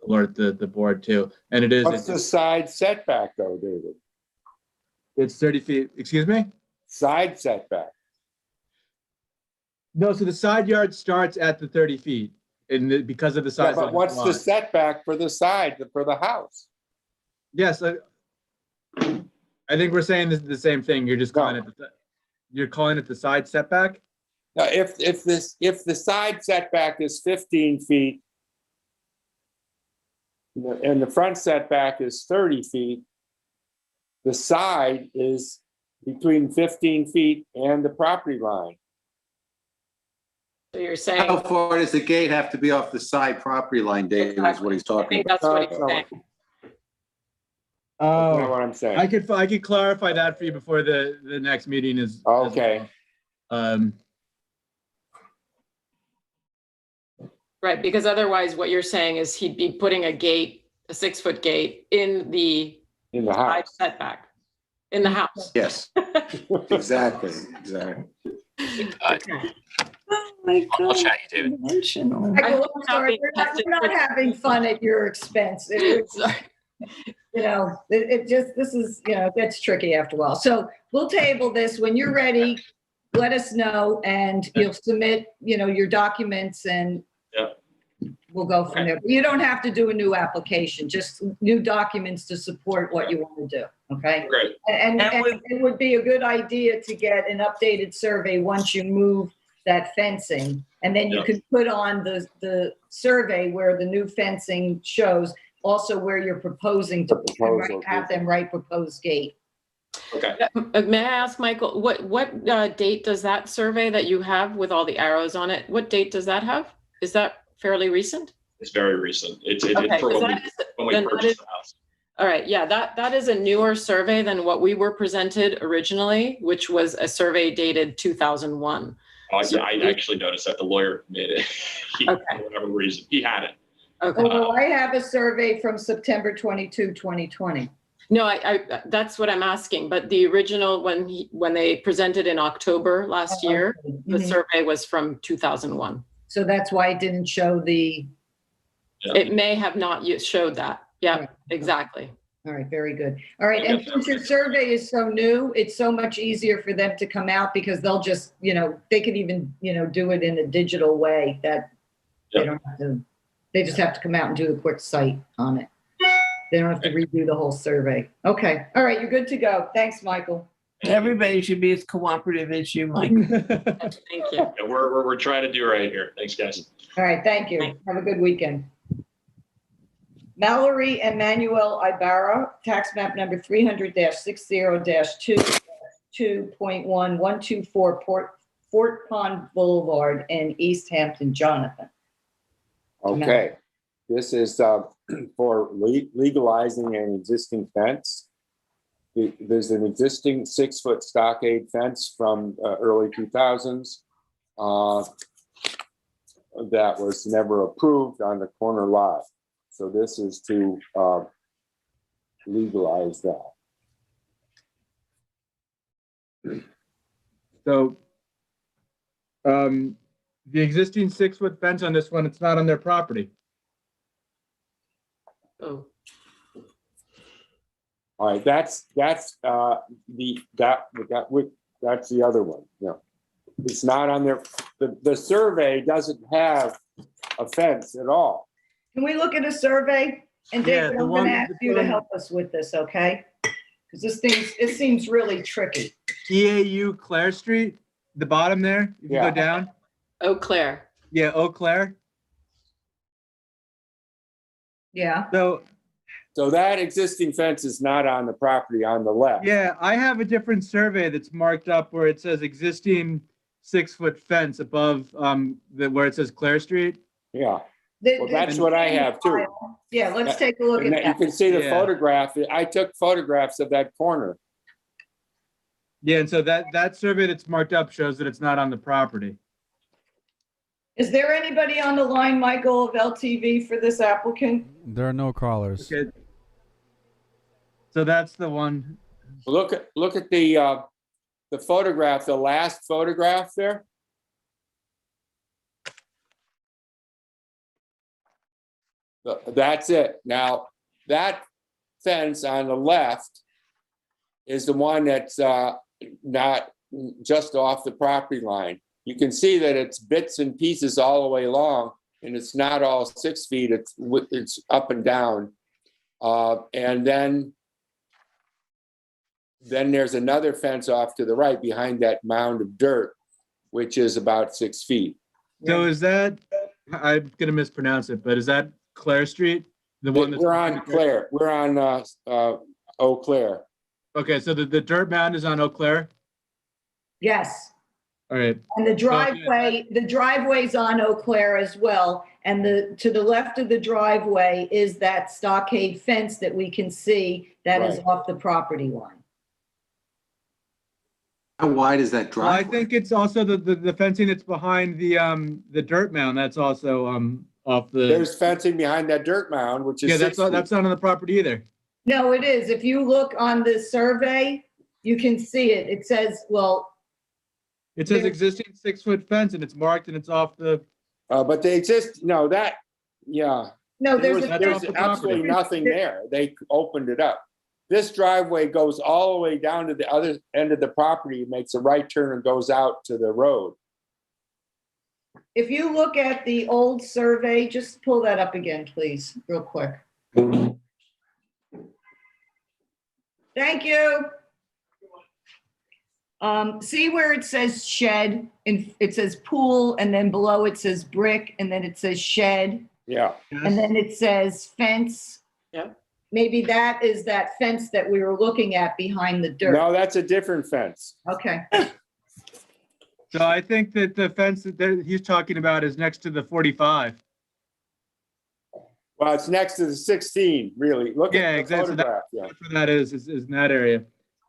alert the board too. And it is. What's the side setback though, David? It's 30 feet. Excuse me? Side setback. No, so the side yard starts at the 30 feet, and because of the size. Yeah, but what's the setback for the side for the house? Yes, I think we're saying the same thing. You're just calling it the side setback. Now, if the side setback is 15 feet, and the front setback is 30 feet, the side is between 15 feet and the property line. So you're saying. How far does the gate have to be off the side property line, David, is what he's talking about. That's what he's saying. Oh, That's not what I'm saying. I could clarify that for you before the next meeting is. Okay. Right, because otherwise what you're saying is he'd be putting a 6-foot gate in the house setback. In the house. Yes, exactly. I'll chat you, David. Michael, I'm sorry, we're not having fun at your expense. It gets tricky after a while. So we'll table this. When you're ready, let us know, and you'll submit, your documents, and we'll go from there. You don't have to do a new application, just new documents to support what you want to do. Okay. Great. And it would be a good idea to get an updated survey once you move that fencing, and then you can put on the survey where the new fencing shows, also where you're proposing to have them write proposed gate. Okay. May I ask, Michael, what date does that survey that you have with all the arrows on it, what date does that have? Is that fairly recent? It's very recent. It's okay, for when we purchased the house. All right, yeah, that is a newer survey than what we were presented originally, which was a survey dated 2001. Yeah, I actually noticed that the lawyer made it. For whatever reason, he had it. Okay. Well, I have a survey from September 22, 2020. No, I that's what I'm asking. But the original, when they presented in October last year, the survey was from 2001. So that's why it didn't show the. It may have not showed that. Yeah, right. Exactly. All right, very good. All right, and since your survey is so new, it's so much easier for them to come out, because they'll just, they could even, do it in a digital way that they don't have to, they just have to come out and do a quick site on it. They don't have to redo the whole survey. Okay, all right, you're good to go. Thanks, Michael. Everybody should be as cooperative as you, Mike. Thank you. Yeah, we're trying to do right here. Thanks, guys. All right, thank you. Have a good weekend. Mallory Emmanuel Ibarra, tax map number 300-60-22.1124 Fort Pond Boulevard in East Hampton. Jonathan. Okay, this is for legalizing an existing fence. There's an existing 6-foot stockade fence from early 2000s that was never approved on the corner lot. So this is to legalize that. So the existing 6-foot fence on this one, it's not on their property. Oh. All right, that's the other one, yeah. It's not on there, the survey doesn't have a fence at all. Can we look at a survey? And Yeah, David, the I'm one- gonna ask the you to one- help us with this, okay? Because it seems really tricky. EAU Clare Street, the bottom there, if you Yeah. go down. Eau Claire. Yeah, Eau Claire. Yeah. So that existing fence is not on the property on the left. Yeah, I have a different survey that's marked up where it says existing 6-foot fence above where it says Clare Street. Yeah, well, that's what I have too. Yeah, let's take a look at And that. you can see the Yeah. photograph. I took photographs of that corner. Yeah, and so that survey that's marked up shows that it's not on the property. Is there anybody on the line, Michael, of LTV for this applicant? There are no callers. Okay. So that's the one. Look at the photograph, the last photograph there. That's it. Now, that fence on the left is the one that's not just off the property line. You can see that it's bits and pieces all the way along, and it's not all 6 feet. It's up and down, and then there's another fence off to the right behind that mound of dirt, which is about 6 feet. So is that, I'm gonna mispronounce it, but is that Clare Street? The one that's We're on Clare. We're on Eau Claire. Okay, so the dirt mound is on Eau Claire? Yes. All right. And the driveway's on Eau Claire as well. And to the left of the driveway is that stockade fence that we can see that is Right. off the property line. How wide is that Well, I driveway? think it's also the fencing that's behind the dirt mound. That's also off the. There's fencing behind that dirt mound, which is Yeah, 6 feet. that's not on the property either. No, it is. If you look on the survey, you can see it. It says, well, It says There- existing 6-foot fence and it's marked and it's off the. But they exist. No, that. Yeah. no, There's there's That's a, off the absolutely property. nothing there. They opened it up. This driveway goes all the way down to the other end of the property, makes a right turn and goes out to the road. if you look at the old survey, just pull that up again, please, real quick. Thank you. See where it says shed and it says pool and then below it says brick and then it says shed Yeah. and then it says fence. Yeah. Maybe that is that fence that we were looking at behind the dirt. No, that's a different fence. Okay. So I think that the fence that he's talking about is next to the 45. Well, it's next to the 16, really. Look Yeah, at the exactly. So photograph. Yeah. That's where that is in that area.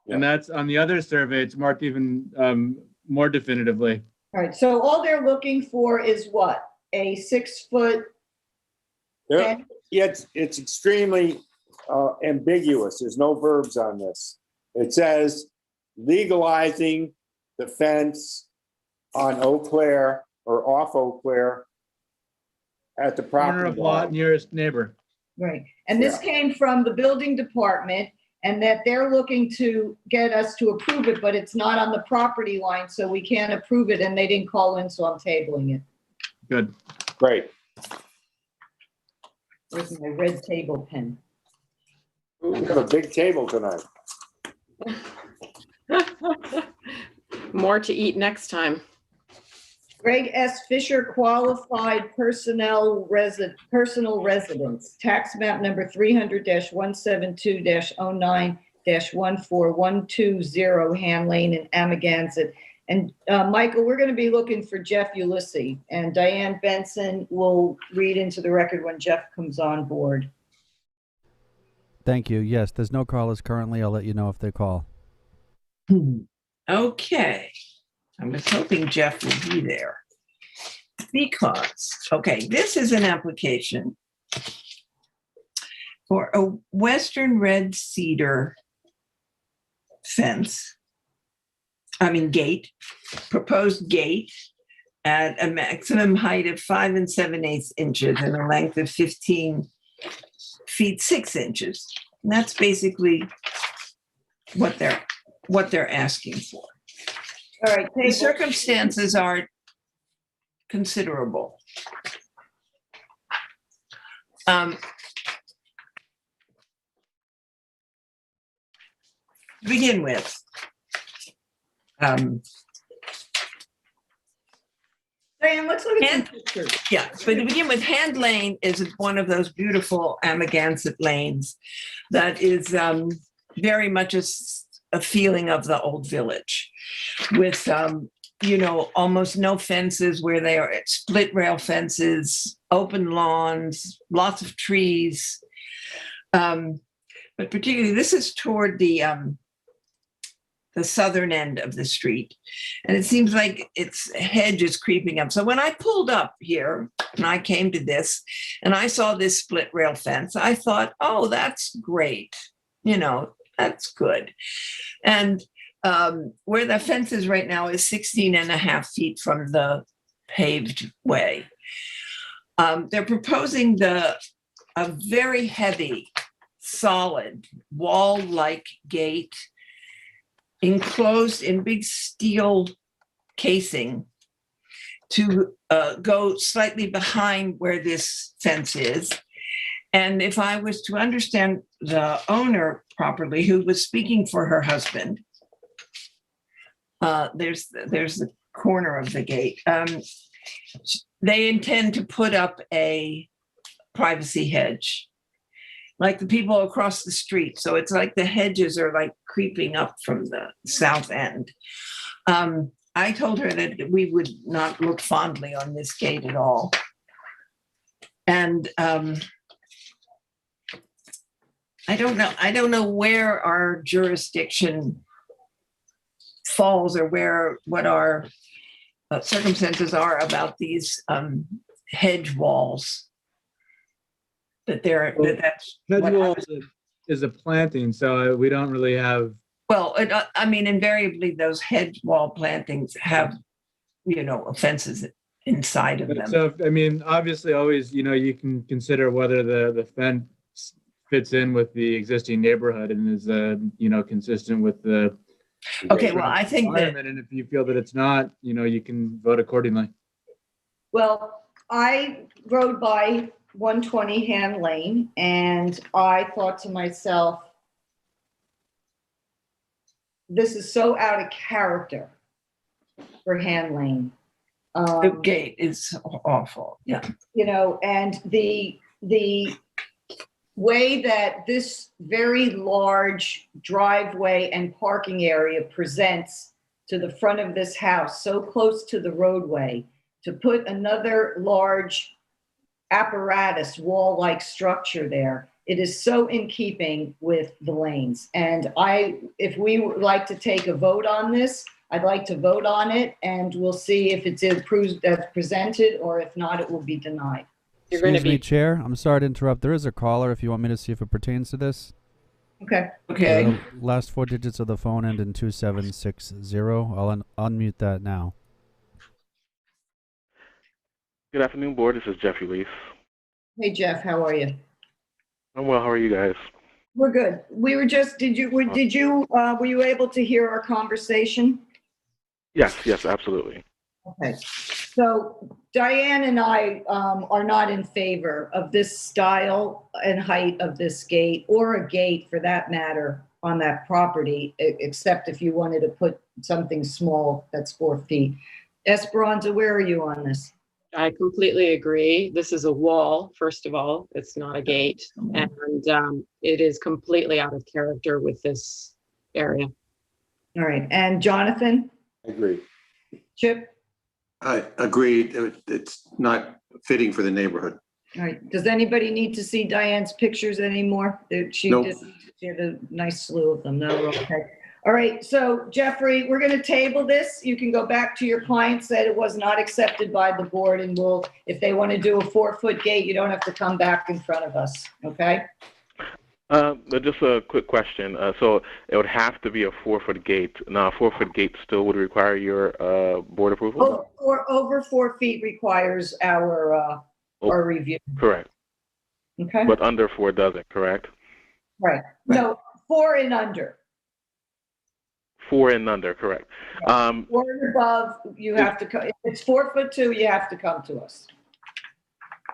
Yeah. And that's on the other survey, it's marked even more definitively. All right. So all they're looking for is what? A 6-foot There- fence? It's extremely ambiguous. There's no verbs on this. It says legalizing the fence on Eau Claire or off Eau Claire at the Corner property of lot line. nearest neighbor. Right. And this came from the building department and that they're looking to get us to approve it, but it's not on the property line, so we can't approve it. And they didn't call in, so I'm tabling it. Good. Great. Where's my red table pen? We have a big table tonight. More to eat next time. Greg S. Fisher, qualified personal residence, tax map number 300-172-09-14120 Han Lane in Amagansett. And Michael, we're going to be looking for Jeff Ulysses, and Diane Benson will read into the record when Jeff comes on board. Thank you. Yes, there's no callers currently. I'll let you know if they call. Okay. I was hoping Jeff would be there. Because, okay, this is an application for a western red cedar gate, proposed gate at a maximum height of 5 7/8 inches and a length of 15 feet 6 inches. And that's basically what they're asking for. All right, The table. circumstances are considerable. To begin with, Diane, let's look at some pictures. yeah, but to begin with, Hand Lane is one of those beautiful Amagansett lanes that is very much a feeling of the old village with, you know, almost no fences where they are split rail fences, open lawns, lots of trees. But particularly, this is toward the southern end of the street. And it seems like its hedge is creeping up. So when I pulled up here and I came to this and I saw this split rail fence, I thought, oh, that's great. You know, that's good. And where the fence is right now is 16.5 feet from the paved way. They're proposing a very heavy, solid wall-like gate enclosed in big steel casing to go slightly behind where this fence is. And if I was to understand the owner properly, who was speaking for her husband, there's the corner of the gate. They intend to put up a privacy hedge, like the people across the street. So it's like the hedges are like creeping up from the south end. I told her that we would not look fondly on this gate at all. And I don't know where our jurisdiction falls or what our circumstances are about these hedge walls. That's Hedge wall is a planting, so we don't really have. Well, I mean, invariably those hedge wall plantings have, you know, fences inside of them. So, I mean, obviously, always, you know, you can consider whether the fence fits in with the existing neighborhood and is, you know, consistent with the. Okay, well, I think that. And if you feel that it's not, you know, you can vote accordingly. Well, I rode by 120 Hand Lane, and I thought to myself, this is so out of character for Hand Lane. The gate is awful. Yeah. You know, and the way that this very large driveway and parking area presents to the front of this house, so close to the roadway, to put another large apparatus wall-like structure there, it is so in keeping with the lanes. And if we would like to take a vote on this, I'd like to vote on it, and we'll see if it's approved as presented, or if not, it will be denied. Excuse me, Chair. I'm sorry to interrupt. There is a caller if you want me to see if it pertains to this. Okay. Okay. The last 4 digits of the phone end in 2760. I'll unmute that now. Good afternoon, board. This is Jeffrey Leaf. Hey, Jeff, how are you? I'm well. How are you guys? We're good. We were just, were you able to hear our conversation? Yes, absolutely. Okay. So Diane and I are not in favor of this style and height of this gate, or a gate for that matter, on that property, except if you wanted to put something small that's 4 feet. Esperanza, where are you on this? I completely agree. This is a wall, first of all. It's not a gate. And it is completely out of character with this area. All right. And Jonathan? I agree. Chip? I agree. It's not fitting for the neighborhood. All right. Does anybody need to see Diane's pictures anymore? She Nope. She had a nice slew of them. No, we're okay. All right. So Jeffrey, we're going to table this. You can go back to your client, said it was not accepted by the board, and if they want to do a 4-foot gate, you don't have to come back in front of us. Okay. Just a quick question. So it would have to be a 4-foot gate. Now, a 4-foot gate still would require your board approval? Over 4 feet requires our review. Correct. Okay. But under 4 doesn't, correct? Right. No, 4 and under. 4 and under, correct. 4 and above, you have to come. If it's 4'2", you have to come to us.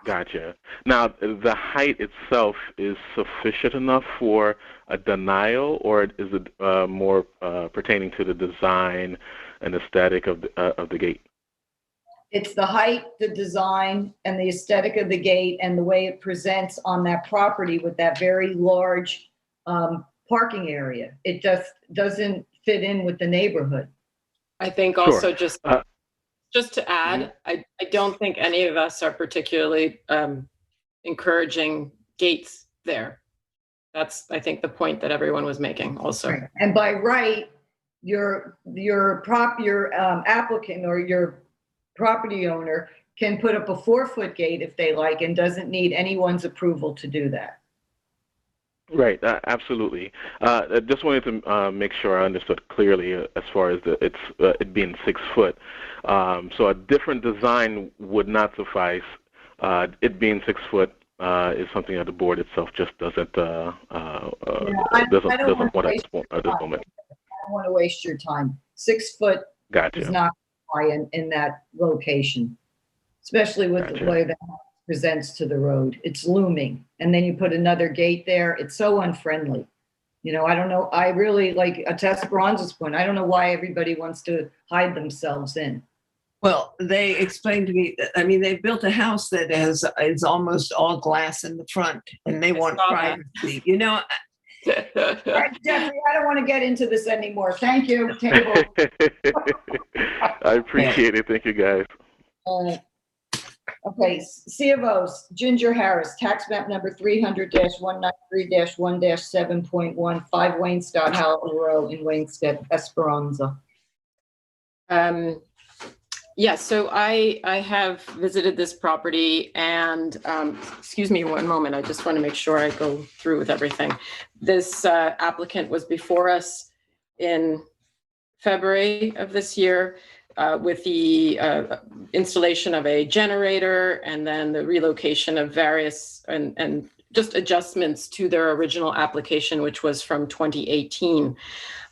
Gotcha. Now, the height itself is sufficient enough for a denial, or is it more pertaining to the design and aesthetic of the gate? It's the height, the design, and the aesthetic of the gate, and the way it presents on that property with that very large parking area. It just doesn't fit in with the neighborhood. I think also just to add, I don't think any of us are particularly encouraging gates there. That's, I think, the point that everyone was making also. Right. And by right, your applicant or your property owner can put up a 4-foot gate if they like and doesn't need anyone's approval to do that. Right, absolutely. I just wanted to make sure I understood clearly as far as it being 6 foot. So a different design would not suffice. It being 6 foot is something that the board itself just doesn't want at this moment. I don't want to waste your time. 6 foot Gotcha. is not in that location, especially with the way that presents to the road. It's looming, and then you put another gate there. It's so unfriendly. You know, I don't know. I really, like to Esperanza's point, I don't know why everybody wants to hide themselves in. Well, they explained to me that, I mean, they built a house that is almost all glass in the front, and they want privacy. You know. All right, Jeffrey, I don't want to get into this anymore. Thank you. Table. I appreciate it. Thank you, guys. Okay, C of O's, Ginger Harris, tax map number 300-193-1-7.1, 5 Wainscott Howell Row in Wainscott, Esperanza. Yeah, so I have visited this property, and excuse me one moment. I just want to make sure I go through with everything. This applicant was before us in February of this year with the installation of a generator, and then the relocation of various and just adjustments to their original application, which was from 2018.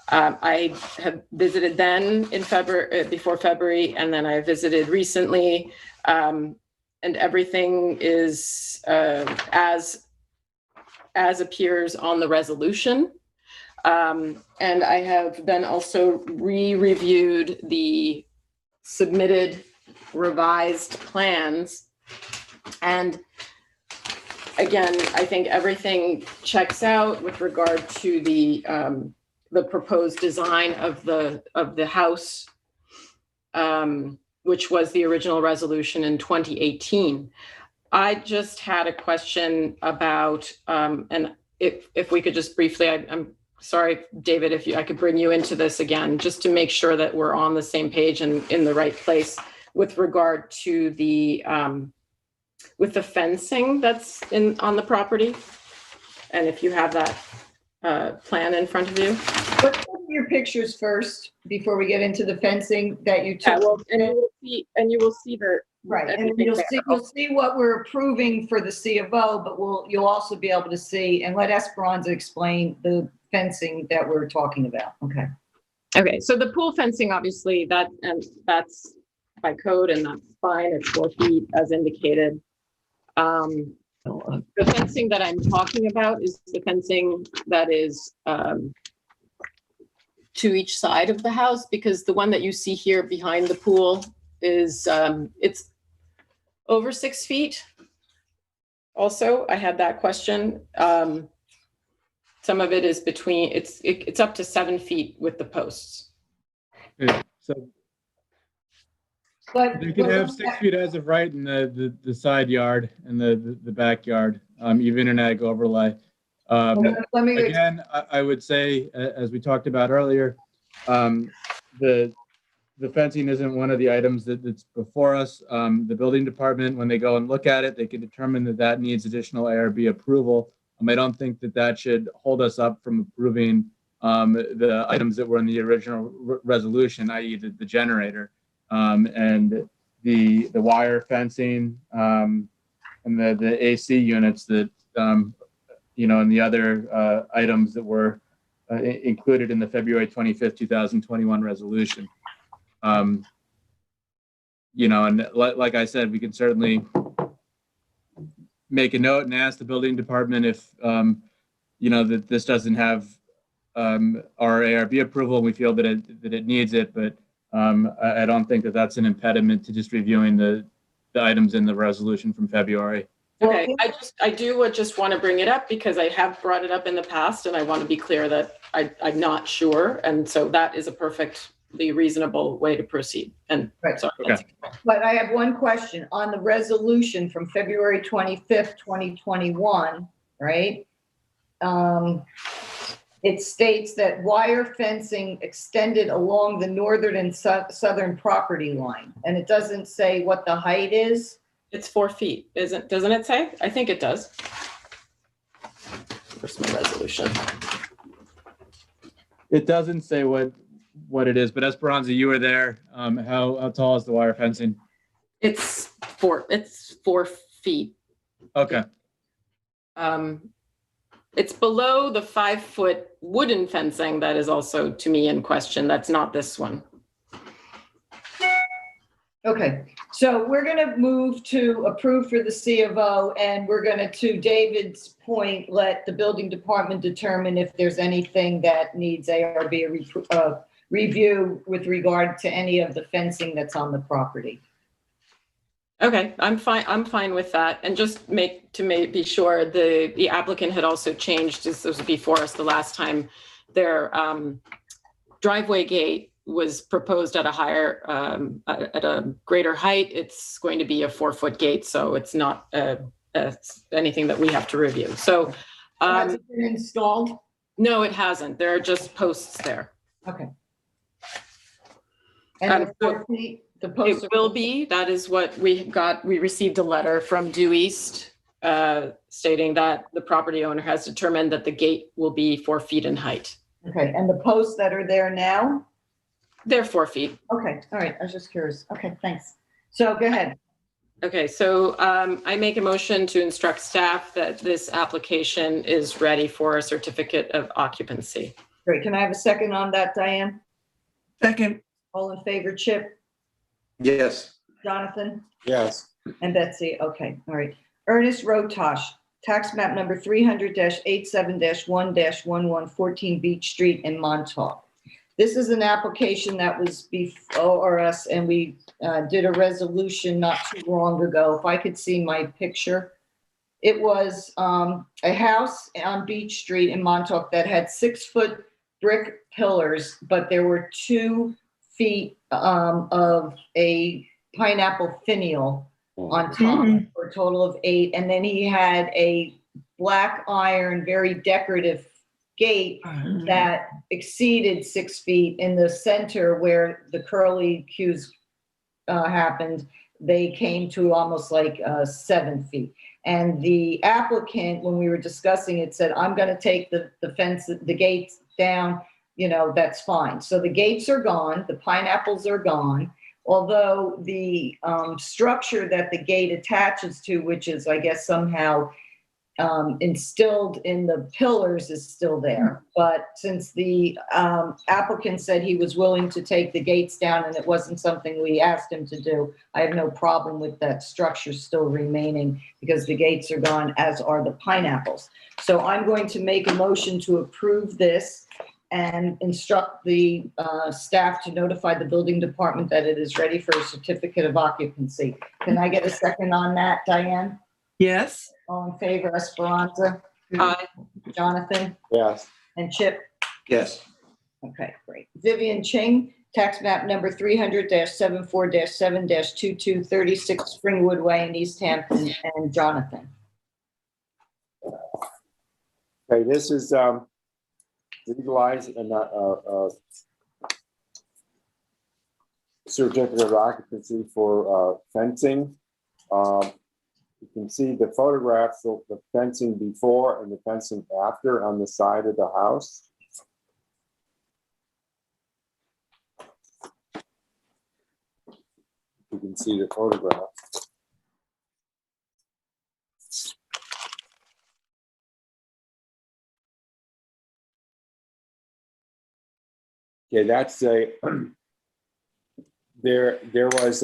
I have visited then in February, before February, and then I visited recently, and everything is as appears on the resolution. And I have then also re-reviewed the submitted revised plans. And again, I think everything checks out with regard to the proposed design of the house, which was the original resolution in 2018. I just had a question about, and if we could just briefly, I'm sorry, David, if I could bring you into this again, just to make sure that we're on the same page and in the right place with regard to the with the fencing that's on the property, and if you have that plan in front of you. Let's look at your pictures first before we get into the fencing that you took. Well, and you will see the right, and you'll see what we're approving for the C of O, but you'll also be able to see, and let Esperanza explain the fencing that we're talking about. Okay. Okay, so the pool fencing, obviously, that's by code, and that's fine. It's 4 feet as indicated. The fencing that I'm talking about is the fencing that is to each side of the house, because the one that you see here behind the pool is it's over 6 feet. Also, I had that question. Some of it is between, it's up to 7 feet with the posts. Yeah, so you can have 6 feet as of right in the side yard and the backyard, even an ag overlay. Again, I would say, as we talked about earlier, the fencing isn't one of the items that's before us. The building department, when they go and look at it, they can determine that needs additional ARB approval. I don't think that should hold us up from approving the items that were in the original resolution, i.e. the generator. And the wire fencing and the AC units that and the other items that were included in the February 25th, 2021 resolution. You know, and like I said, we can certainly make a note and ask the building department if, you know, that this doesn't have our ARB approval, and we feel that it needs it, but I don't think that that's an impediment to just reviewing the items in the resolution from February. Okay, I do just want to bring it up because I have brought it up in the past, and I want to be clear that I'm not sure, and so that is a perfectly reasonable way to proceed. And Right. sorry, Okay. But I have one question on the resolution from February 25th, 2021, right? It states that wire fencing extended along the northern and southern property line, and it doesn't say what the height is. It's 4 feet, doesn't it say? I think it does. Where's my resolution? It doesn't say what it is, but Esperanza, you were there. How tall is the wire fencing? It's 4 feet. Okay. It's below the 5-foot wooden fencing that is also to me in question. That's not this one. Okay, so we're going to move to approve for the C of O, and we're going to David's point, let the building department determine if there's anything that needs ARB review with regard to any of the fencing that's on the property. Okay, I'm fine with that. And just be sure, the applicant had also changed, this was before us the last time, their driveway gate was proposed at a higher, at a greater height. It's going to be a 4-foot gate, so it's not anything that we have to review. So Has it been installed? No, it hasn't. There are just posts there. Okay. And the 4 feet, the posts it will be. That is what we got. We received a letter from Due East stating that the property owner has determined that the gate will be 4 feet in height. Okay, and the posts that are there now? They're 4 feet. Okay, all right. I was just curious. Okay, thanks. So go ahead. Okay, so I make a motion to instruct staff that this application is ready for a certificate of occupancy. Great. Can I have a second on that, Diane? Second. All in favor, Chip? Yes. Jonathan? Yes. And Betsy? Okay, all right. Ernest Rotosh, tax map number 300-87-1-1114 Beach Street in Montauk. This is an application that was before us, and we did a resolution not too long ago. If I could see my picture. It was a house on Beach Street in Montauk that had 6-foot brick pillars, but there were 2 feet of a pineapple finial on top, for a total of 8. And then he had a black iron, very decorative gate that exceeded 6 feet. In the center where the curly cues happened, they came to almost like 7 feet. And the applicant, when we were discussing it, said, I'm going to take the fence, the gates down, you know, that's fine. So the gates are gone, the pineapples are gone, although the structure that the gate attaches to, which is, I guess, somehow instilled in the pillars, is still there. But since the applicant said he was willing to take the gates down and it wasn't something we asked him to do, I have no problem with that structure still remaining because the gates are gone, as are the pineapples. So I'm going to make a motion to approve this and instruct the staff to notify the building department that it is ready for a certificate of occupancy. Can I get a second on that, Diane? Yes. All in favor, Esperanza? Aye. Jonathan? Yes. And Chip? Yes. Okay, great. Vivian Ching, tax map number 300-74-7-2236 Springwood Way in East Hampton, and Jonathan. Okay, this is legalized and certificate of occupancy for fencing. You can see the photographs of the fencing before and the fencing after on the side of the house. You can see the photograph. Okay, that's a, there was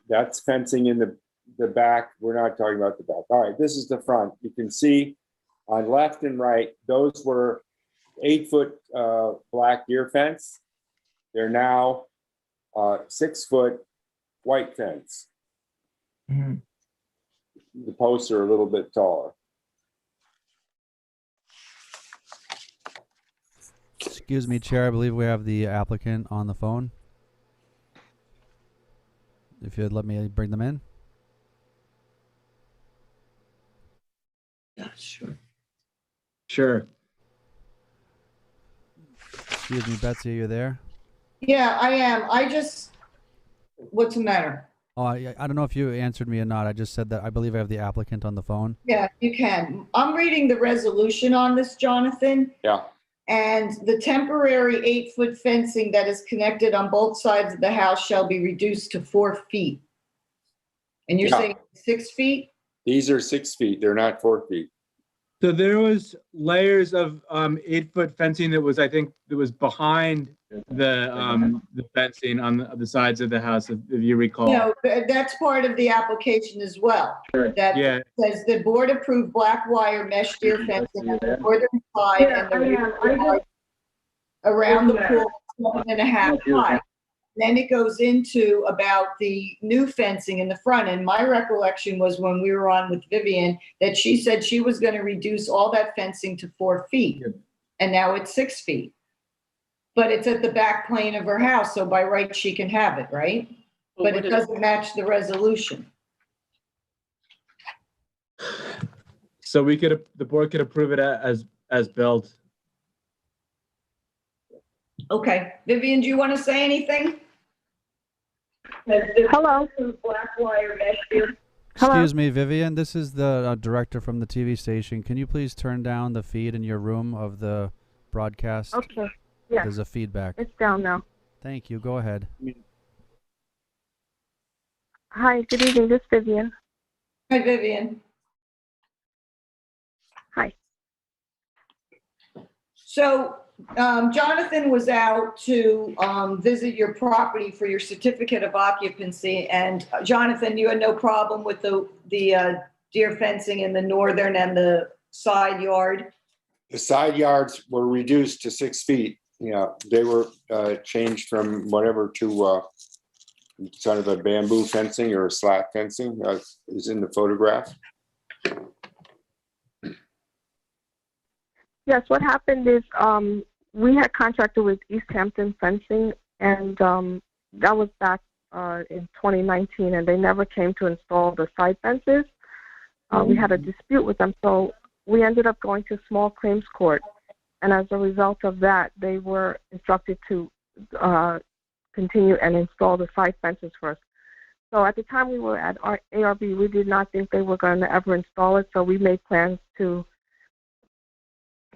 that's fencing in the back. We're not talking about the back. All right, this is the front. You can see on left and right, those were 8-foot black deer fence. They're now 6-foot white fence. Mhm. The posts are a little bit taller. Excuse me, Chair. I believe we have the applicant on the phone. If you'd let me bring them in. Yeah, sure. Sure. Excuse me, Betsy, are you there? Yeah, I am. What's the matter? Oh, I don't know if you answered me or not. I just said that I believe I have the applicant on the phone. Yeah, you can. I'm reading the resolution on this, Jonathan. Yeah. And the temporary 8-foot fencing that is connected on both sides of the house shall be reduced to 4 feet. And you're Yeah. saying 6 feet? These are 6 feet. They're not 4 feet. So there was layers of 8-foot fencing that was, I think, that was behind the fencing on the sides of the house, if you recall. No, that's part of the application as well. Sure. That Yeah. says the board approved black wire mesh deer fencing on the northern side and the rear side around the pool, 7.5 high. Then it goes into about the new fencing in the front. And my recollection was when we were on with Vivian, that she said she was going to reduce all that fencing to 4 feet. Yeah. And now it's 6 feet. But it's at the back plane of her house, so by right, she can have it, right? Well, But it doesn't match the resolution. So the board could approve it as built. Okay. Vivian, do you want to say anything? Hello. Excuse me, Vivian. This is the director from the TV station. Can you please turn down the feed in your room of the broadcast? Okay. Yeah. There's a feedback. It's down now. Thank you. Go ahead. Hi, good evening. This is Vivian. Hi, Vivian. Hi. So Jonathan was out to visit your property for your certificate of occupancy. And Jonathan, you had no problem with the deer fencing in the northern and the side yard? The side yards were reduced to 6 feet. Yeah, they were changed from whatever to sort of a bamboo fencing or a slat fencing is in the photograph. Yes, what happened is we had contracted with East Hampton Fencing, and that was back in 2019, and they never came to install the side fences. We had a dispute with them, so we ended up going to small claims court. And as a result of that, they were instructed to continue and install the side fences first. So at the time we were at our ARB, we did not think they were going to ever install it, so we made plans to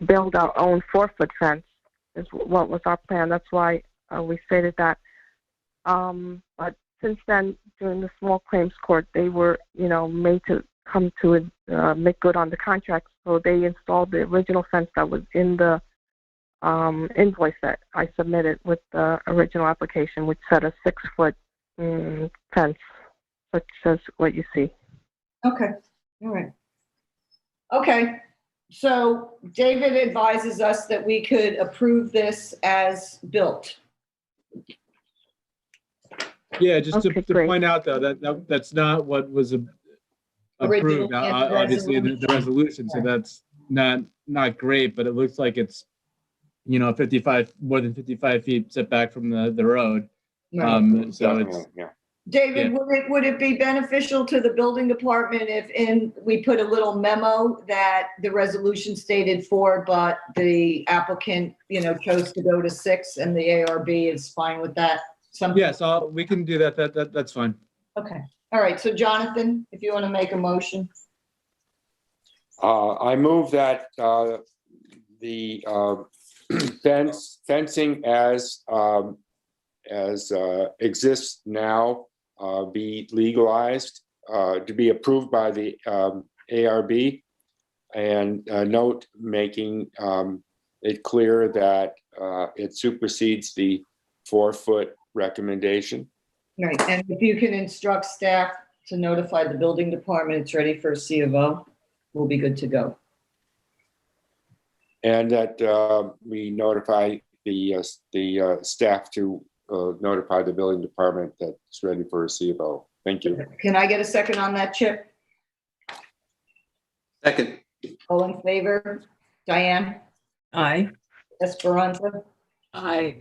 build our own 4-foot fence is what was our plan. That's why we stated that. But since then, during the small claims court, they were, made to come to make good on the contract. So they installed the original fence that was in the invoice that I submitted with the original application, which said a 6-foot fence, such as what you see. Okay. All right. Okay. So David advises us that we could approve this as built. Yeah, just to point out though that's not what was approved. Obviously, the resolution. So that's not great, but it looks like it's more than 55 feet setback from the road. Right. So it's David, would it be beneficial to the building department if we put a little memo that the resolution stated 4, but the applicant, chose to go to 6 and the ARB is fine with that? Yes, we can do that. That's fine. Okay. All right. So Jonathan, if you want to make a motion. I move that the fencing as exists now be legalized, to be approved by the ARB, and note making it clear that it supersedes the 4-foot recommendation. Right, and if you can instruct staff to notify the building department, it's ready for a C of O, we'll be good to go. And that we notify the staff to notify the building department that it's ready for a C of O. Thank you. Can I get a second on that, Chip? Second. All in favor? Diane? Aye. Esperanza? Aye.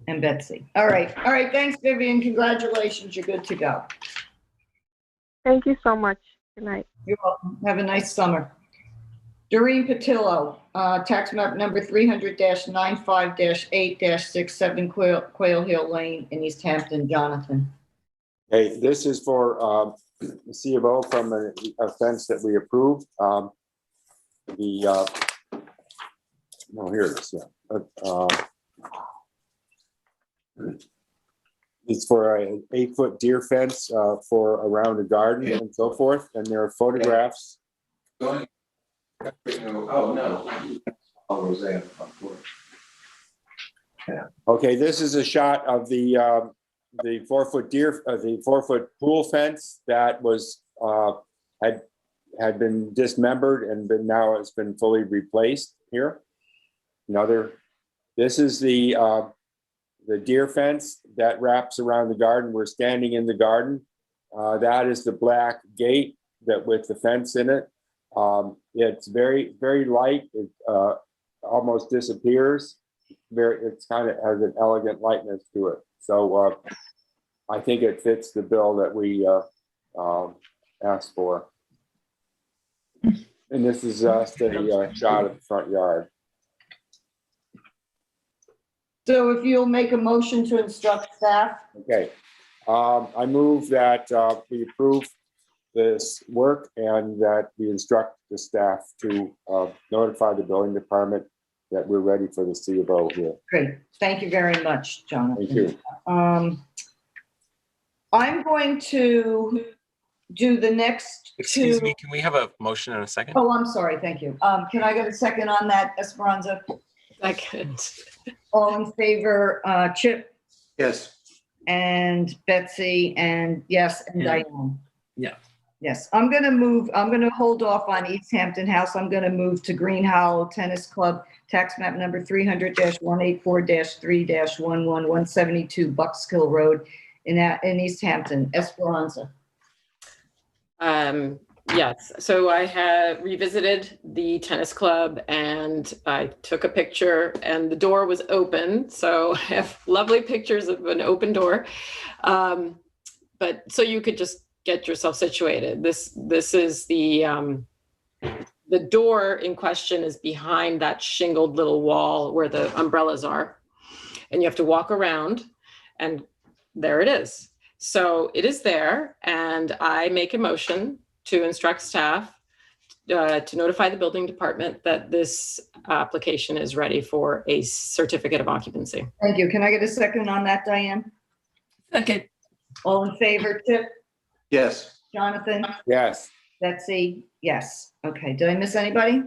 And Betsy. All right, thanks, Vivian, congratulations, you're good to go. Thank you so much. Good night. You're welcome, have a nice summer. Doreen Patillo, tax map number 300-95-8-67 Quail Hill Lane in East Hampton. Jonathan. Hey, this is for C of O from an offense that we approved. No, here it is. Yeah. It's for an 8-foot deer fence for around a garden and so forth. And there are photographs. Oh, no. Okay, this is a shot of the 4-foot the 4-foot pool fence that was had been dismembered and now has been fully replaced here. This is the deer fence that wraps around the garden. We're standing in the garden. That is the black gate that with the fence in it. It's very, very light. It almost disappears. It's kind of has an elegant lightness to it. So I think it fits the bill that we asked for. And this is just a shot of the front yard. So if you'll make a motion to instruct staff. Okay. I move that we approve this work and that we instruct the staff to notify the building department that we're ready for the C of O here. Great, thank you very much, Jonathan. Thank you. I'm going to do the next Excuse two. me, can we have a motion in a second? Oh, I'm sorry, thank you. Can I get a second on that, Esperanza? Second. All in favor, Chip Yes. and Betsy, and yes, and Yeah. Diane. Yeah. Yes, I'm going to hold off on East Hampton House. I'm going to move to Green Hollow Tennis Club, tax map number 300-184-3-11-172 Buckskill Road in East Hampton. Esperanza. Yes, so I have revisited the tennis club and I took a picture and the door was open. So I have lovely pictures of an open door. But so you could just get yourself situated. This is the door in question is behind that shingled little wall where the umbrellas are. And you have to walk around and there it is. So it is there and I make a motion to instruct staff to notify the building department that this application is ready for a certificate of occupancy. Thank you. Can I get a second on that, Diane? Second. All in favor, Chip? Yes. Jonathan? Yes. Betsy? Yes. Okay, did I miss anybody?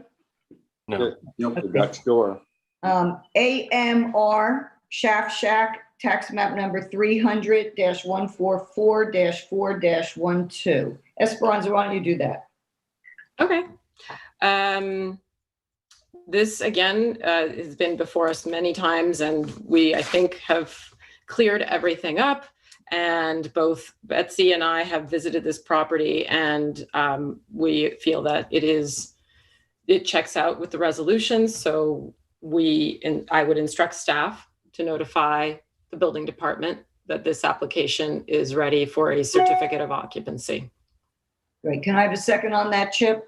No. Nope, the Dutch door. AMR Shaft Shack, tax map number 300-144-4-12. Esperanza, why don't you do that? Okay. This again has been before us many times and we, I think, have cleared everything up. And both Betsy and I have visited this property and we feel that it checks out with the resolutions. So I would instruct staff to notify the building department that this application is ready for a certificate of occupancy. Great. Can I have a second on that, Chip?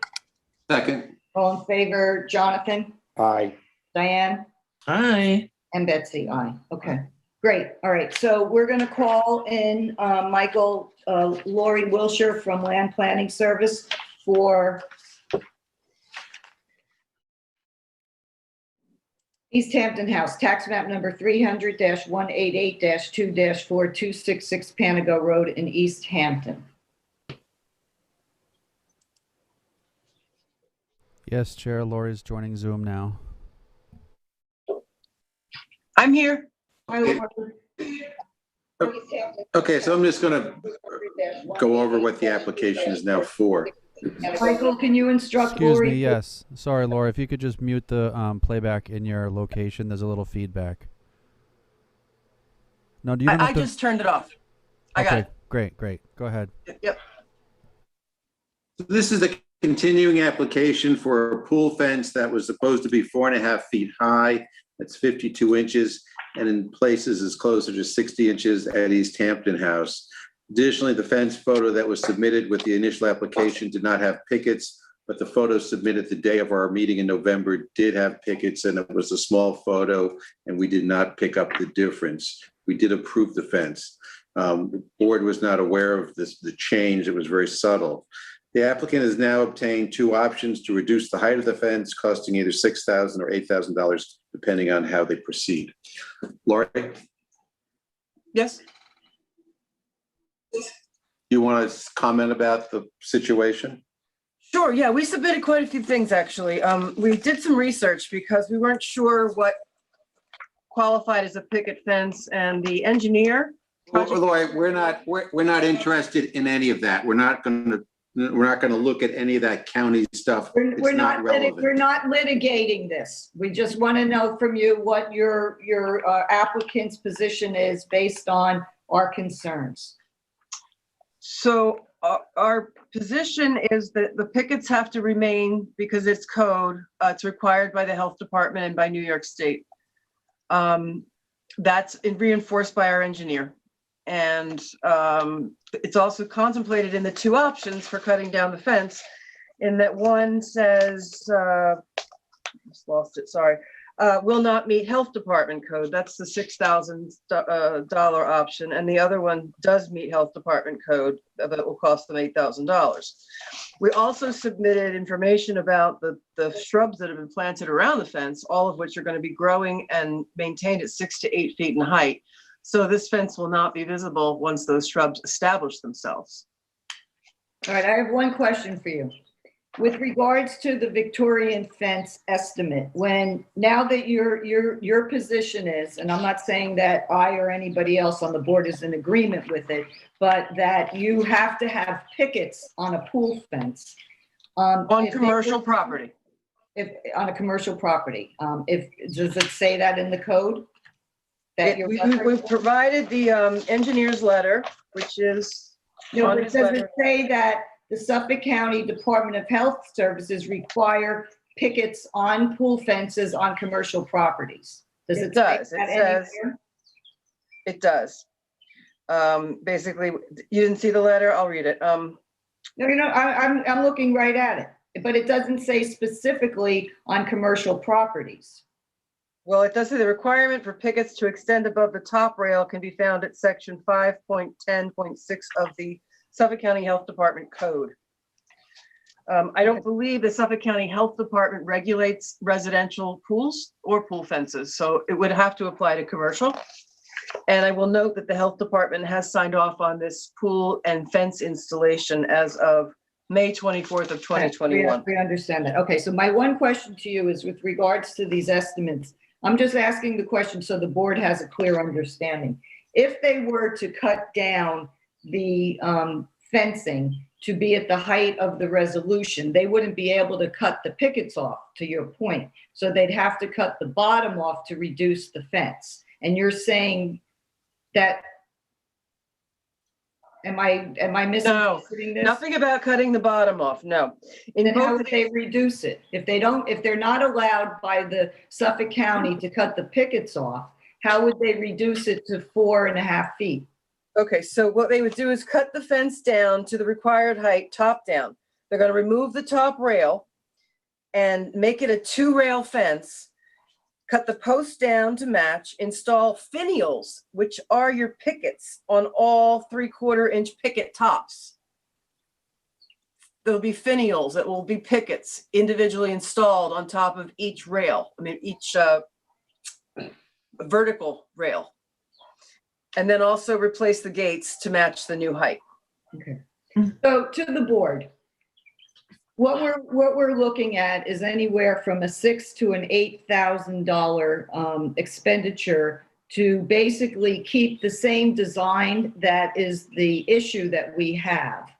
Second. All in favor, Jonathan? Aye. Diane? Aye. And Betsy, aye. Okay, great. All right, so we're going to call in Lori Wilshire from Land Planning Service for East Hampton House, tax map number 300-188-2-4266 Panago Road in East Hampton. Yes, Chair. Lori's joining Zoom now. I'm here. Okay, so I'm just going to go over what the application is now for. Michael, can you instruct Excuse Lori? me, yes. Sorry, Laura, if you could just mute the playback in your location. There's a little feedback. No, do you don't I have to... just turned it off. I got Okay, it. great. Go ahead. Yep. This is a continuing application for a pool fence that was supposed to be 4.5 feet high. That's 52 inches, and in places is closer to 60 inches at East Hampton House. Additionally, the fence photo that was submitted with the initial application did not have pickets, but the photo submitted the day of our meeting in November did have pickets, and it was a small photo, and we did not pick up the difference. We did approve the fence. The board was not aware of the change. It was very subtle. The applicant has now obtained 2 options to reduce the height of the fence, costing either $6,000 or $8,000, depending on how they proceed. Laurie? Yes. You want to comment about the situation? Sure. Yeah, we submitted quite a few things, actually. We did some research because we weren't sure what qualified as a picket fence, and the engineer. Laurie, we're not interested in any of that. We're not going to look at any of that county stuff. We're not relevant. we're not litigating this. We just want to know from you what your applicant's position is based on our concerns. So our position is that the pickets have to remain because it's code. It's required by the health department and by New York State. That's reinforced by our engineer. And it's also contemplated in the 2 options for cutting down the fence, in that one says, just lost it, sorry, will not meet health department code. That's the $6,000 option. And the other one does meet health department code, but it will cost them $8,000. We also submitted information about the shrubs that have been planted around the fence, all of which are going to be growing and maintained at 6 to 8 feet in height. So this fence will not be visible once those shrubs establish themselves. All right, I have one question for you. With regards to the Victorian fence estimate, now that your position is, and I'm not saying that I or anybody else on the board is in agreement with it, but that you have to have pickets on a pool fence. On commercial property. If on a commercial property, does it say that in the code? We've provided the engineer's letter, which is. No, but does it say that the Suffolk County Department of Health Services require pickets on pool fences on commercial properties? Does it does. Say that it says. anywhere? It does. Basically, you didn't see the letter. I'll read it. No, I'm looking right at it, but it doesn't say specifically on commercial properties. Well, it does say the requirement for pickets to extend above the top rail can be found at section 5.10.6 of the Suffolk County Health Department Code. I don't believe the Suffolk County Health Department regulates residential pools or pool fences, so it would have to apply to commercial. And I will note that the Health Department has signed off on this pool and fence installation as of May 24th of 2021. We understand that. Okay, so my one question to you is with regards to these estimates. I'm just asking the question so the board has a clear understanding. If they were to cut down the fencing to be at the height of the resolution, they wouldn't be able to cut the pickets off, to your point. So they'd have to cut the bottom off to reduce the fence. And you're saying that, am I missing? No, nothing about cutting the bottom off, no. Then how would they reduce it? If they're not allowed by the Suffolk County to cut the pickets off, how would they reduce it to 4.5 feet? Okay, so what they would do is cut the fence down to the required height, top down. They're going to remove the top rail and make it a 2-rail fence, cut the post down to match, install finials, which are your pickets on all 3/4-inch picket tops. There'll be finials that will be pickets individually installed on top of each rail, each vertical rail. And then also replace the gates to match the new height. Okay. So to the board, What we're looking at is anywhere from a $6,000 to an $8,000 expenditure to basically keep the same design that is the issue that we have.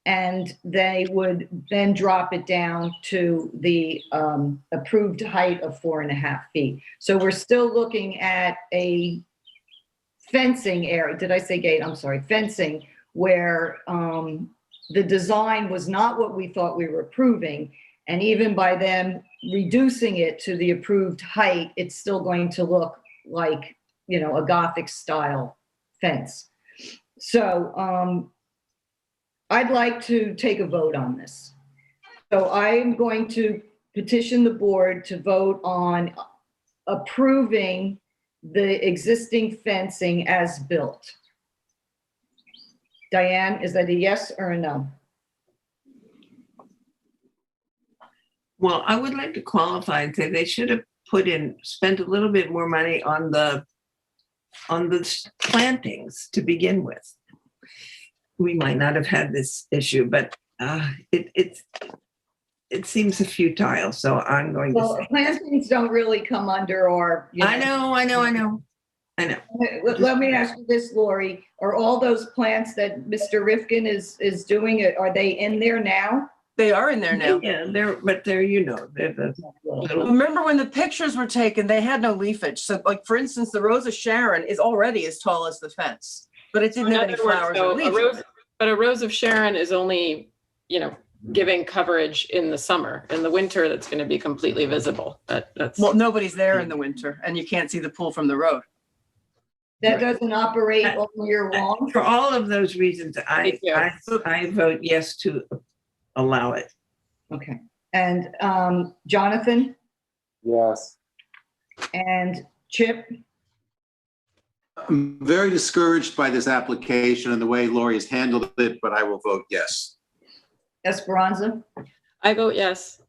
And they would then drop it down to the approved height of 4.5 feet. So we're still looking at a fencing area. Did I say gate? I'm sorry, fencing, where the design was not what we thought we were approving. And even by them reducing it to the approved height, it's still going to look like, you know, a Gothic style fence. So I'd like to take a vote on this. So I'm going to petition the board to vote on approving the existing fencing as built. Diane, is that a yes or a no? Well, I would like to qualify and say they should have spent a little bit more money on the plantings to begin with. We might not have had this issue, but it seems futile. So I'm going to say plantings don't really come under our. I know. Let me ask you this, Lori. Are all those plants that Mr. Rifkin is doing it? Are they in there now? They are in there now. Yeah, they're you know, they're the little. Remember when the pictures were taken, they had no leafage. So like, for instance, the Rose of Sharon is already as tall as the fence, but it didn't have any flowers or leaves. But a Rose of Sharon is only, you know, giving coverage in the summer. In the winter, that's going to be completely visible. That's Well, nobody's there in the winter and you can't see the pool from the road. That doesn't operate all year long? For all of those reasons, I vote yes to allow it. Okay. And Jonathan? Yes. And Chip? I'm very discouraged by this application and the way Lori has handled it, but I will vote yes. Esperanza? I vote yes.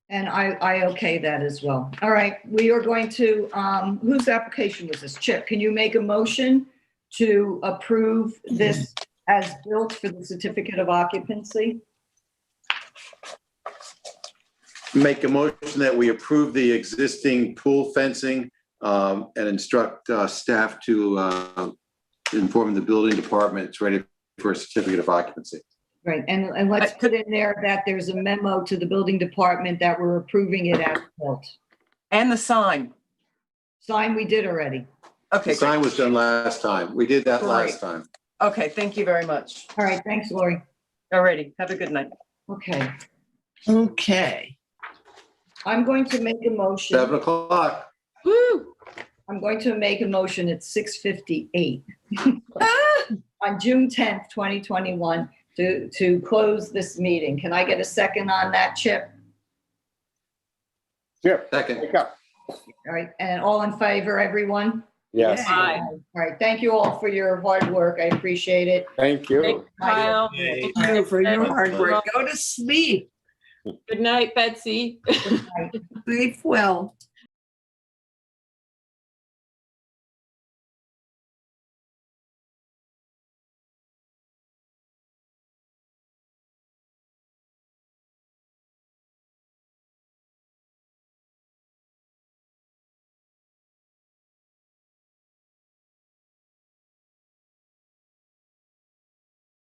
And I okay that as well. All right, we are going to, whose application was this? Chip, can you make a motion to approve this as built for the certificate of occupancy? Make a motion that we approve the existing pool fencing and instruct staff to inform the building department it's ready for a certificate of occupancy. Right, and let's put in there that there's a memo to the building department that we're approving it as built. And the sign. Sign we did already. Okay. The sign was done last time. We did that last time. Okay, thank you very much. All right, thanks, Lori. All righty, have a good night. Okay. Okay. I'm going to make a motion. 7 o'clock. Woo! I'm going to make a motion at 6:58 on June 10th, 2021 to close this meeting. Can I get a second on that, Chip? Chip. Second. Wake up. All right, and all in favor, everyone? Yes. Aye. All right, thank you all for your hard work. I appreciate it. Thank you. Thank you, Kyle. Thank you for your hard work. Go to sleep. Good night, Betsy. Sleep well.